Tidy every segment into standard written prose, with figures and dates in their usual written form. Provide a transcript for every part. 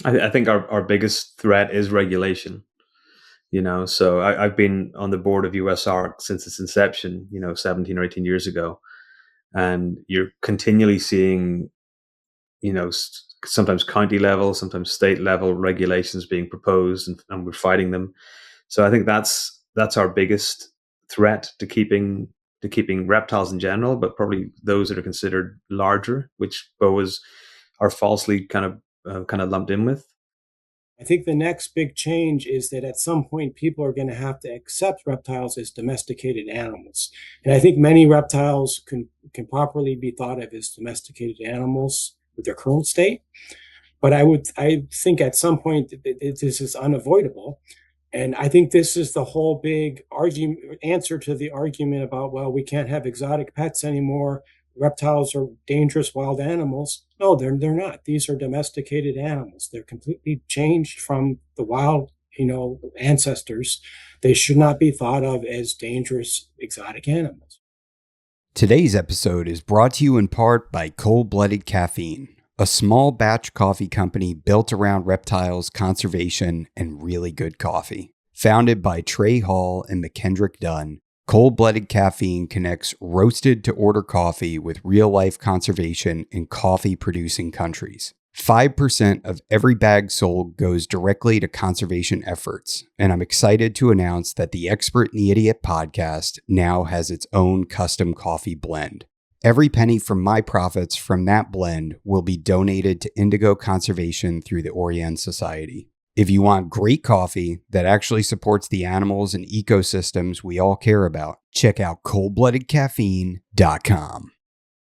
I think our biggest threat is regulation. So I've been on the board of USARC since its inception, 17 or 18 years ago, and you're continually seeing, sometimes county level, sometimes state level regulations being proposed, and we're fighting them. So I think that's our biggest threat to keeping reptiles in general, but probably those that are considered larger, which boas are falsely kind of lumped in with. I think the next big change is that at some point people are going to have to accept reptiles as domesticated animals. And I think many reptiles can properly be thought of as domesticated animals with their current state. But I think at some point this is unavoidable. And I think this is the whole big argument answer to the argument about, well, we can't have exotic pets anymore. Reptiles are dangerous wild animals. No, they're not. These are domesticated animals. They're completely changed from the wild, ancestors. They should not be thought of as dangerous exotic animals. Today's episode is brought to you in part by Cold-Blooded Caffeine, a small batch coffee company built around reptiles, conservation, and really good coffee. Founded by Trey Hall and McKendrick Dunn, Cold-Blooded Caffeine connects roasted to order coffee with real-life conservation in coffee-producing countries. 5% of every bag sold goes directly to conservation efforts, and I'm excited to announce that the Expert and the Idiot podcast now has its own custom coffee blend. Every penny from my profits from that blend will be donated to indigo conservation through the Orion Society. If you want great coffee that actually supports the animals and ecosystems we all care about, check out coldbloodedcaffeine.com.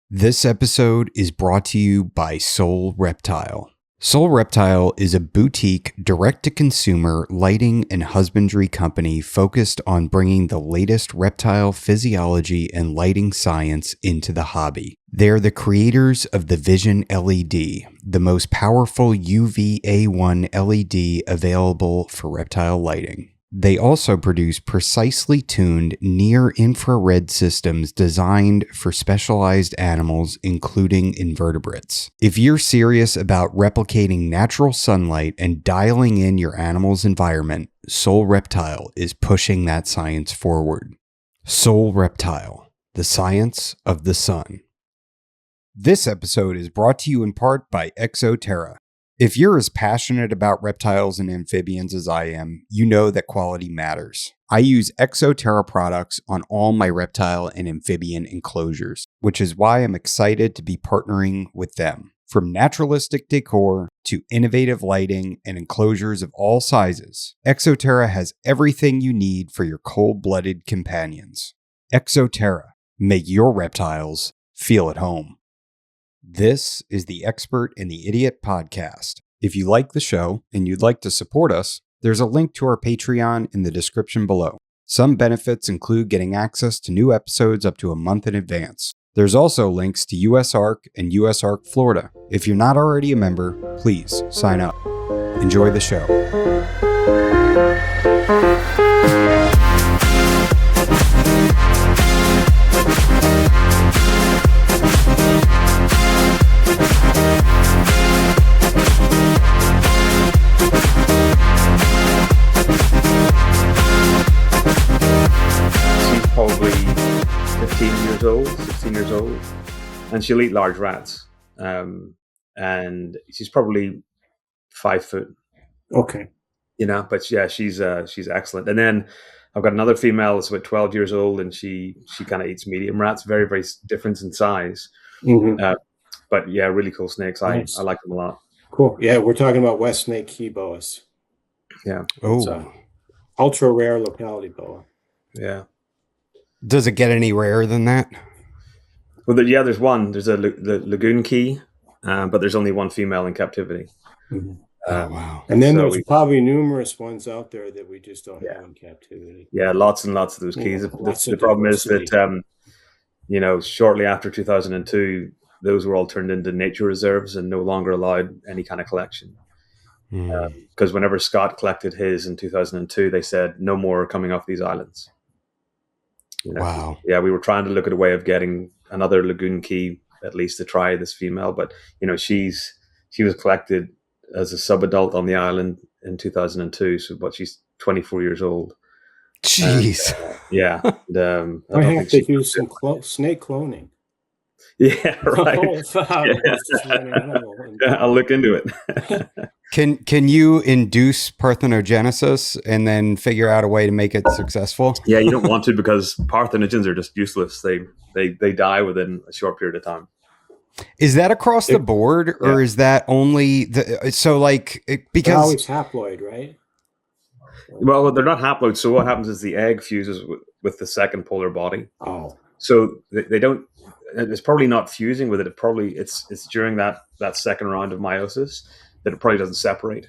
This episode is brought to you by Soul Reptile. Soul Reptile is a boutique, direct-to-consumer lighting and husbandry company focused on bringing the latest reptile physiology and lighting science into the hobby. They're the creators of the Vision LED, the most powerful UVA1 LED available for reptile lighting. They also produce precisely tuned near-infrared systems designed for specialized animals, including invertebrates. If you're serious about replicating natural sunlight and dialing in your animal's environment, Soul Reptile is pushing that science forward. Soul Reptile, the science of the sun. This episode is brought to you in part by ExoTerra. If you're as passionate about reptiles and amphibians as I am, you know that quality matters. I use ExoTerra products on all my reptile and amphibian enclosures, which is why I'm excited to be partnering with them. From naturalistic decor to innovative lighting and enclosures of all sizes, ExoTerra has everything you need for your cold-blooded companions. ExoTerra. Make your reptiles feel at home. This is the Expert and the Idiot podcast. If you like the show and you'd like to support us, there's a link to our Patreon in the description below. Some benefits include getting access to new episodes up to a month in advance. There's also links to USARC and USARC Florida. If you're not already a member, please sign up. Enjoy the show. Probably 15 years old, 16 years old, and she'll eat large rats. And she's probably 5 foot. Okay. But yeah, she's excellent. And then I've got another female that's about 12 years old, and she kind of eats medium rats, very, very different in size. Mm-hmm. But yeah, really cool snakes. Nice. I like them a lot. Cool. Yeah, we're talking about West Snake Key boas. Yeah. It's a ultra rare locality boa. Yeah. Does it get any rarer than that? Well, there's one. There's the Lagoon Key, but there's only one female in captivity. Mm-hmm. Wow. And then there's probably numerous ones out there that we just don't have in captivity. Yeah, lots and lots of those keys. The problem is that, shortly after 2002, those were all turned into nature reserves and no longer allowed any kind of collection. Because whenever Scott collected his in 2002, they said no more coming off these islands. Wow. Yeah, we were trying to look at a way of getting another Lagoon Key, at least to try this female, but she was collected as a subadult on the island in 2002. So, but she's 24 years old. Jeez. And, yeah. And, I I don't have think to she. use some snake cloning. Yeah, right. Oh, versus one Yeah. animal. I'll look into it. Can you induce parthenogenesis and then figure out a way to make it successful? Yeah, you don't want to, because parthenogens are just useless. They die within a short period of time. Is that across the board, or is that only because they're always haploid, right? Well, they're not haploid. So what happens is the egg fuses with the second polar body. Oh, so they don't. It's probably not fusing with it. It's during that second round of meiosis that it probably doesn't separate.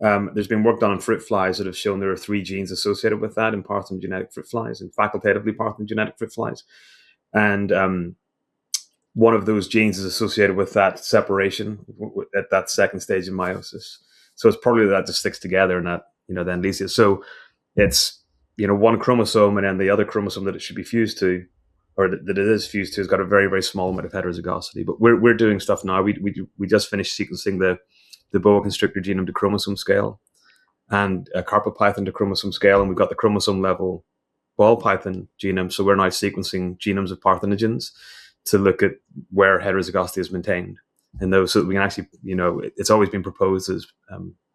There's been work done on fruit flies that have shown there are 3 genes associated with that in parthenogenetic fruit flies and facultatively parthenogenetic fruit flies. And one of those genes is associated with that separation at that second stage of meiosis. So it's probably that just sticks together and that, then leads it. So it's, one chromosome, and then the other chromosome that it should be fused to, or that it is fused to, has got a very, very small amount of heterozygosity. But we're doing stuff now. We just finished sequencing the boa constrictor genome to chromosome scale, and a carpet python to chromosome scale, and we've got the chromosome level ball python genome. So we're now sequencing genomes of parthenogens to look at where heterozygosity is maintained. And those, so that we can actually, it's always been proposed as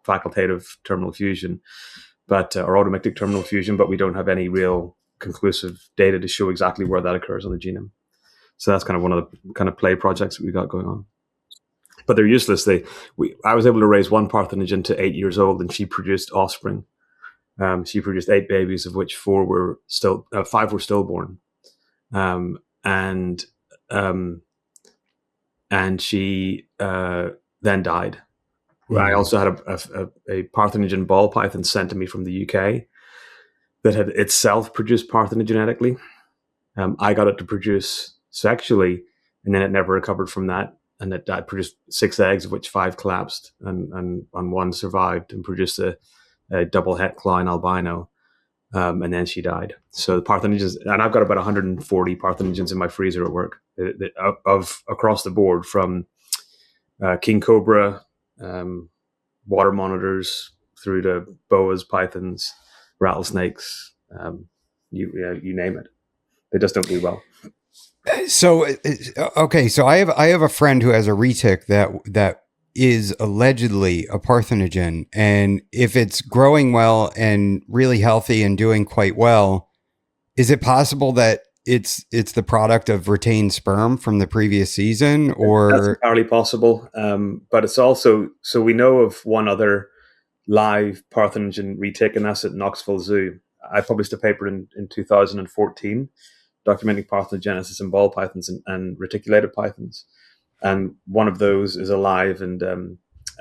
facultative terminal fusion, but or automictic terminal fusion, but we don't have any real conclusive data to show exactly where that occurs on the genome. So that's kind of one of the kind of play projects that we got going on. But they're useless. I was able to raise one parthenogen to 8 years old, and she produced offspring. She produced 8 babies, of which 5 were stillborn, and she then died. I also had a parthenogen ball python sent to me from the UK that had itself produced parthenogenetically. I got it to produce sexually, and then it never recovered from that. And it produced 6 eggs, of which 5 collapsed, and 1 survived and produced a double het Klein albino. And then she died. So the parthenogens, and I've got about 140 parthenogens in my freezer at work, of across the board, from king cobra, water monitors, through to boas, pythons, rattlesnakes, you name it. They just don't do well. So okay, so I have a friend who has a retic that is allegedly a parthenogen, and if it's growing well and really healthy and doing quite well, is it possible that it's the product of retained sperm from the previous season? Or that's entirely possible, but it's also, so we know of one other live parthenogen retic, and that's at Knoxville Zoo. I published a paper in 2014 documenting parthenogenesis in ball pythons and reticulated pythons, and one of those is alive and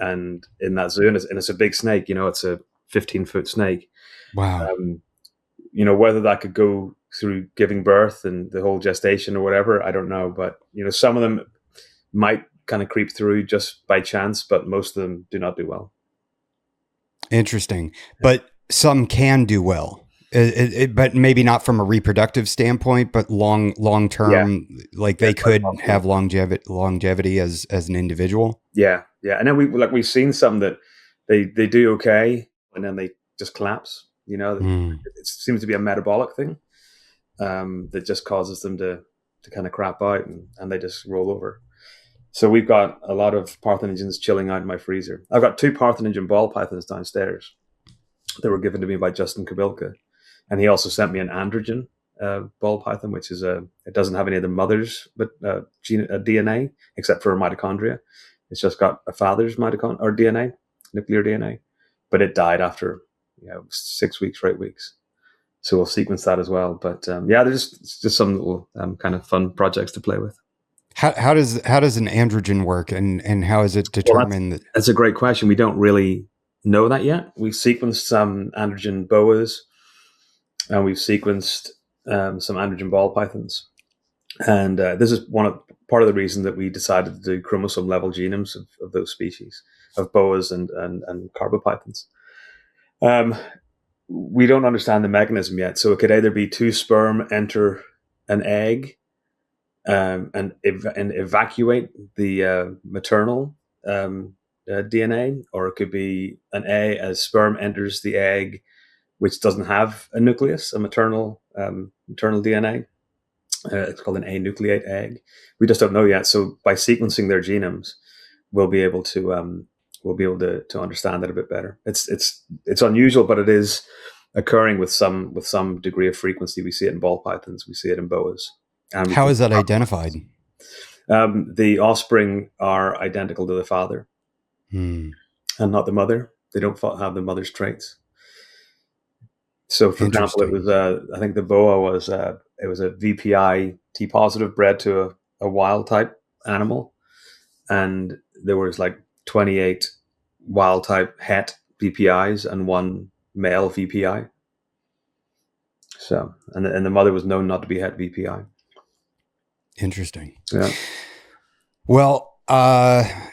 in that zoo, and it's a big snake. It's a 15-foot snake. Wow. Whether that could go through giving birth and the whole gestation or whatever, I don't know. But some of them might kind of creep through just by chance, but most of them do not do well. Interesting, but some can do well. But maybe not from a reproductive standpoint, but long term, they could have longevity as an individual. Yeah. And then we've seen some that they do okay, and then they just collapse. It seems to be a metabolic thing that just causes them to kind of crap out, and they just roll over. So we've got a lot of parthenogens chilling out in my freezer. I've got 2 parthenogen ball pythons downstairs that were given to me by Justin Kabilka. And he also sent me an androgen ball python, which is it doesn't have any of the mother's DNA except for mitochondria. It's just got a father's mitochondria or DNA, nuclear DNA, but it died after 6 weeks or 8 weeks. So we'll sequence that as well. But there's just some little kind of fun projects to play with. How does an androgen work, and how is it determined? That's a great question. We don't really know that yet. We sequenced some androgen boas, and we've sequenced some androgen ball pythons. And this is part of the reason that we decided to do chromosome level genomes of those species, of boas and carpet pythons. We don't understand the mechanism yet. So it could either be 2 sperm enter an egg and evacuate the maternal DNA, or it could be a sperm enters the egg, which doesn't have a nucleus, a maternal DNA. It's called an anucleate egg. We just don't know yet. So by sequencing their genomes, we'll be able to understand it a bit better. It's unusual, but it is occurring with some degree of frequency. We see it in ball pythons, we see it in boas. And how is that identified? The offspring are identical to the father, and not the mother. They don't have the mother's traits. So, for example, it was I think the boa was it was a VPI T positive bred to a wild type animal, and there was like 28 wild type het VPIs and one male VPI. So, and the mother was known not to be het VPI. Interesting. Yeah. Well,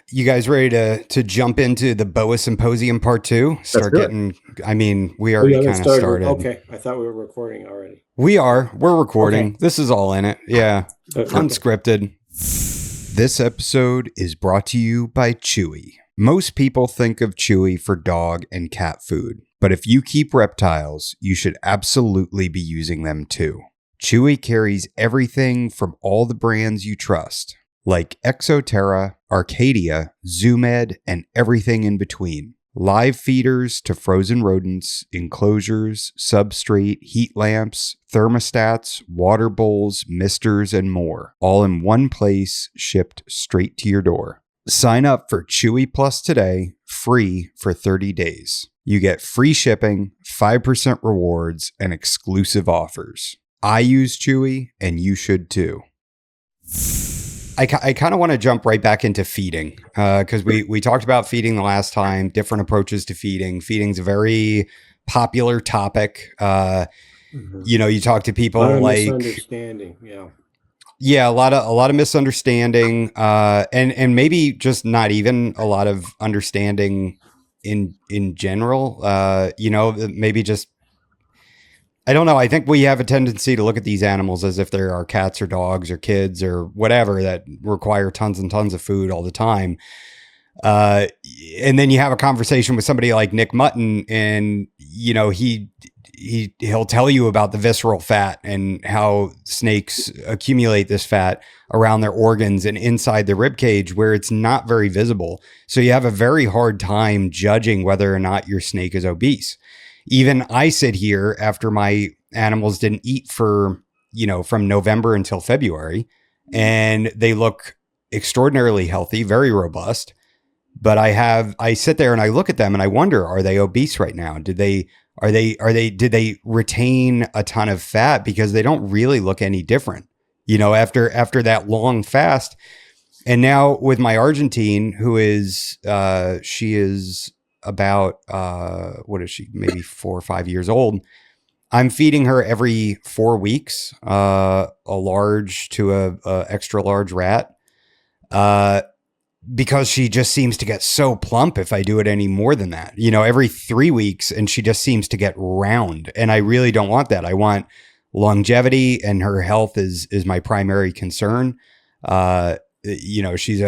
you guys ready to jump into the Boa Symposium Part 2? Start getting, I mean, we already kind of started. Okay. I thought we were recording already. We're recording. Okay. This is all in it. Yeah. Okay. Unscripted. This episode is brought to you by Chewy. Most people think of Chewy for dog and cat food, but if you keep reptiles, you should absolutely be using them too. Chewy carries everything from all the brands you trust, like Exoterra, Arcadia, Zoomed, and everything in between. Live feeders to frozen rodents, enclosures, substrate, heat lamps, thermostats, water bowls, misters, and more, all in one place, shipped straight to your door. Sign up for Chewy Plus today, free for 30 days. You get free shipping, 5% rewards, and exclusive offers. I use Chewy, and you should too. I kind of want to jump right back into feeding because we talked about feeding the last time, different approaches to feeding. Feeding's a very popular topic. You know, you talk to people like misunderstanding. Yeah, a lot of misunderstanding, and maybe just not even a lot of understanding in general. You know, maybe just. I don't know. I think we have a tendency to look at these animals as if they're our cats or dogs or kids or whatever that require tons and tons of food all the time. And then you have a conversation with somebody like Nick Mutton, and you know he'll tell you about the visceral fat and how snakes accumulate this fat around their organs and inside the rib cage where it's not very visible. So you have a very hard time judging whether or not your snake is obese. Even I sit here after my animals didn't eat for, you know, from November until February, and they look extraordinarily healthy, very robust. But I sit there and I look at them and I wonder, are they obese right now? Did they retain a ton of fat? Because they don't really look any different, you know, after that long fast. And now with my Argentine, who is, she is about, what is she? Maybe 4 or 5 years old. I'm feeding her every 4 weeks, a large to a extra large rat, because she just seems to get so plump if I do it any more than that, you know, every 3 weeks, and she just seems to get round. And I really don't want that. I want longevity, and her health is my primary concern. You know, she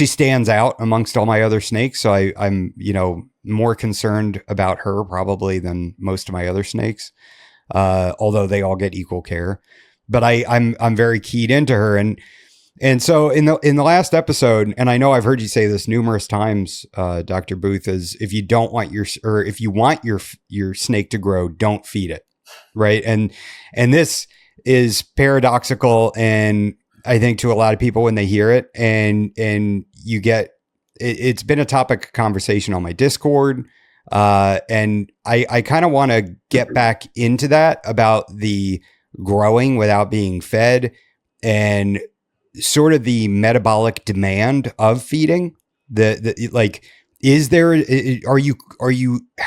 stands out amongst all my other snakes. So I'm, you know, more concerned about her probably than most of my other snakes. Although they all get equal care, but I'm very keyed into her. And so in the last episode, and I know I've heard you say this numerous times, Dr. Booth, is if you want your snake to grow, don't feed it. Right. And this is paradoxical, and I think to a lot of people when they hear it, and you get, it's been a topic of conversation on my Discord. And I kind of want to get back into that about the growing without being fed and sort of the metabolic demand of feeding. How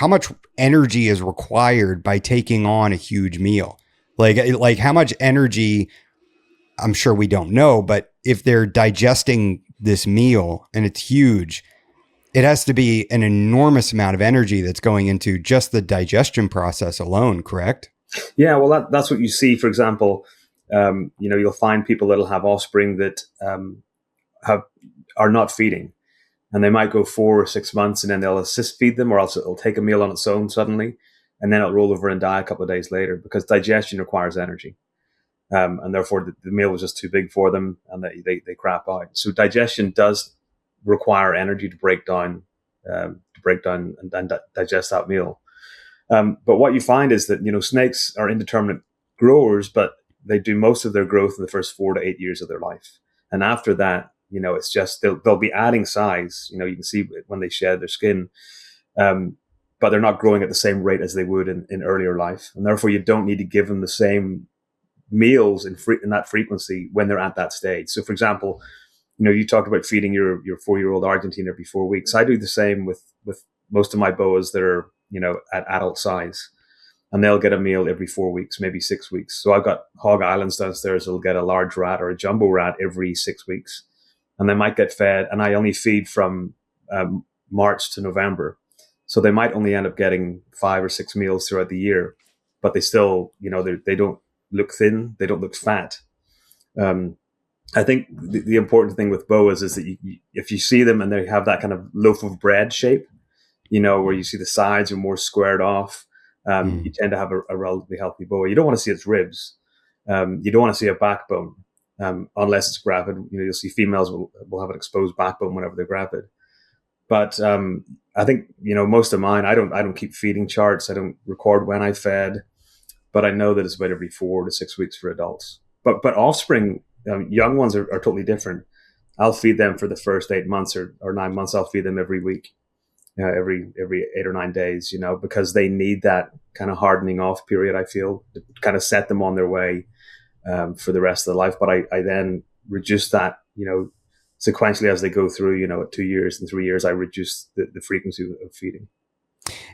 much energy is required by taking on a huge meal? Like how much energy, I'm sure we don't know, but if they're digesting this meal and it's huge, it has to be an enormous amount of energy that's going into just the digestion process alone, correct? Yeah, well, that's what you see. For example, you know, you'll find people that'll have offspring that are not feeding, and they might go 4 or 6 months, and then they'll assist feed them, or else it'll take a meal on its own suddenly, and then it'll roll over and die a couple of days later, because digestion requires energy. And therefore the meal was just too big for them, and they crap out. So digestion does require energy to break down and digest that meal. But what you find is that, snakes are indeterminate growers, but they do most of their growth in the first 4 to 8 years of their life. And after that, it's just, they'll be adding size. You can see when they shed their skin, but they're not growing at the same rate as they would in earlier life. And therefore you don't need to give them the same meals in that frequency when they're at that stage. So for example, you talked about feeding your 4-year-old Argentine every 4 weeks. I do the same with most of my boas that are, at adult size, and they'll get a meal every 4 weeks, maybe 6 weeks. So I've got hog islands downstairs that'll get a large rat or a jumbo rat every 6 weeks, and they might get fed, and I only feed from March to November. So they might only end up getting 5 or 6 meals throughout the year, but they still, they don't look thin, they don't look fat. I think the important thing with boas is that if you see them and they have that kind of loaf of bread shape, where you see the sides are more squared off, you tend to have a relatively healthy boa. You don't want to see its ribs. You don't want to see a backbone, unless it's gravid. You'll see females will have an exposed backbone whenever they're gravid. But I think, most of mine, I don't keep feeding charts. I don't record when I fed, but I know that it's about every 4 to 6 weeks for adults. But offspring, young ones are totally different. I'll feed them for the first 8 months or 9 months. I'll feed them every week, every 8 or 9 days, because they need that kind of hardening off period, I feel, to kind of set them on their way for the rest of their life. But I then reduce that, sequentially as they go through, at 2 years and 3 years, I reduce the frequency of feeding.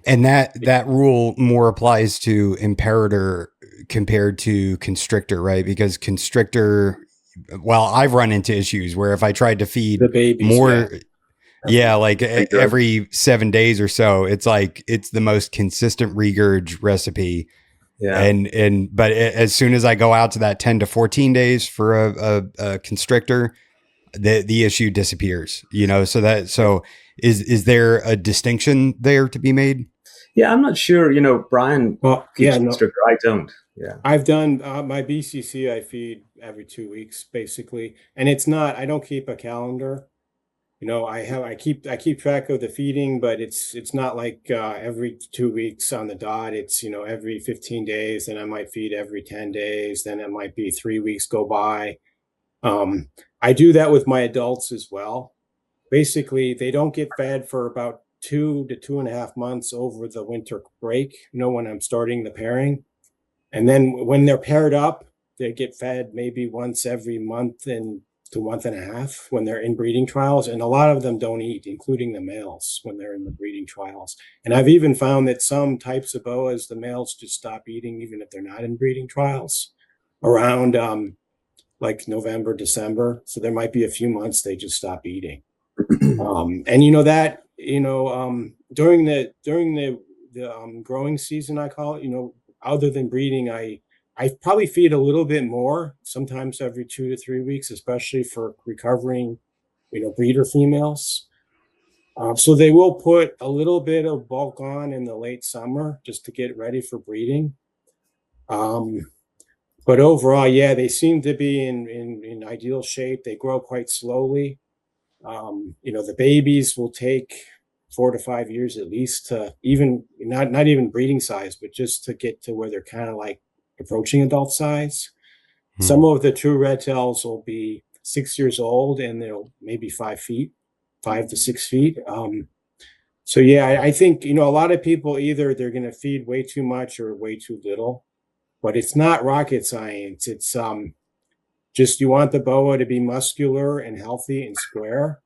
And that rule more applies to imperator compared to constrictor, right? Because constrictor, well, I've run into issues where if I tried to feed the babies, more, like every 7 days or so, it's like it's the most consistent regurg recipe. Yeah. But as soon as I go out to that 10 to 14 days for a constrictor, the issue disappears, so is there a distinction there to be made? Yeah, I'm not sure, Brian. Well, constrictor, I don't. Yeah. I've done my BCC. I feed every 2 weeks basically. And it's not, I don't keep a calendar. I keep track of the feeding, but it's not like every 2 weeks on the dot. It's, every 15 days, then I might feed every 10 days. Then it might be 3 weeks go by. I do that with my adults as well. Basically, they don't get fed for about 2 to 2.5 months over the winter break, when I'm starting the pairing. And then when they're paired up, they get fed maybe once every month and to month and a half when they're in breeding trials. And a lot of them don't eat, including the males, when they're in the breeding trials. And I've even found that some types of boas, the males just stop eating, even if they're not in breeding trials, around like November, December. So there might be a few months they just stop eating. And during the growing season, I call it, other than breeding, I probably feed a little bit more, sometimes every 2 to 3 weeks, especially for recovering, breeder females. So they will put a little bit of bulk on in the late summer just to get ready for breeding. But overall, yeah, they seem to be in ideal shape. They grow quite slowly. The babies will take 4 to 5 years at least to even not even breeding size, but just to get to where they're kind of like approaching adult size. Some of the true red tails will be 6 years old and they'll maybe 5 to 6 feet. So yeah, I think, a lot of people either they're going to feed way too much or way too little, but it's not rocket science. It's just you want the boa to be muscular and healthy and square.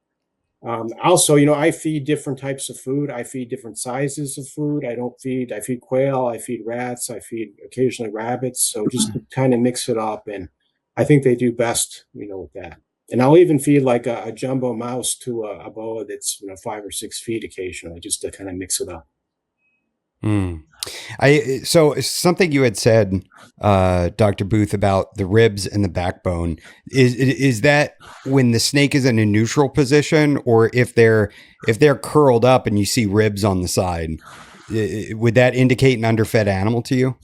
Also, I feed different types of food. I feed different sizes of food. I feed quail, I feed rats, I feed occasionally rabbits. So just to kind of mix it up. And I think they do best, with that. And I'll even feed like a jumbo mouse to a boa that's, 5 or 6 feet occasionally, just to kind of mix it up. Mm. So something you had said, Dr. Booth, about the ribs and the backbone is that when the snake is in a neutral position, or if they're curled up and you see ribs on the side, would that indicate an underfed animal to you?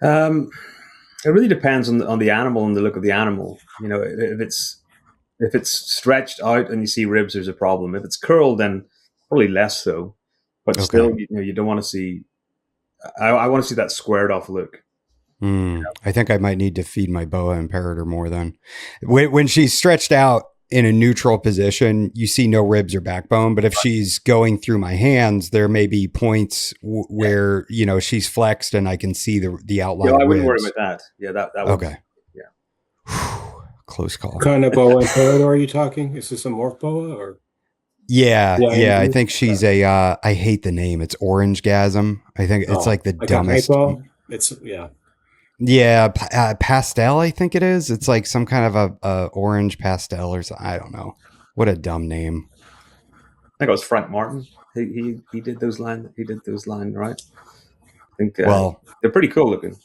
Um, it really depends on the animal and the look of the animal. If it's stretched out and you see ribs, there's a problem. If it's curled, then probably less so. But Okay. still, you don't want to see. I want to see that squared off look. I think I might need to feed my boa imperator more then. When she's stretched out in a neutral position, you see no ribs or backbone. But if she's going through my hands, there may be points where, she's flexed and I can see the outline I of wouldn't worry ribs. about that. Yeah, that would. Okay. Yeah. Close call. What kind of boa and parrot are you talking? Is this a morph boa or? Yeah, Yeah, yeah. I think she's I hate the name. It's Orange Gasm. I think it's like the like a dumbest. hypo. It's yeah. Yeah, pastel. I think it is. It's like some kind of a orange pastel or something. I don't know. What a dumb name. I think it was Frank Martin. He did those lines. He did those lines right. I think Well, they're pretty cool looking.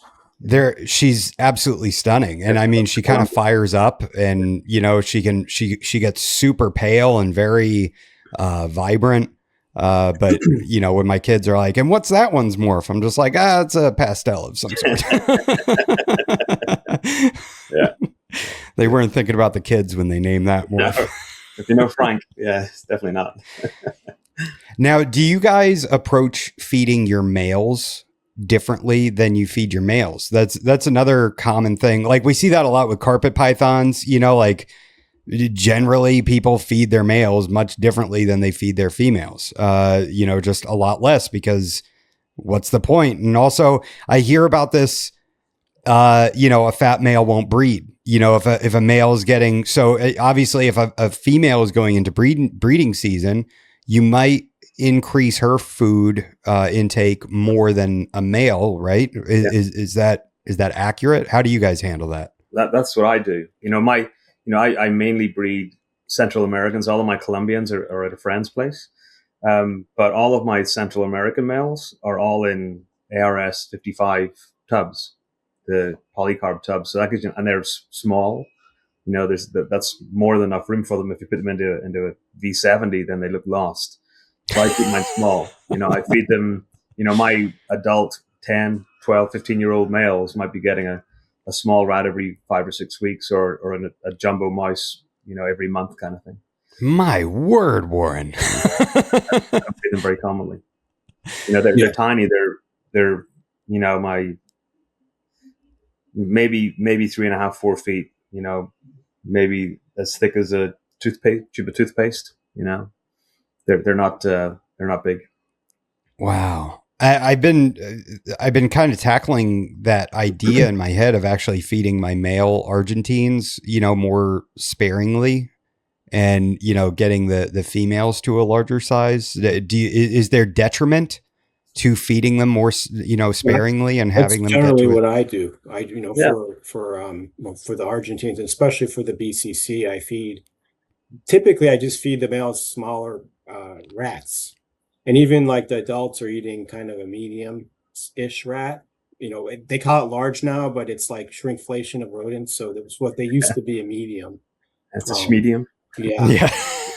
she's absolutely stunning, and I mean, she kind of fires up, and she gets super pale and very vibrant. But when my kids are like, "And what's that one's morph?" I'm just like, it's a pastel of some sort. Yeah. They weren't thinking about the kids when they named that morph. No. If you know Frank, yeah, it's definitely not. Now, do you guys approach feeding your males differently than you feed your males? That's another common thing. Like we see that a lot with carpet pythons, like generally people feed their males much differently than they feed their females. Just a lot less, because what's the point? And also I hear about this, a fat male won't breed. If a male is getting, so obviously if a female is going into breeding season, you might increase her food intake more than a male, right? Is that accurate? How do you guys handle that? That's what I do. I mainly breed Central Americans. All of my Colombians are at a friend's place. But all of my Central American males are all in ARS 55 tubs, the polycarb tubs. So that gives you, and they're small. That's more than enough room for them. If you put them into a V70, then they look lost. So I keep mine small. I feed them, my adult 10, 12, 15-year-old males might be getting a small rat every 5 or 6 weeks, or a jumbo mouse, every month kind of thing. My word, Warren. I feed them very commonly. They're tiny. They're my maybe 3.5, 4 feet. Maybe as thick as a tube of toothpaste. They're not big. Wow. I've been kind of tackling that idea in my head of actually feeding my male Argentines, more sparingly, and getting the females to a larger size. Is there detriment to feeding them more sparingly and having them generally get to what it? I do. For the Argentines, and especially for the BCC, I just feed the males smaller rats, and even like the adults are eating kind of a medium-ish rat. They call it large now, but it's like shrinkflation of rodents. So that's what they used to be, a medium. That's a medium. Yeah.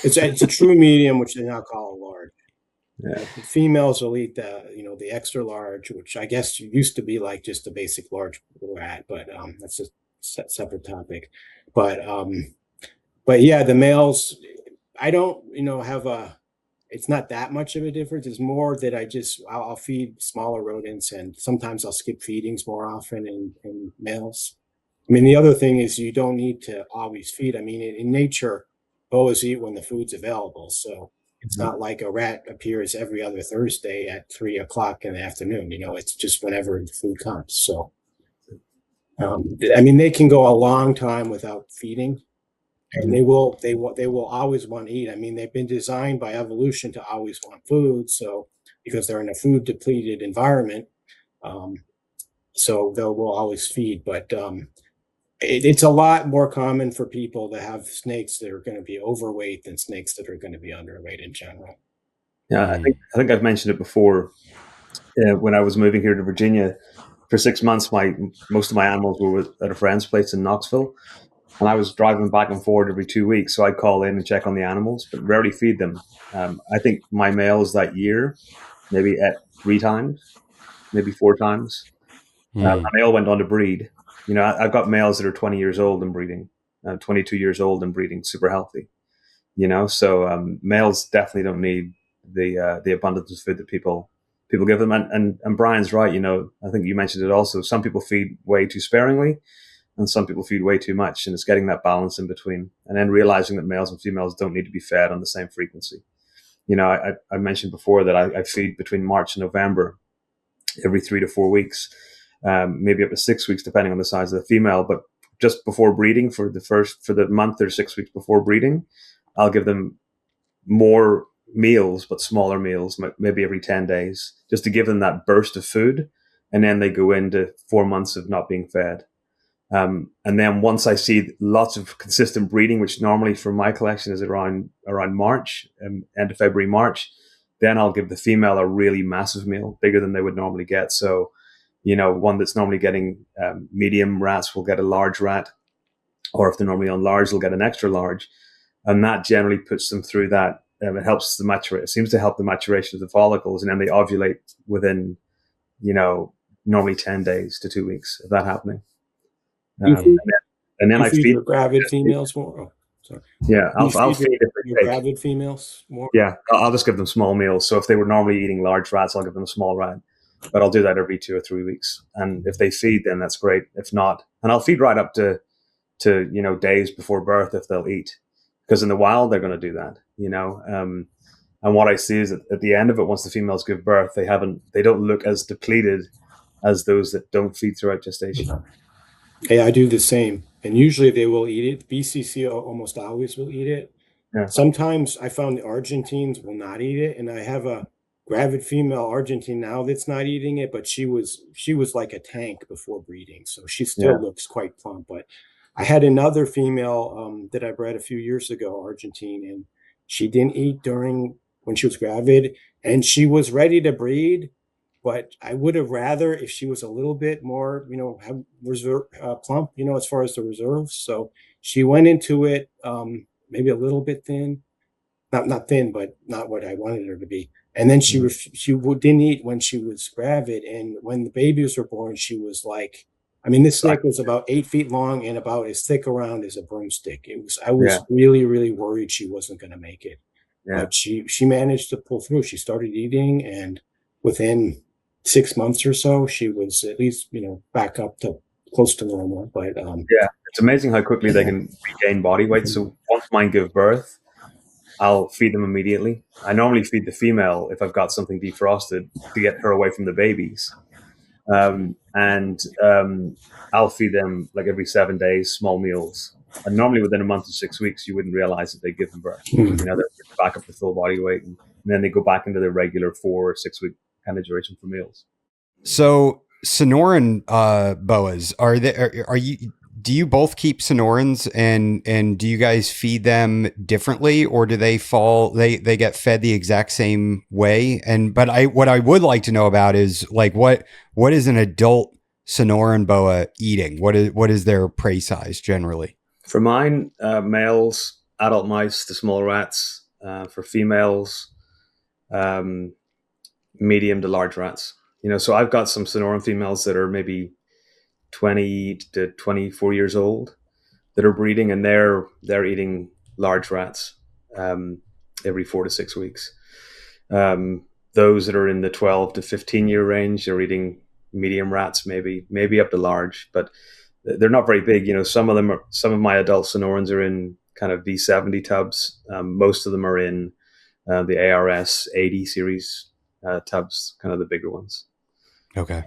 It's a true medium, which they now call a large. Yeah. The females will eat the extra large, which I guess used to be like just a basic large rat, but that's a separate topic. But yeah, the males, I don't have it's not that much of a difference. It's more that I'll feed smaller rodents, and sometimes I'll skip feedings more often in males. I mean, the other thing is you don't need to always feed. I mean, in nature, boas eat when the food's available. So it's not like a rat appears every other Thursday at 3 o'clock in the afternoon. It's just whenever the food comes. So, I mean, they can go a long time without feeding, and they will always want to eat. I mean, they've been designed by evolution to always want food. So because they're in a food depleted environment, so will always feed. But it's a lot more common for people to have snakes that are going to be overweight than snakes that are going to be underweight in general. Yeah, I think I've mentioned it before. When I was moving here to Virginia for 6 months, my most of my animals were at a friend's place in Knoxville, and I was driving back and forward every 2 weeks. So I'd call in and check on the animals, but rarely feed them. I think my males that year maybe ate 3 times, maybe 4 times. Mm. And they all went on to breed. I've got males that are 20 years old and breeding, 22 years old and breeding, super healthy. So males definitely don't need the abundance of food that people give them. And Brian's right. I think you mentioned it also. Some people feed way too sparingly, and some people feed way too much, and it's getting that balance in between, and then realizing that males and females don't need to be fed on the same frequency. I mentioned before that I feed between March and November every 3 to 4 weeks, maybe up to 6 weeks, depending on the size of the female. But just before breeding, for the month or 6 weeks before breeding, I'll give them more meals, but smaller meals, maybe every 10 days, just to give them that burst of food. And then they go into 4 months of not being fed. And then once I see lots of consistent breeding, which normally for my collection is around March, end of February, March, then I'll give the female a really massive meal, bigger than they would normally get. So, one that's normally getting medium rats will get a large rat, or if they're normally on large, they'll get an extra large. And that generally puts them through that. It helps the maturation. It seems to help the maturation of the follicles, and then they ovulate within, normally 10 days to 2 weeks of that happening. You feed, And then you I feed feed. your gravid females more. Oh, sorry. Yeah, You I'll feed feed if your they take. gravid females more. Yeah, I'll just give them small meals. So if they were normally eating large rats, I'll give them a small rat. But I'll do that every 2 or 3 weeks. And if they feed, then that's great. If not, and I'll feed right up to days before birth if they'll eat, because in the wild they're going to do that. And what I see is that at the end of it, once the females give birth, they don't look as depleted as those that don't feed throughout gestation. Yeah, I do the same. And usually they will eat it. BCC almost always will eat it. Yeah. Sometimes I found the Argentines will not eat it. And I have a gravid female Argentine now that's not eating it, but she was like a tank before breeding. So she still looks quite plump. But I had another female that I bred a few years ago, Argentine, and she didn't eat during when she was gravid, and she was ready to breed. But I would have rather if she was a little bit more, have reserve plump, as far as the reserves. So she went into it maybe a little bit thin, not thin, but not what I wanted her to be. And then she didn't eat when she was gravid, and when the babies were born, she was like, I mean, this snake was about 8 feet long and about as thick around as a broomstick. I was really, really worried she wasn't going to make it. Yeah. But she managed to pull through. She started eating, and within 6 months or so, she was at least, back up to close to normal. But it's amazing how quickly they can regain body weight. So once mine give birth, I'll feed them immediately. I normally feed the female if I've got something defrosted to get her away from the babies. And I'll feed them like every 7 days, small meals. And normally within a month to 6 weeks, you wouldn't realize that they give them birth. They're back up to full body weight, and then they go back into their regular 4 or 6 week kind of duration for meals. So Sonoran boas, do you both keep Sonorans, and do you guys feed them differently, or do they get fed the exact same way? But what I would like to know about is like what is an adult Sonoran boa eating? What is their prey size generally? For mine, males, adult mice, the small rats. For females, medium to large rats. So I've got some Sonoran females that are maybe 20 to 24 years old that are breeding, and they're eating large rats every 4 to 6 weeks. Those that are in the 12 to 15-year range are eating medium rats, maybe up to large, but they're not very big. Some of my adult Sonorans are in kind of V70 tubs. Most of them are in the ARS 80 series tubs, kind of the bigger ones. Okay.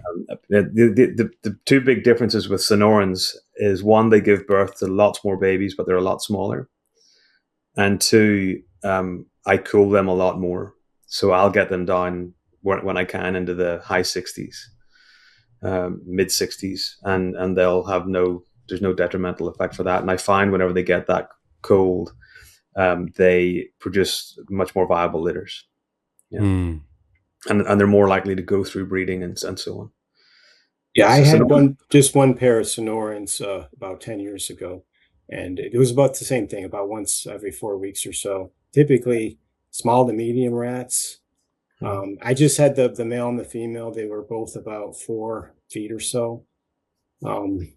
The two big differences with Sonorans is, one, they give birth to lots more babies, but they're a lot smaller. And two, I cool them a lot more. So I'll get them down when I can into the high 60s, mid 60s, and they'll have there's no detrimental effect for that. And I find whenever they get that cold, they produce much more viable litters. Yeah. And they're more likely to go through breeding and so on. Yeah, I So had just one pair of Sonorans about 10 years ago, and it was about the same thing, about once every 4 weeks or so. Typically, small to medium rats. I just had the male and the female. They were both about 4 feet or so. The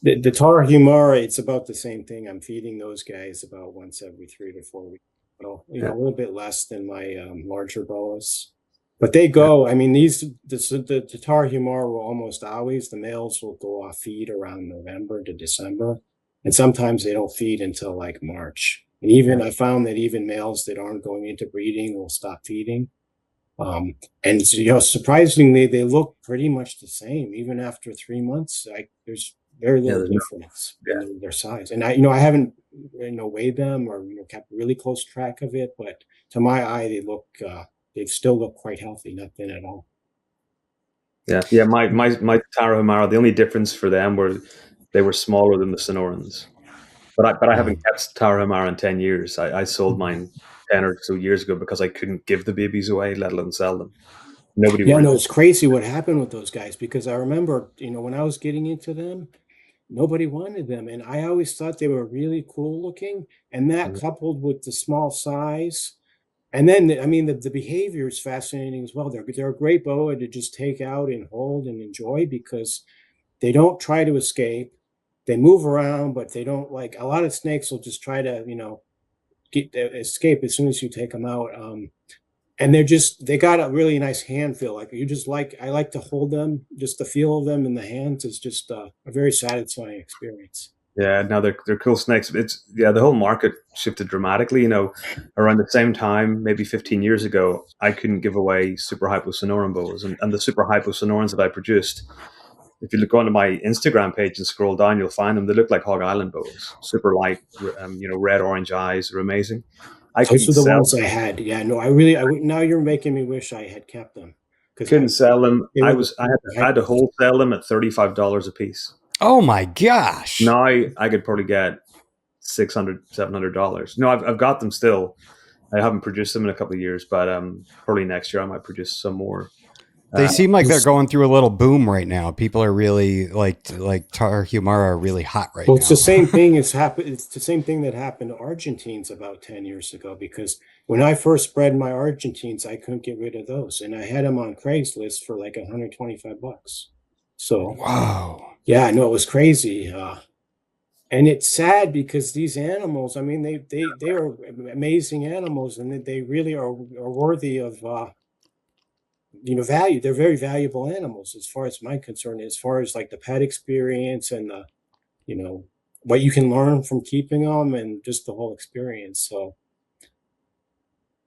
Tarahumara, it's about the same thing. I'm feeding those guys about once every 3 to 4 weeks. Well, a little bit less than my larger boas. But they go, I mean, the Tarahumara will almost always, the males will go off feed around November to December. And sometimes they don't feed until like March. And even I found that even males that aren't going into breeding will stop feeding. And surprisingly, they look pretty much the same even after 3 months. There's very little difference in their size. And I haven't weighed them or kept really close track of it, but to my eye, they still look quite healthy, not thin at all. Yeah. My Tarahumara, the only difference for them were they were smaller than the Sonorans. But I haven't kept Tarahumara in 10 years. I sold mine 10 or so years ago because I couldn't give the babies away, let alone sell them. Nobody Yeah, would. no, it's crazy what happened with those guys, because I remember, when I was getting into them, nobody wanted them. And I always thought they were really cool looking. And that coupled with the small size. And then, the behavior is fascinating as well. They're a great boa to just take out and hold and enjoy, because they don't try to escape. They move around, but they don't, like a lot of snakes will just try to, escape as soon as you take them out. And they got a really nice hand feel. I like to hold them. Just the feel of them in the hands is just a very satisfying experience. Yeah, now they're cool snakes. The whole market shifted dramatically. Around the same time, maybe 15 years ago, I couldn't give away super hyposonoran boas, and the super hyposonorans that I produced. If you look onto my Instagram page and scroll down, you'll find them. They look like Hog Island boas, super light, red orange eyes. They're amazing. I Those couldn't are the sell ones I had. Yeah, no, now you're making me wish I had kept them, because couldn't sell them. they I were was I had to wholesale them at $35 a piece. Oh my gosh! Now I could probably get $600, $700. No, I've got them still. I haven't produced them in a couple of years, but probably next year I might produce some more. They seem like they're going through a little boom right now. People are really like Tarahumara are really hot right now. It's the same thing It's the same thing that happened to Argentines about 10 years ago, because when I first bred my Argentines, I couldn't get rid of those, and I had them on Craigslist for like $125. So, wow. Yeah, no, it was crazy. And it's sad, because these animals, they are amazing animals, and they really are worthy of, value. They're very valuable animals as far as my concern, as far as like the pet experience and what you can learn from keeping them and just the whole experience. So,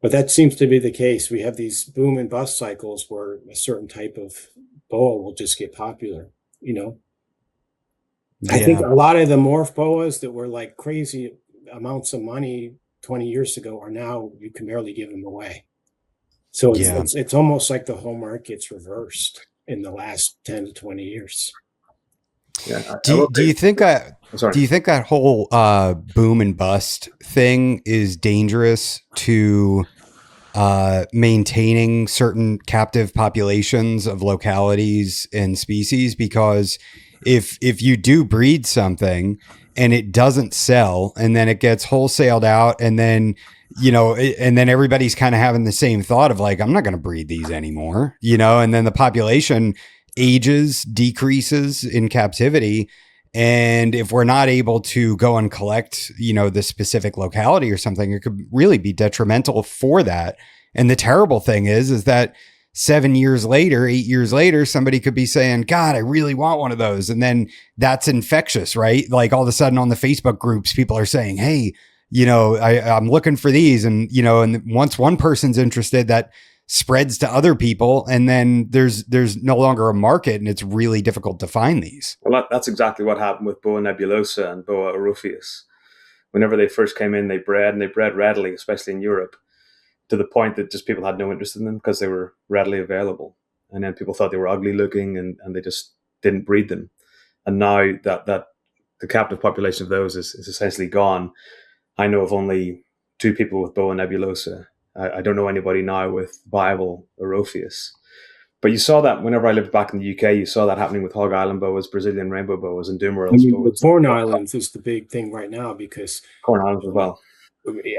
but that seems to be the case. We have these boom and bust cycles where a certain type of boa will just get popular, I think a lot of the morph boas that were like crazy amounts of money 20 years ago are now, you can barely give them away. So it's almost like the whole market's reversed in the last 10 to 20 years. Yeah. Do you think that whole boom and bust thing is dangerous to maintaining certain captive populations of localities and species? Because if you do breed something and it doesn't sell, and then it gets wholesaled out, and then and then everybody's kind of having the same thought of like, I'm not going to breed these anymore, and then the population decreases in captivity. And if we're not able to go and collect, the specific locality or something, it could really be detrimental for that. And the terrible thing is that 7 years later, 8 years later, somebody could be saying, God, I really want one of those. And then that's infectious, right? Like all of a sudden on the Facebook groups, people are saying, hey, I'm looking for these. And, and once one person's interested, that spreads to other people. And then there's no longer a market, and it's really difficult to find these. Well, that's exactly what happened with Boa nebulosa and Boa aurophius. Whenever they first came in, they bred readily, especially in Europe, to the point that just people had no interest in them because they were readily available. And then people thought they were ugly looking, and they just didn't breed them. And now that the captive population of those is essentially gone, I know of only 2 people with Boa nebulosa, I don't know anybody now with viable Orpheus. But you saw that whenever I lived back in the UK, you saw that happening with Hog Island boas, Brazilian rainbow boas, and Dumerils The boas. Corn Islands is the big thing right now because Corn Islands as well.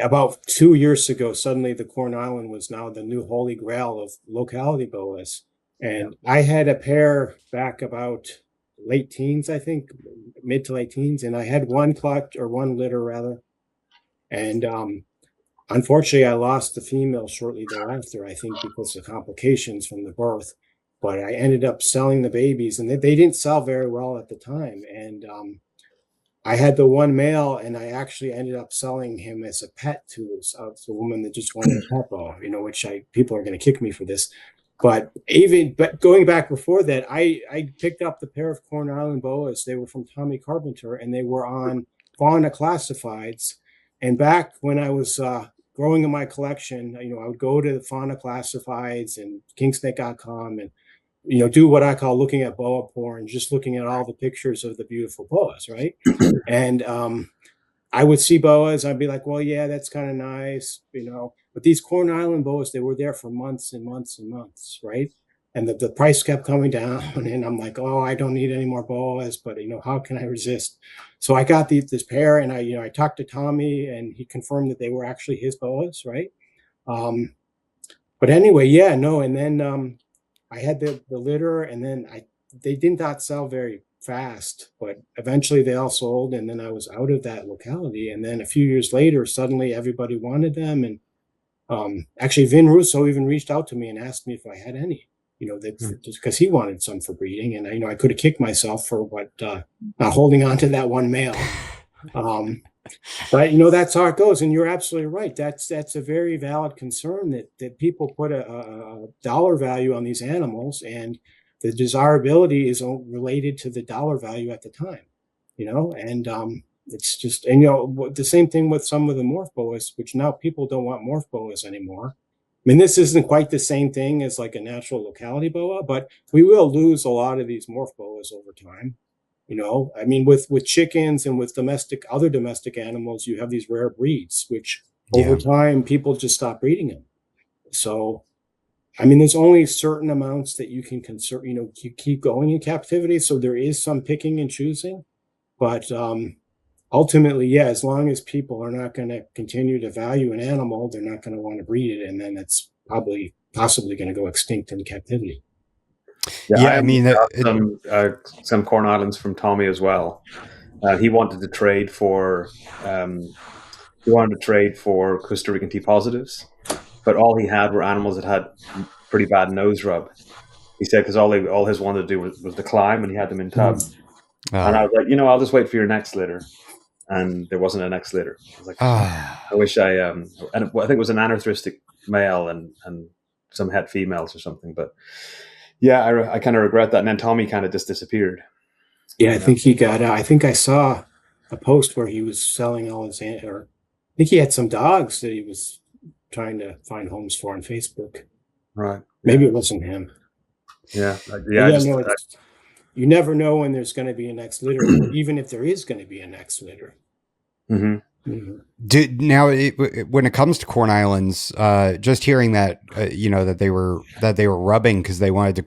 about 2 years ago, suddenly the Corn Island was now the new holy grail of locality boas. And I had a pair back about late teens, I think, mid to late teens, and I had one clutch or one litter rather. And unfortunately, I lost the female shortly thereafter, I think because of complications from the birth. But I ended up selling the babies, and they didn't sell very well at the time. And I had the one male, and I actually ended up selling him as a pet to a woman that just wanted a pet boa, which people are going to kick me for this. But going back before that, I picked up the pair of Corn Island boas. They were from Tommy Carpenter, and they were on fauna classifieds. And back when I was growing in my collection, I would go to the fauna classifieds and kingsnake.com and do what I call looking at boa porn, just looking at all the pictures of the beautiful boas, right? And I would see boas, I'd be like, well, yeah, that's kind of nice, But these Corn Island boas, they were there for months and months and months, right? And the price kept coming down, and I'm like, oh, I don't need any more boas, but how can I resist? So I got this pair, and I talked to Tommy, and he confirmed that they were actually his boas, right? But anyway, yeah, no, and then I had the litter, and then they did not sell very fast, but eventually they all sold, and then I was out of that locality. And then a few years later, suddenly everybody wanted them, and actually Vin Russo even reached out to me and asked me if I had any, just because he wanted some for breeding, and I could have kicked myself for not holding on to that one male. But that's how it goes, and you're absolutely right. That's a very valid concern that people put a dollar value on these animals, and the desirability is related to the dollar value at the time. And it's just, and the same thing with some of the morph boas, which now people don't want morph boas anymore. I mean, this isn't quite the same thing as like a natural locality boa, but we will lose a lot of these morph boas over time. I mean, with chickens and with other domestic animals, you have these rare breeds, which over time people just stop breeding them. So, I mean, there's only certain amounts that you can conserve, you keep going in captivity. So there is some picking and choosing, but ultimately, yeah, as long as people are not going to continue to value an animal, they're not going to want to breed it, and then it's possibly going to go extinct in captivity. Yeah, I mean, some Corn Islands from Tommy as well. He wanted to trade for Costa Rican T positives, but all he had were animals that had pretty bad nose rub. He said because all his wanted to do was to climb, and he had them in tubs. And I was like, I'll just wait for your next litter. And there wasn't a next litter. I was like, I wish and I think it was an anarthristic male and some het females or something, but. Yeah, I kind of regret that. And then Tommy kind of just disappeared. Yeah, I think he got out. I think I saw a post where he was selling all his, or I think he had some dogs that he was trying to find homes for on Facebook. Right. Maybe it wasn't him. Yeah. You never know when there's going to be a next litter, even if there is going to be a next litter. Mm-hmm. Mm-hmm. Now, when it comes to Corn Islands, just hearing that that they were rubbing because they wanted to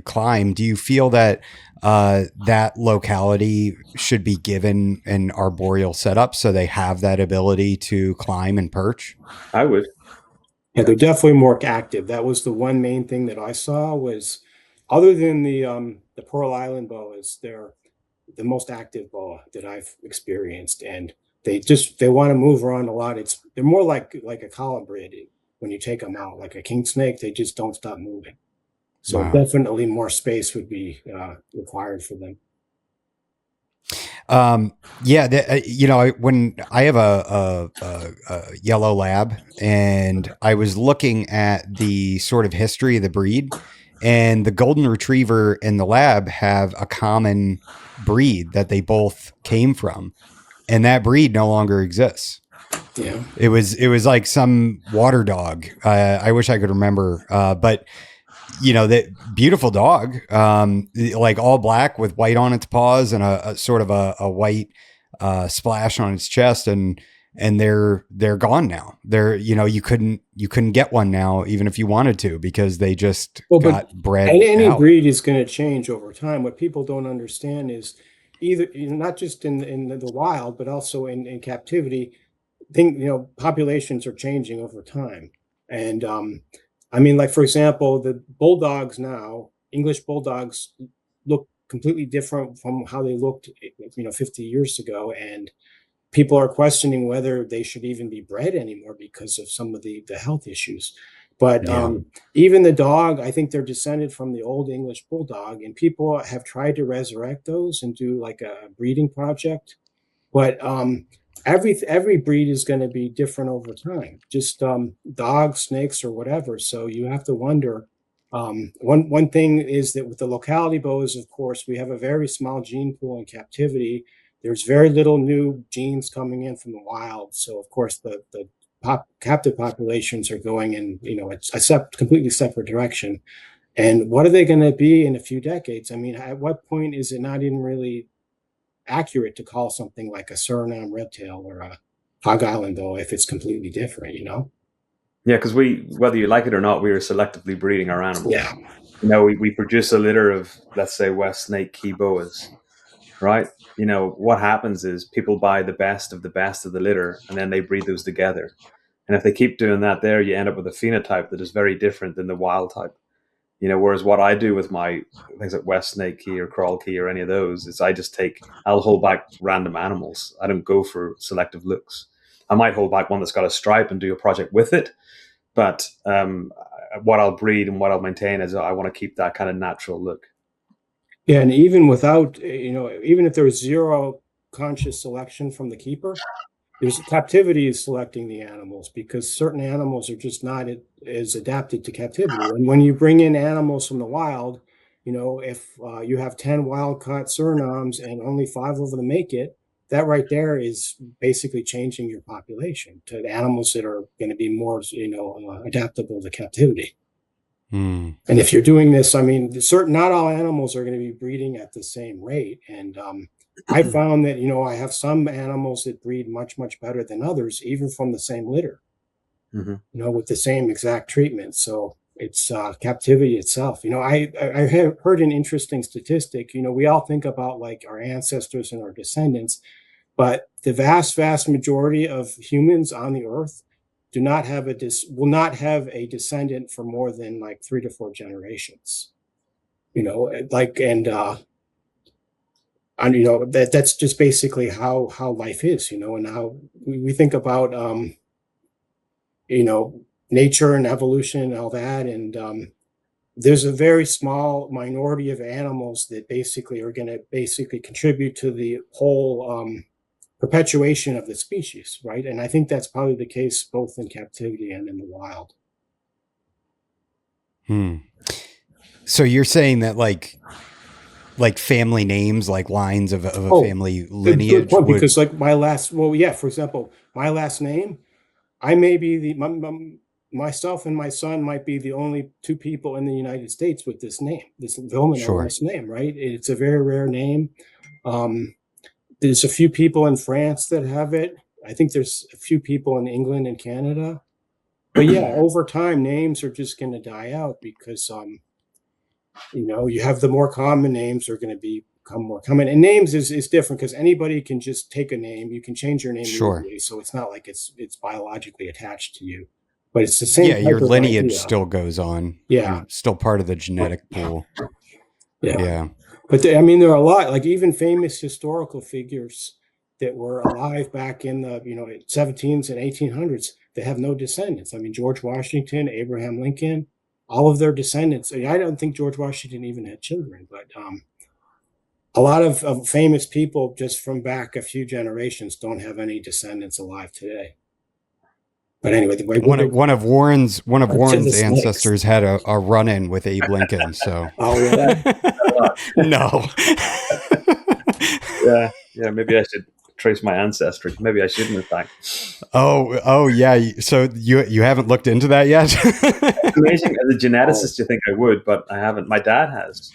climb. Do you feel that that locality should be given an arboreal setup so they have that ability to climb and perch? I would. Yeah, they're definitely more active. That was the one main thing that I saw was, other than the Pearl Island boas, they're the most active boa that I've experienced, and they want to move around a lot. They're more like a colibrid when you take them out, like a king snake. They just don't stop moving. So wow. Definitely more space would be required for them. When I have a yellow lab, and I was looking at the sort of history of the breed, and the golden retriever and the lab have a common breed that they both came from. And that breed no longer exists. Yeah, it was like some water dog. I wish I could remember, but that beautiful dog, like all black with white on its paws and a sort of a white splash on its chest. And and they're gone now. They're, you couldn't get one now, even if you wanted to, because they just got bred any out. breed is going to change over time. What people don't understand is either, not just in the wild, but also in captivity, populations are changing over time. And I mean, like, for example, the bulldogs now, English bulldogs, look completely different from how they looked 50 years ago, and people are questioning whether they should even be bred anymore because of some of the health issues. But even the dog, I think they're descended from the old English bulldog, and people have tried to resurrect those and do like a breeding project. But every breed is going to be different over time, just dogs, snakes, or whatever. So you have to wonder. One thing is that with the locality boas, of course, we have a very small gene pool in captivity. There's very little new genes coming in from the wild. So, of course, the captive populations are going in, a completely separate direction. And what are they going to be in a few decades? I mean, at what point is it not even really accurate to call something like a Suriname reptile or a Hog Island boa if it's completely different, Yeah, because whether you like it or not, we are selectively breeding our animals. Yeah. We produce a litter of, let's say, West Snake Key boas, right? What happens is people buy the best of the litter, and then they breed those together. And if they keep doing that there, you end up with a phenotype that is very different than the wild type. Whereas what I do with my things like West Snake Key or Crawl Key or any of those is I'll hold back random animals. I don't go for selective looks. I might hold back one that's got a stripe and do a project with it. But what I'll breed and what I'll maintain is I want to keep that kind of natural look. Yeah, and even without, even if there was zero conscious selection from the keeper, there's captivity is selecting the animals because certain animals are just not as adapted to captivity. And when you bring in animals from the wild, if you have 10 wild-caught Surinames and only 5 of them make it, that right there is basically changing your population to animals that are going to be more, adaptable to captivity. And if you're doing this, I mean, not all animals are going to be breeding at the same rate. And I found that, I have some animals that breed much, much better than others, even from the same litter, with the same exact treatment. So it's captivity itself. I have heard an interesting statistic. We all think about like our ancestors and our descendants, but the vast, vast majority of humans on the earth will not have a descendant for more than like 3 to 4 generations. That's just basically how life is, and how we think about nature and evolution and all that. And there's a very small minority of animals that basically are going to contribute to the whole perpetuation of the species, right? And I think that's probably the case both in captivity and in the wild. So you're saying that like family names, like lines of a family lineage, good point, because like for example, my last name, I may be myself and my son might be the only 2 people in the United States with this name, this Vuillemenot name, right? It's a very rare name. There's a few people in France that have it. I think there's a few people in England and Canada. But yeah, over time, names are just going to die out because, you have the more common names are going to become more common. And names is different because anybody can just take a name. You can change your name immediately, so it's not like it's biologically attached to you. But it's the same. Yeah, your lineage still goes on. Yeah. You're still part of the genetic pool. Yeah. But there are a lot, like even famous historical figures that were alive back in the 1700s and 1800s that have no descendants. I mean, George Washington, Abraham Lincoln, all of their descendants. I don't think George Washington even had children, but a lot of famous people just from back a few generations don't have any descendants alive today. But anyway, one of Warren's ancestors had a run-in with Abe Lincoln. So no. Yeah. Maybe I should trace my ancestry. Maybe I shouldn't, in fact. Oh yeah. So you haven't looked into that yet? It's amazing. As a geneticist, you think I would, but I haven't. My dad has,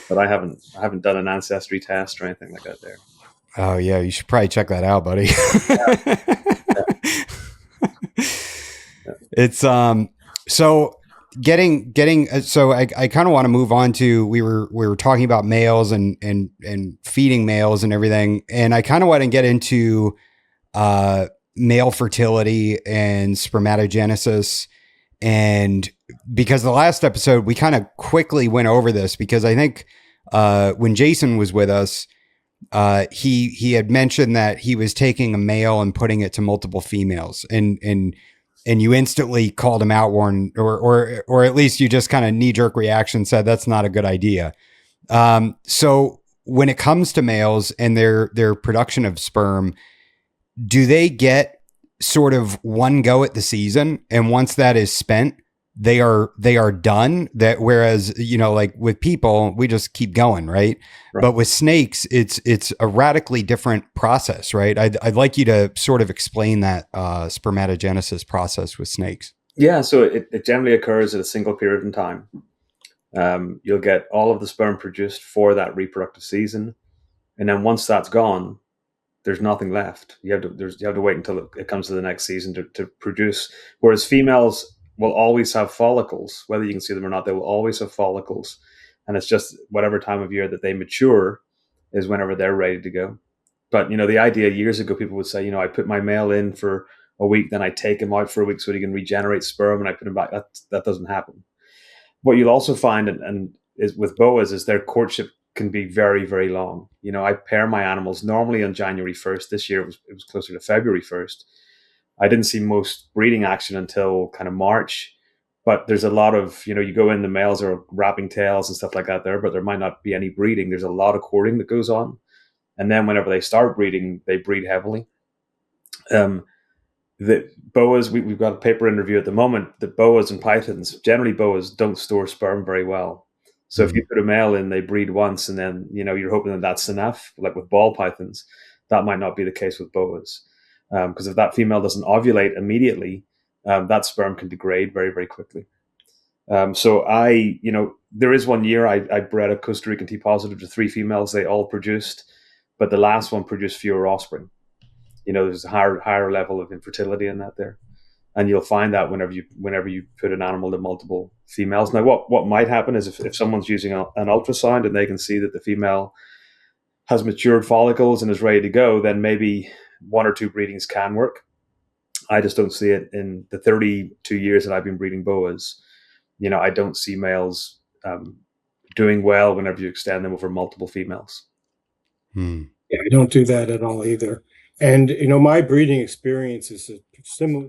but I haven't done an ancestry test or anything like that there. Oh yeah, you should probably check that out, buddy. It's so so I kind of want to move on to we were talking about males and feeding males and everything, and I kind of want to get into male fertility and spermatogenesis. And because the last episode we kind of quickly went over this, because I think when Jason was with us, he had mentioned that he was taking a male and putting it to multiple females, and you instantly called him out, Warren, or at least you just kind of knee jerk reaction said that's not a good idea. So when it comes to males and their production of sperm, do they get sort of one go at the season, and once that is spent, they are done? That whereas, you know, like with people, we just keep going, right? But with snakes, it's a radically different process, right? I'd like you to sort of explain that spermatogenesis process with snakes. Yeah, so it generally occurs at a single period in time. You'll get all of the sperm produced for that reproductive season, and then once that's gone, there's nothing left. You have to wait until it comes to the next season to produce. Whereas females will always have follicles, whether you can see them or not. They will always have follicles, and it's just whatever time of year that they mature is whenever they're ready to go. But you know, the idea years ago, people would say, you know, I put my male in for a week, then I take him out for a week so he can regenerate sperm, and I put him back. That doesn't happen. What you'll also find, and is with boas, is their courtship can be very, very long. You know, I pair my animals normally on January 1st. This year it was closer to February 1st. I didn't see most breeding action until kind of March, but there's a lot of, you know, you go in, the males are wrapping tails and stuff like that there, but there might not be any breeding. There's a lot of courting that goes on. And then whenever they start breeding, they breed heavily. The boas, we've got a paper in review at the moment that boas and pythons, generally boas don't store sperm very well. So if you put a male in, they breed once, and then, you know, you're hoping that that's enough. Like with ball pythons, that might not be the case with boas. Because if that female doesn't ovulate immediately, that sperm can degrade very, very quickly. So you know, there is one year I bred a Costa Rican T positive to 3 females. They all produced, but the last one produced fewer offspring. You know, there's a higher level of infertility in that there. And you'll find that whenever you put an animal to multiple females. Now, what might happen is if someone's using an ultrasound and they can see that the female has matured follicles and is ready to go, then maybe 1 or 2 breedings can work. I just don't see it in the 32 years that I've been breeding boas. You know, I don't see males doing well whenever you extend them over multiple females. Yeah, I don't do that at all either. And, you know, my breeding experience is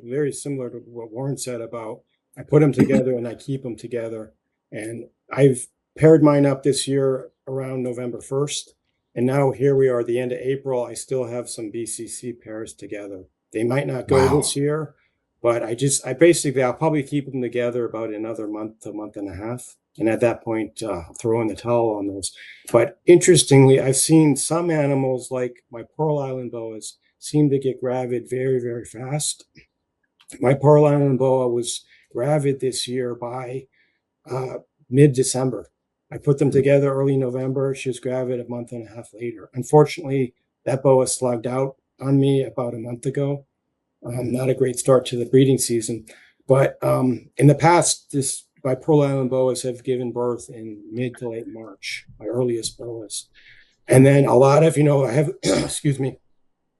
very similar to what Warren said about I put them together and I keep them together. And I've paired mine up this year around November 1st. And now here we are at the end of April. I still have some BCC pairs together. They might not go this year, but I'll probably keep them together about another month to month and a half. And at that point, throw in the towel on those. But interestingly, I've seen some animals like my Pearl Island boas seem to get gravid very, very fast. My Pearl Island boa was gravid this year by mid-December. I put them together early November. She was gravid a month and a half later. Unfortunately, that boa slugged out on me about a month ago. Not a great start to the breeding season. But in the past, my Pearl Island boas have given birth in mid to late March, my earliest boas. And then a lot of, you know, I have, excuse me,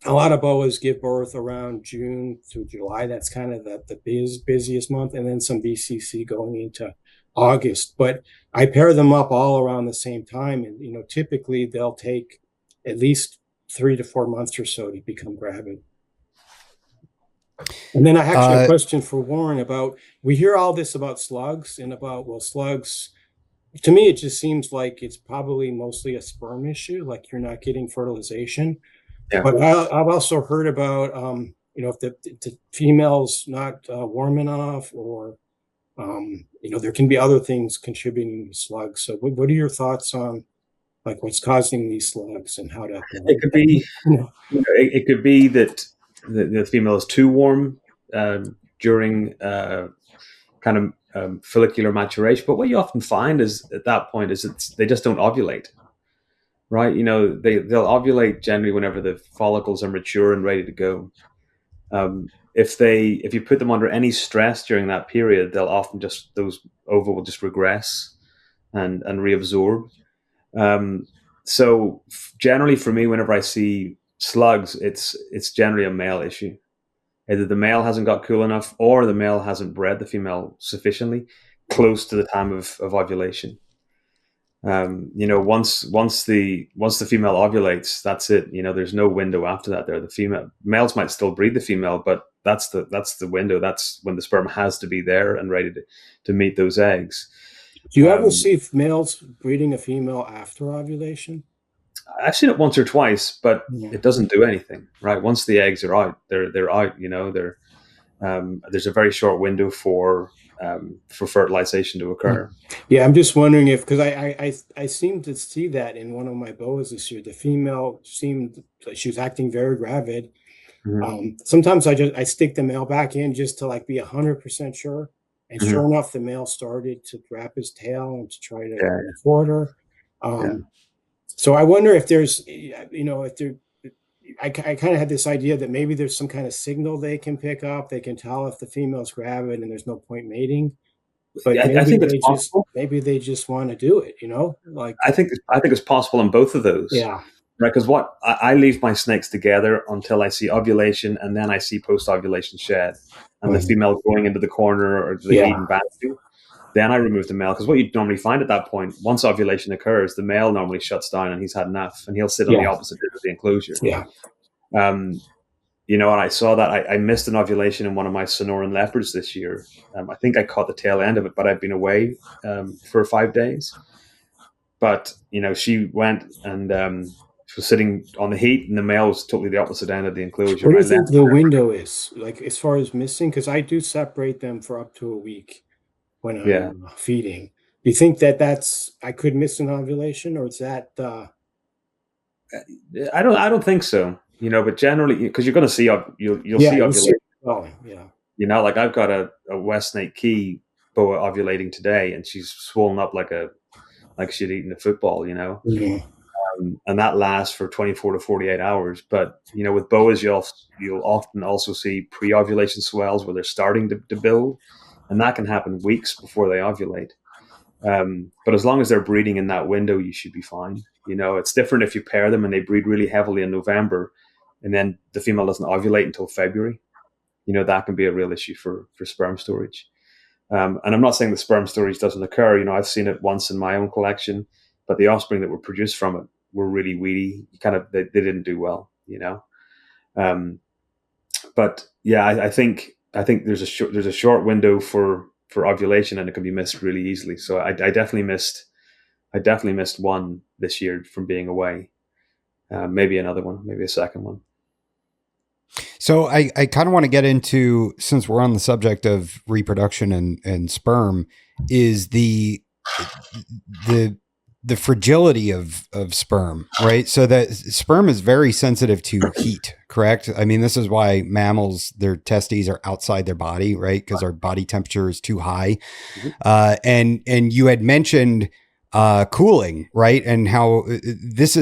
a lot of boas give birth around June to July. That's kind of the busiest month. And then some BCC going into August. But I pair them up all around the same time. And, you know, typically they'll take at least 3 to 4 months or so to become gravid. And then I actually have a question for Warren about, we hear all this about slugs and about, well, slugs, to me, it just seems like it's probably mostly a sperm issue, like you're not getting fertilization. Yeah. But I've also heard about, you know, if the female's not warm enough, or, you know, there can be other things contributing to slugs. So what are your thoughts on, like, what's causing these slugs and how to... It could be, it could be that the female is too warm during kind of follicular maturation. But what you often find is at that point is they just don't ovulate. right? They'll ovulate generally whenever the follicles are mature and ready to go. If you put them under any stress during that period, they'll often those ova will just regress and reabsorb. So generally for me, whenever I see slugs, it's generally a male issue. Either the male hasn't got cool enough, or the male hasn't bred the female sufficiently close to the time of ovulation. Once the female ovulates, that's it. There's no window after that. There, the males might still breed the female, but that's the window. That's when the sperm has to be there and ready to meet those eggs. Do you ever see males breeding a female after ovulation? I've seen it once or twice, but Yeah. it doesn't do anything, right? Once the eggs are out, they're out. There's a very short window for fertilization to occur. Yeah, I'm just wondering if, because I seem to see that in one of my boas this year. The female seemed like she was acting very gravid. Mm-hmm. Sometimes I stick the male back in just to like be 100% sure. And sure enough, the male started to wrap his tail and to try to afford her. So I wonder if there's, if there, I kind of had this idea that maybe there's some kind of signal they can pick up. They can tell if the female's gravid and there's no point mating. But I think it's possible. Maybe they just want to do it, like I think it's possible in both of those. Yeah. Right, because I leave my snakes together until I see ovulation, and then I see post-ovulation shed, and the female going into the corner or the heat and bantu. Then I remove the male, because what you normally find at that point, once ovulation occurs, the male normally shuts down and he's had enough, and he'll sit on the opposite end of the enclosure. Yeah. And I saw that I missed an ovulation in one of my Sonoran leopards this year. I think I caught the tail end of it, but I've been away for 5 days. But she went and she was sitting on the heat, and the male was totally the opposite end of the enclosure. What do you think the window is, like, as far as missing? Because I do separate them for up to a week when I'm feeding. Do you think I could miss an ovulation, or is that? I don't think so. But generally, because you're going to see you'll see ovulation. Like I've got a West Snake Key boa ovulating today, and she's swollen up like she'd eaten a football. Yeah. And that lasts for 24 to 48 hours. But, with boas, you'll often also see pre-ovulation swells where they're starting to build, and that can happen weeks before they ovulate. But as long as they're breeding in that window, you should be fine. It's different if you pair them and they breed really heavily in November, and then the female doesn't ovulate until February. That can be a real issue for sperm storage. And I'm not saying the sperm storage doesn't occur. I've seen it once in my own collection, but the offspring that were produced from it were really weedy. They didn't do well. But yeah, I think there's a short window for ovulation, and it can be missed really easily. So I definitely missed one this year from being away. Maybe another one, maybe a second one. So I kind of want to get into, since we're on the subject of reproduction and sperm, is the fragility of sperm, right? So that sperm is very sensitive to heat, correct? I mean, this is why mammals, their testes are outside their body, right? Because our body temperature is too high. And you had mentioned cooling, right? And how this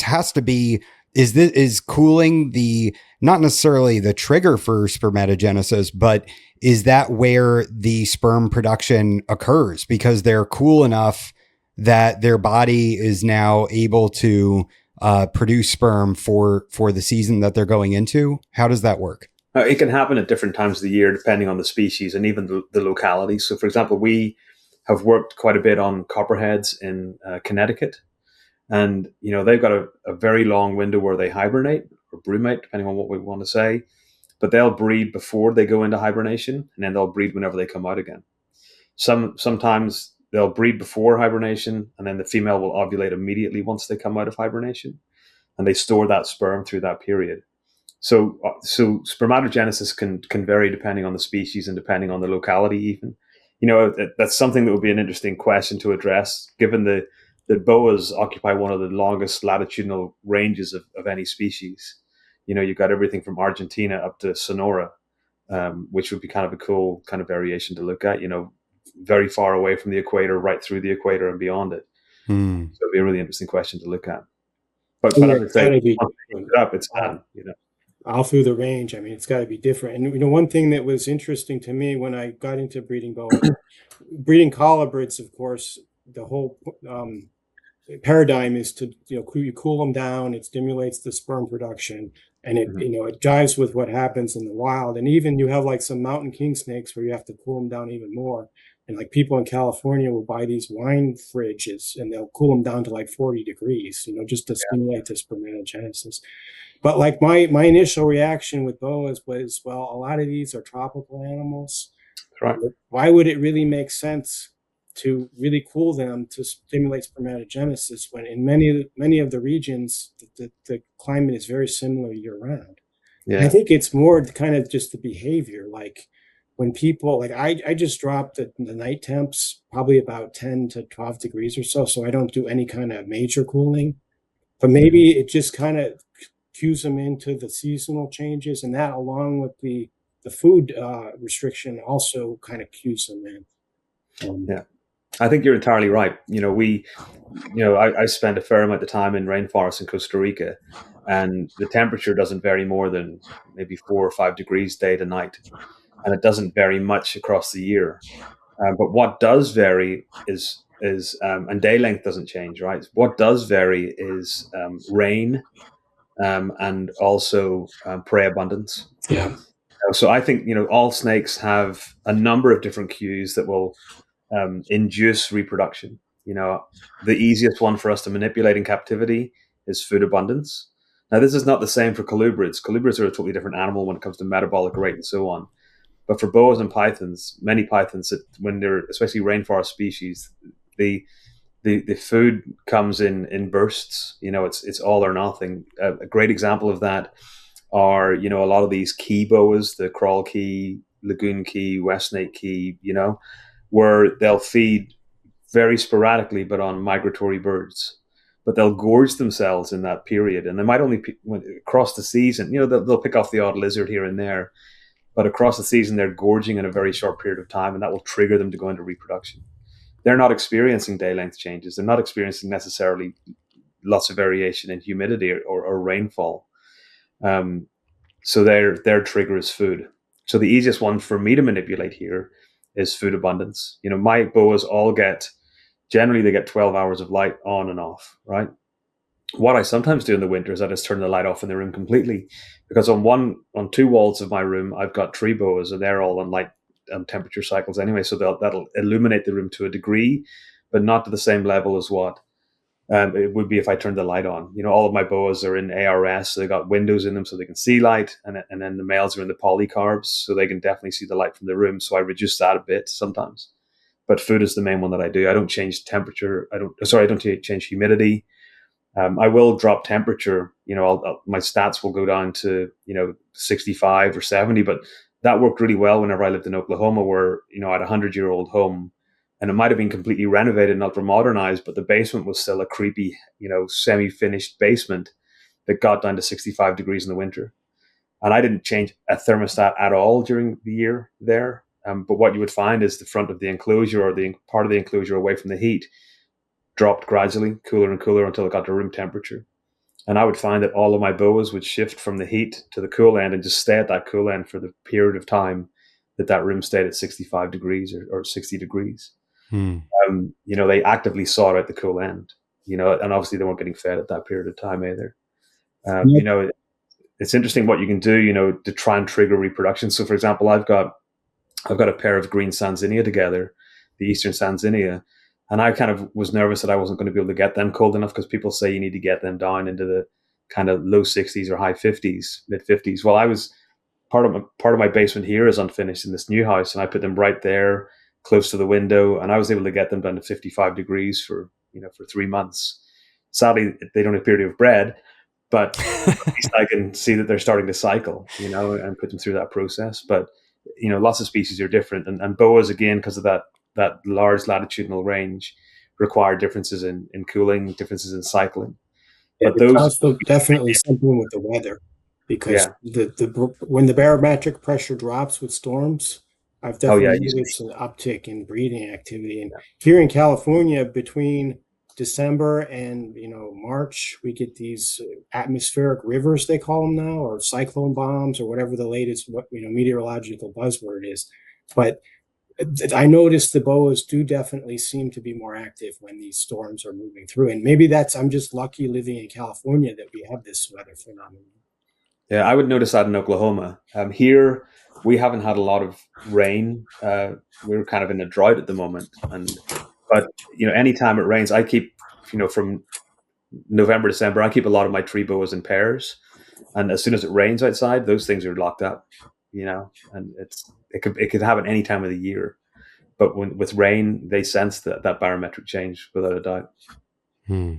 has to be, is cooling not necessarily the trigger for spermatogenesis, but is that where the sperm production occurs? Because they're cool enough that their body is now able to produce sperm for the season that they're going into? How does that work? It can happen at different times of the year, depending on the species and even the locality. So, for example, we have worked quite a bit on copperheads in Connecticut. And, they've got a very long window where they hibernate or brumate, depending on what we want to say. But they'll breed before they go into hibernation, and then they'll breed whenever they come out again. Sometimes they'll breed before hibernation, and then the female will ovulate immediately once they come out of hibernation, and they store that sperm through that period. So spermatogenesis can vary depending on the species and depending on the locality even. That's something that would be an interesting question to address, given that boas occupy one of the longest latitudinal ranges of any species. You've got everything from Argentina up to Sonora, which would be kind of a cool kind of variation to look at, very far away from the equator, right through the equator and beyond it. So it'd be a really interesting question to look at. but I would say Gotta be once you heat it up, it's done. all through the range. I mean, it's got to be different. And one thing that was interesting to me when I got into breeding boas, breeding colubrids, of course, the whole paradigm is to you cool them down. It stimulates the sperm production, and it it jives with what happens in the wild. And even you have like some mountain king snakes where you have to cool them down even more. And like people in California will buy these wine fridges and they'll cool them down to like 40 degrees, just to stimulate the spermatogenesis. But like my initial reaction with boas was, well, a lot of these are tropical animals. Right. Why would it really make sense to really cool them to stimulate spermatogenesis when in many of the regions the climate is very similar year round? Yeah. I think it's more kind of just the behavior. Like when people, like I just dropped the night temps probably about 10 to 12 degrees or so I don't do any kind of major cooling. But maybe it just kind of cues them into the seasonal changes, and that along with the food restriction also kind of cues them in. Yeah, I think you're entirely right. I spent a fair amount of time in rainforests in Costa Rica, and the temperature doesn't vary more than maybe 4 or 5 degrees day to night, and it doesn't vary much across the year. But what does vary is and day length doesn't change, right? What does vary is rain and also prey abundance. Yeah. So I think all snakes have a number of different cues that will induce reproduction. The easiest one for us to manipulate in captivity is food abundance. Now, this is not the same for colubrids. Colubrids are a totally different animal when it comes to metabolic rate and so on. But for boas and pythons, many pythons, when they're especially rainforest species, the food comes in bursts. It's all or nothing. A great example of that are a lot of these key boas, the crawl key, lagoon key, west snake key, where they'll feed very sporadically, but on migratory birds. But they'll gorge themselves in that period, and they might only across the season. They'll pick off the odd lizard here and there, but across the season they're gorging in a very short period of time, and that will trigger them to go into reproduction. They're not experiencing day length changes. They're not experiencing necessarily lots of variation in humidity or rainfall. So their trigger is food. So the easiest one for me to manipulate here is food abundance. My boas generally they get 12 hours of light on and off, right? What I sometimes do in the winter is I just turn the light off in the room completely, because on 2 walls of my room, I've got tree boas, and they're all on light temperature cycles anyway. So that'll illuminate the room to a degree, but not to the same level as what it would be if I turned the light on. All of my boas are in ARS, so they got windows in them so they can see light, and then the males are in the polycarbs, so they can definitely see the light from the room. So I reduce that a bit sometimes. But food is the main one that I do. I don't change temperature. I don't change humidity. I will drop temperature. My stats will go down to 65 or 70, but that worked really well whenever I lived in Oklahoma, where I had a 100-year-old home, and it might have been completely renovated and ultra modernized, but the basement was still a creepy, semi-finished basement that got down to 65 degrees in the winter. And I didn't change a thermostat at all during the year there. But what you would find is the front of the enclosure, or the part of the enclosure away from the heat, dropped gradually, cooler and cooler, until it got to room temperature. And I would find that all of my boas would shift from the heat to the cool end and just stay at that cool end for the period of time that room stayed at 65 degrees or 60 degrees. They actively sought out the cool end, and obviously they weren't getting fed at that period of time either. It's interesting what you can do, to try and trigger reproduction. So, for example, I've got a pair of green Sanzinia together, the Eastern Sanzinia, and I kind of was nervous that I wasn't going to be able to get them cold enough, because people say you need to get them down into the kind of low 60s or high 50s, mid 50s. Well, I was part of my basement here is unfinished in this new house, and I put them right there close to the window, and I was able to get them down to 55 degrees for 3 months. Sadly, they don't appear to have bred, but at least I can see that they're starting to cycle, and put them through that process. But lots of species are different, and boas, again, because of that large latitudinal range, require differences in cooling, differences in cycling. Yeah, but those also definitely something with the weather, because when the barometric pressure drops with storms, I've definitely noticed an uptick in breeding activity. And here in California, between December and March, we get these atmospheric rivers, they call them now, or cyclone bombs, or whatever the latest meteorological buzzword is. But I noticed the boas do definitely seem to be more active when these storms are moving through. And maybe I'm just lucky living in California that we have this weather phenomenon. Yeah, I would notice that in Oklahoma. Here, we haven't had a lot of rain. We're kind of in a drought at the moment, but anytime it rains, I keep from November, December, I keep a lot of my tree boas in pairs, and as soon as it rains outside, those things are locked up. And it could happen any time of the year, but with rain, they sense that barometric change without a doubt. Yeah.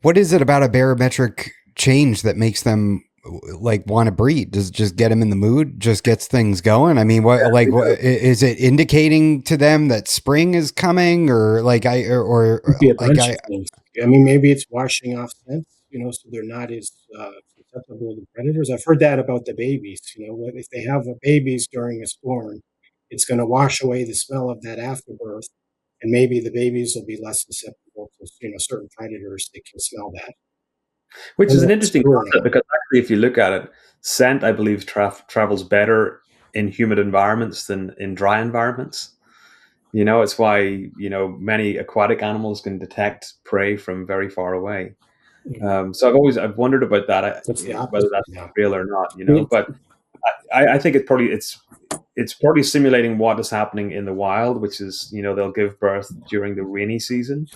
What is it about a barometric change that makes them want to breed? Does it just get them in the mood? Just gets things going? I mean, what is it indicating to them that spring is coming, or be a bunch of things. I mean, maybe it's washing off scents, so they're not as susceptible to predators. I've heard that about the babies. If they have babies during a storm, it's going to wash away the smell of that afterbirth, and maybe the babies will be less susceptible to certain predators that can smell that. Which is an interesting concept, because actually, if you look at it, scent, I believe, travels better in humid environments than in dry environments. It's why many aquatic animals can detect prey from very far away. So I've wondered about that, whether that's real or not. But I think it's probably simulating what is happening in the wild, which is they'll give birth during the rainy season.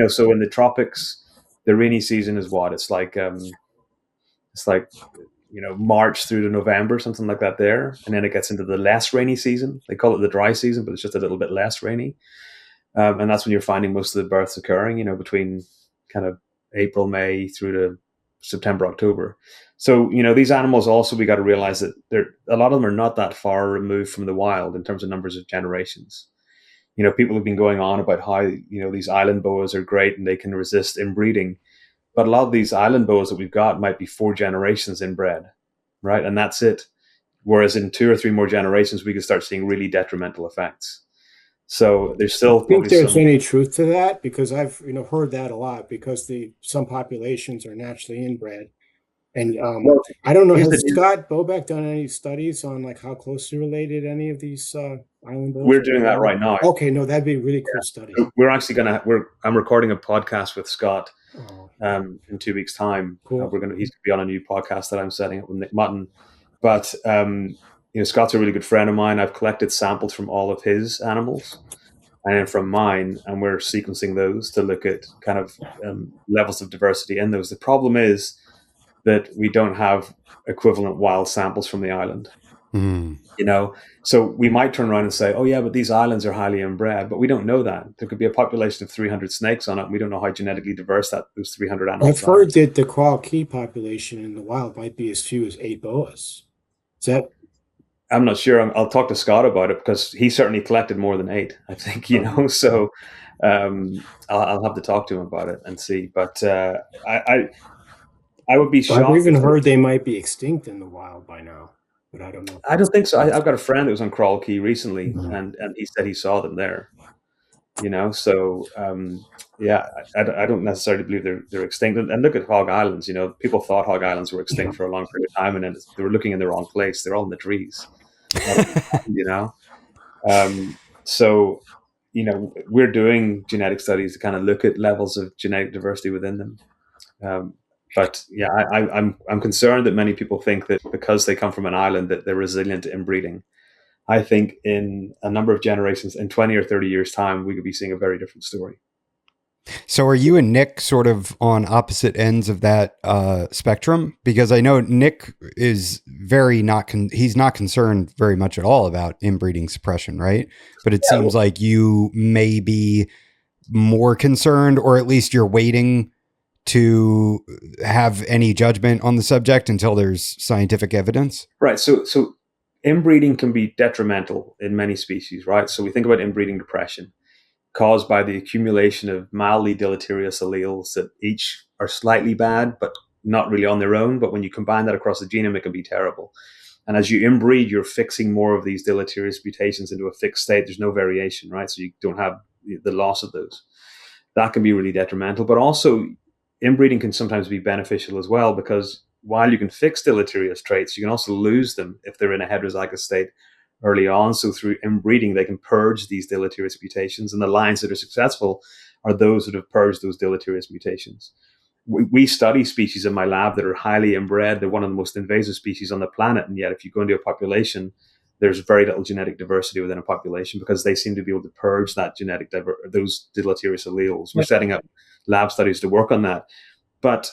So in the tropics, the rainy season is what it's like. March through to November, something like that there, and then it gets into the less rainy season. They call it the dry season, but it's just a little bit less rainy, and that's when you're finding most of the births occurring. Between kind of April, May through to September, October. So these animals also, we got to realize that a lot of them are not that far removed from the wild in terms of numbers of generations. People have been going on about how these island boas are great and they can resist inbreeding. But a lot of these island boas that we've got might be 4 generations inbred, right? And that's it. Whereas in 2 or 3 more generations, we could start seeing really detrimental effects. So there's still. I think there's any truth to that, because I've heard that a lot, because some populations are naturally inbred, and I don't know. Has Scott Bobeck done any studies on how closely related any of these island boas? We're doing that right now. Okay, no, that'd be a really cool study. We're actually I'm recording a podcast with Scott. In 2 weeks' time. Cool. He's going to be on a new podcast that I'm setting up with Nick Mutton. But Scott's a really good friend of mine. I've collected samples from all of his animals and then from mine, and we're sequencing those to look at kind of levels of diversity in those. The problem is that we don't have equivalent wild samples from the island. So we might turn around and say, oh yeah, but these islands are highly inbred, but we don't know that. There could be a population of 300 snakes on it, and we don't know how genetically diverse those 300 animals I've heard that the coral key population in the wild might be as few as 8 boas. Is that? I'm not sure. I'll talk to Scott about it, because he certainly collected more than 8, I think, so I'll have to talk to him about it and see. But I would be shocked. I've even heard they might be extinct in the wild by now. But I don't know. I don't think so. I've got a friend who was on Coral Key recently, and he said he saw them there. So I don't necessarily believe they're extinct. And look at Hog Islands. People thought Hog Islands were extinct for a long period of time, and then they were looking in the wrong place. They're all in the trees. So we're doing genetic studies to kind of look at levels of genetic diversity within them. But yeah, I'm concerned that many people think that because they come from an island that they're resilient to inbreeding. I think in a number of generations, in 20 or 30 years' time, we could be seeing a very different story. So are you and Nick sort of on opposite ends of that spectrum? Because I know Nick is he's not concerned very much at all about inbreeding suppression, right? But it seems like you may be more concerned, or at least you're waiting to have any judgment on the subject until there's scientific evidence. Right. So inbreeding can be detrimental in many species, right? So we think about inbreeding depression caused by the accumulation of mildly deleterious alleles that each are slightly bad, but not really on their own. But when you combine that across the genome, it can be terrible. And as you inbreed, you're fixing more of these deleterious mutations into a fixed state. There's no variation, right? So you don't have the loss of those. That can be really detrimental. But also, inbreeding can sometimes be beneficial as well, because while you can fix deleterious traits, you can also lose them if they're in a heterozygous state early on. So through inbreeding, they can purge these deleterious mutations. And the lines that are successful are those that have purged those deleterious mutations. We study species in my lab that are highly inbred. They're one of the most invasive species on the planet. And yet, if you go into a population, there's very little genetic diversity within a population because they seem to be able to purge that those deleterious alleles. We're setting up lab studies to work on that. But,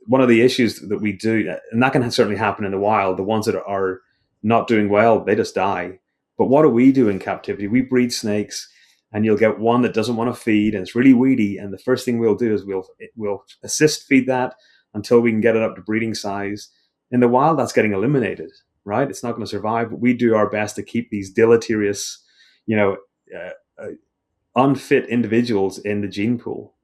one of the issues that we do, and that can certainly happen in the wild, the ones that are not doing well, they just die. But what do we do in captivity? We breed snakes, and you'll get one that doesn't want to feed, and it's really weedy. And the first thing we'll do is we'll assist feed that until we can get it up to breeding size. In the wild, that's getting eliminated, right? It's not going to survive. But we do our best to keep these deleterious, unfit individuals in the gene pool.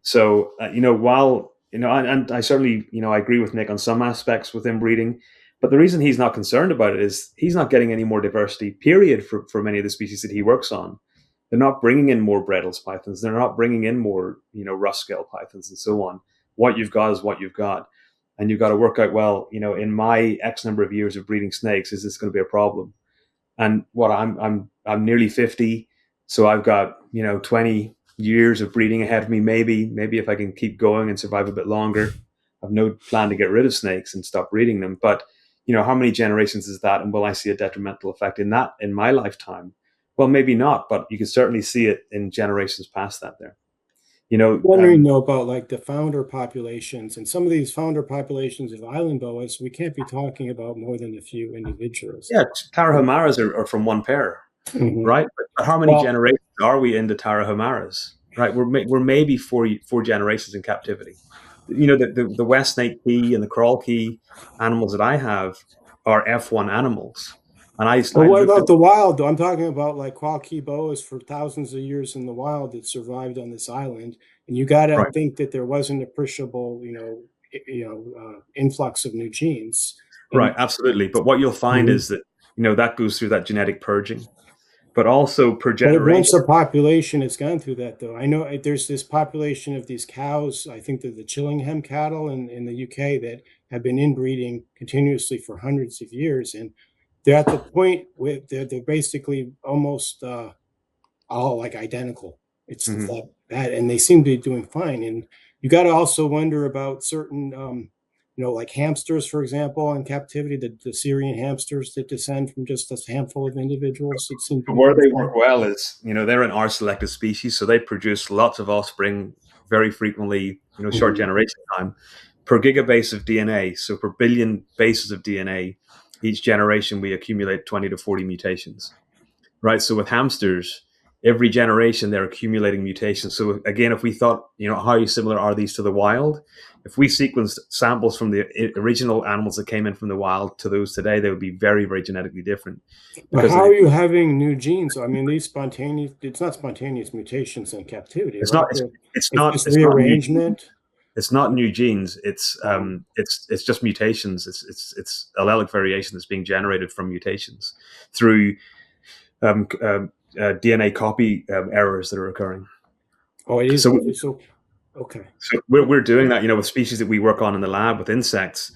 So while and I certainly I agree with Nick on some aspects with inbreeding. But the reason he's not concerned about it is he's not getting any more diversity, period, for many of the species that he works on. They're not bringing in more Bredl's pythons. They're not bringing in more, rust scale pythons and so on. What you've got is what you've got. And you've got to work out, well, in my X number of years of breeding snakes, is this going to be a problem? And I'm nearly 50. So I've got, 20 years of breeding ahead of me. Maybe if I can keep going and survive a bit longer. I've no plan to get rid of snakes and stop breeding them. But how many generations is that? And will I see a detrimental effect in that in my lifetime? Well, maybe not, but you can certainly see it in generations past that there. Wondering about like the founder populations, and some of these founder populations of island boas, we can't be talking about more than a few individuals. Yeah, Tarahumaras are from one pair, right? But how many generations are we into Tarahumaras? Right, we're maybe four generations in captivity. The West Snake Key and the Crawl Key animals that I have are F1 animals. And what about the wild, though? I'm talking about like Crawl Key boas for thousands of years in the wild that survived on this island. And you got to think that there wasn't appreciable, influx of new genes. Right, absolutely. But what you'll find is that, that goes through that genetic purging. But also per generation. But once a population has gone through that, though, I know there's this population of these cows. I think they're the Chillingham cattle in the UK that have been inbreeding continuously for hundreds of years, and they're at the point where they're basically almost all like identical. It's that bad, and they seem to be doing fine. And you got to also wonder about certain. Like hamsters, for example, in captivity, the Syrian hamsters that descend from just a handful of individuals. It seems where they work well is, they're an R-selected species, so they produce lots of offspring very frequently, short generation time per gigabase of DNA. So per billion bases of DNA, each generation we accumulate 20 to 40 mutations, right? So with hamsters, every generation they're accumulating mutations. So again, if we thought, how similar are these to the wild? If we sequenced samples from the original animals that came in from the wild to those today, they would be very, very genetically different. But how are you having new genes? I mean, it's not spontaneous mutations in captivity. It's right? not, it's not, it's rearrangement. It's not new genes. It's just mutations. It's allelic variation that's being generated from mutations through DNA copy errors that are occurring. Oh, it is. So okay. So we're doing that, with species that we work on in the lab with insects.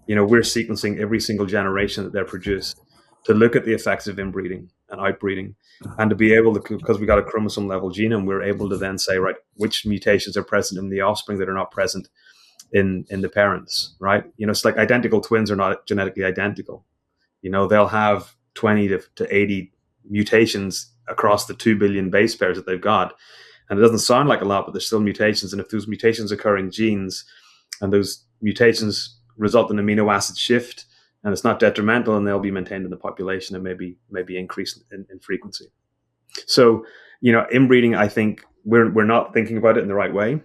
We're sequencing every single generation that they're produced to look at the effects of inbreeding and outbreeding, and to be able to, because we got a chromosome level genome, we're able to then say, right, which mutations are present in the offspring that are not present in the parents, right? It's like identical twins are not genetically identical. They'll have 20 to 80 mutations across the 2 billion base pairs that they've got. And it doesn't sound like a lot, but there's still mutations. And if those mutations occur in genes and those mutations result in amino acid shift and it's not detrimental, and they'll be maintained in the population and maybe increase in frequency. So, inbreeding, I think we're not thinking about it in the right way.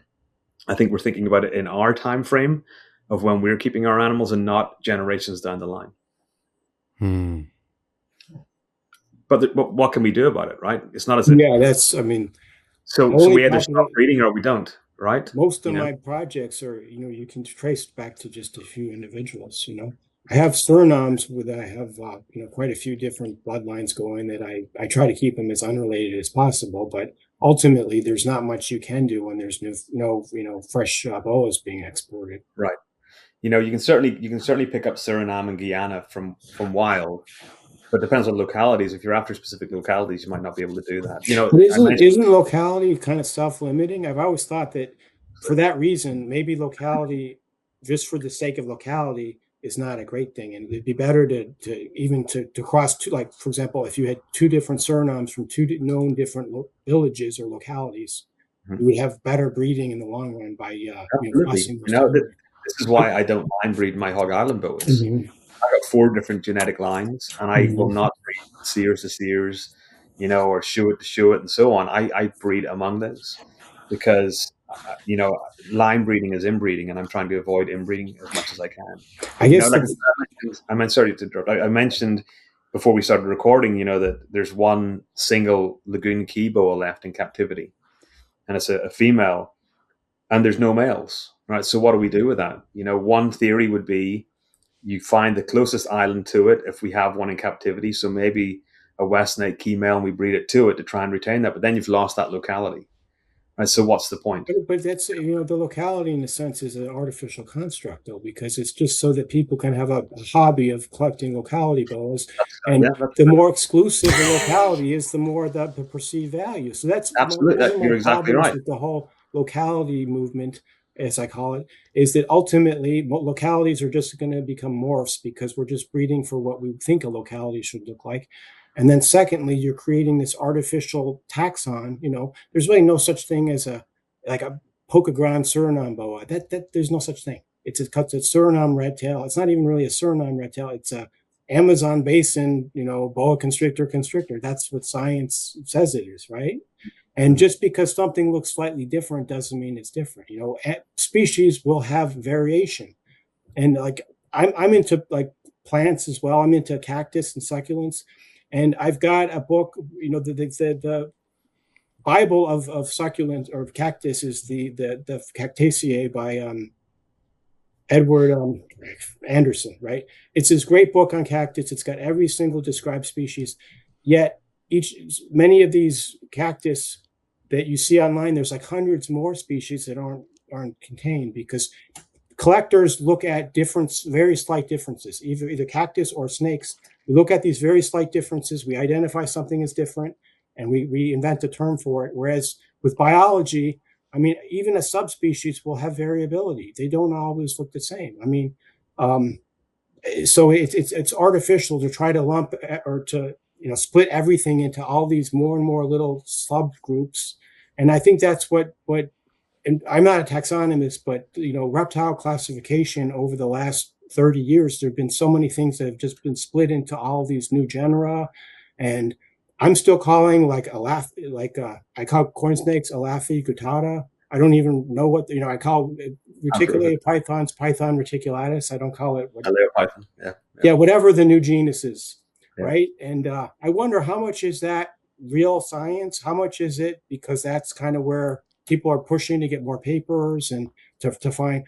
I think we're thinking about it in our time frame of when we're keeping our animals and not generations down the line. But what can we do about it, right? It's not as if... Yeah, that's, I mean... So we either stop breeding or we don't, right? Most of my projects are, you can trace back to just a few individuals, I have Surinames with I have quite a few different bloodlines going that I try to keep them as unrelated as possible, but ultimately there's not much you can do when there's no fresh boas being exported. Right. You can certainly pick up Suriname and Guyana from wild, but it depends on localities. If you're after specific localities, you might not be able to do that. But I isn't mentioned isn't locality kind of self-limiting? I've always thought that for that reason, maybe locality, just for the sake of locality, is not a great thing, and it'd be better to cross two. Like for example, if you had two different Surinames from known different villages or localities, Mhm. you would have better breeding in the long run by Absolutely. crossing those together. This is why I don't mind breeding my Hog Island boas. Mhm. I've got 4 different genetic lines, and I will Mhm. not breed seers to seers, or Shuit to Shuit, and so on. I breed among those because line breeding is inbreeding, and I'm trying to avoid inbreeding as much as I can. I guess Like I meant, sorry to interrupt. I mentioned before we started recording, that there's one single Lagoon key boa left in captivity, and it's a female, and there's no males, right? So what do we do with that? One theory would be you find the closest island to it if we have one in captivity. So maybe a West Night key male, and we breed it to it to try and retain that. But then you've lost that locality, right? So what's the point? But that's the locality in a sense is an artificial construct though, because it's just so that people can have a hobby of collecting locality boas, Yeah, and the more exclusive the locality is, the more the perceived value. So that's absolutely. one of my You're exactly problems right. with the whole locality movement, as I call it, is that ultimately localities are just going to become morphs because we're just breeding for what we think a locality should look like. And then secondly, you're creating this artificial taxon. There's really no such thing as a Pokagon Suriname boa. That there's no such thing. It's a Suriname red tail. It's not even really a Suriname red tail. It's a Amazon basin, boa constrictor. That's what science says it is, right? And just because something looks slightly different doesn't mean it's different. Species will have variation, and like I'm into like plants as well. I'm into cactus and succulents, and I've got a book. The Bible of succulent or cactus is the Cactaceae by Edward Anderson, right? It's this great book on cactus. It's got every single described species. Yet many of these cactus that you see online, there's like hundreds more species that aren't contained because collectors look at very slight differences, either cactus or snakes. We look at these very slight differences. We identify something as different, and we invent a term for it. Whereas with biology, I mean, even a subspecies will have variability. They don't always look the same. I mean, so it's artificial to try to lump or to split everything into all these more and more little subgroups, and I think that's what. And I'm not a taxonomist, but reptile classification over the last 30 years, there have been so many things that have just been split into all these new genera, and I'm still calling I call corn snakes Elathi gutata. I don't even know what I call reticulated pythons Python reticulatus. I don't call it Python. Yeah, whatever the new genus is, Yeah. right? And I wonder how much is that real science? How much is it because that's kind of where people are pushing to get more papers and to find.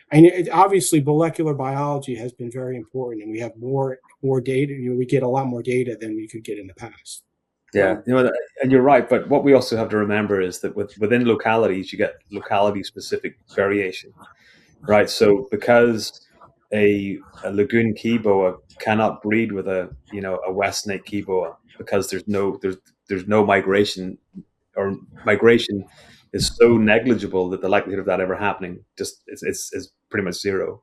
Obviously, molecular biology has been very important, and we have more data. We get a lot more data than we could get in the past. Yeah, and you're right. But what we also have to remember is that within localities, you get locality-specific variation, right? So because a lagoon key boa cannot breed with a West Snake key boa because there's no migration, or migration is so negligible that the likelihood of that ever happening just is pretty much zero.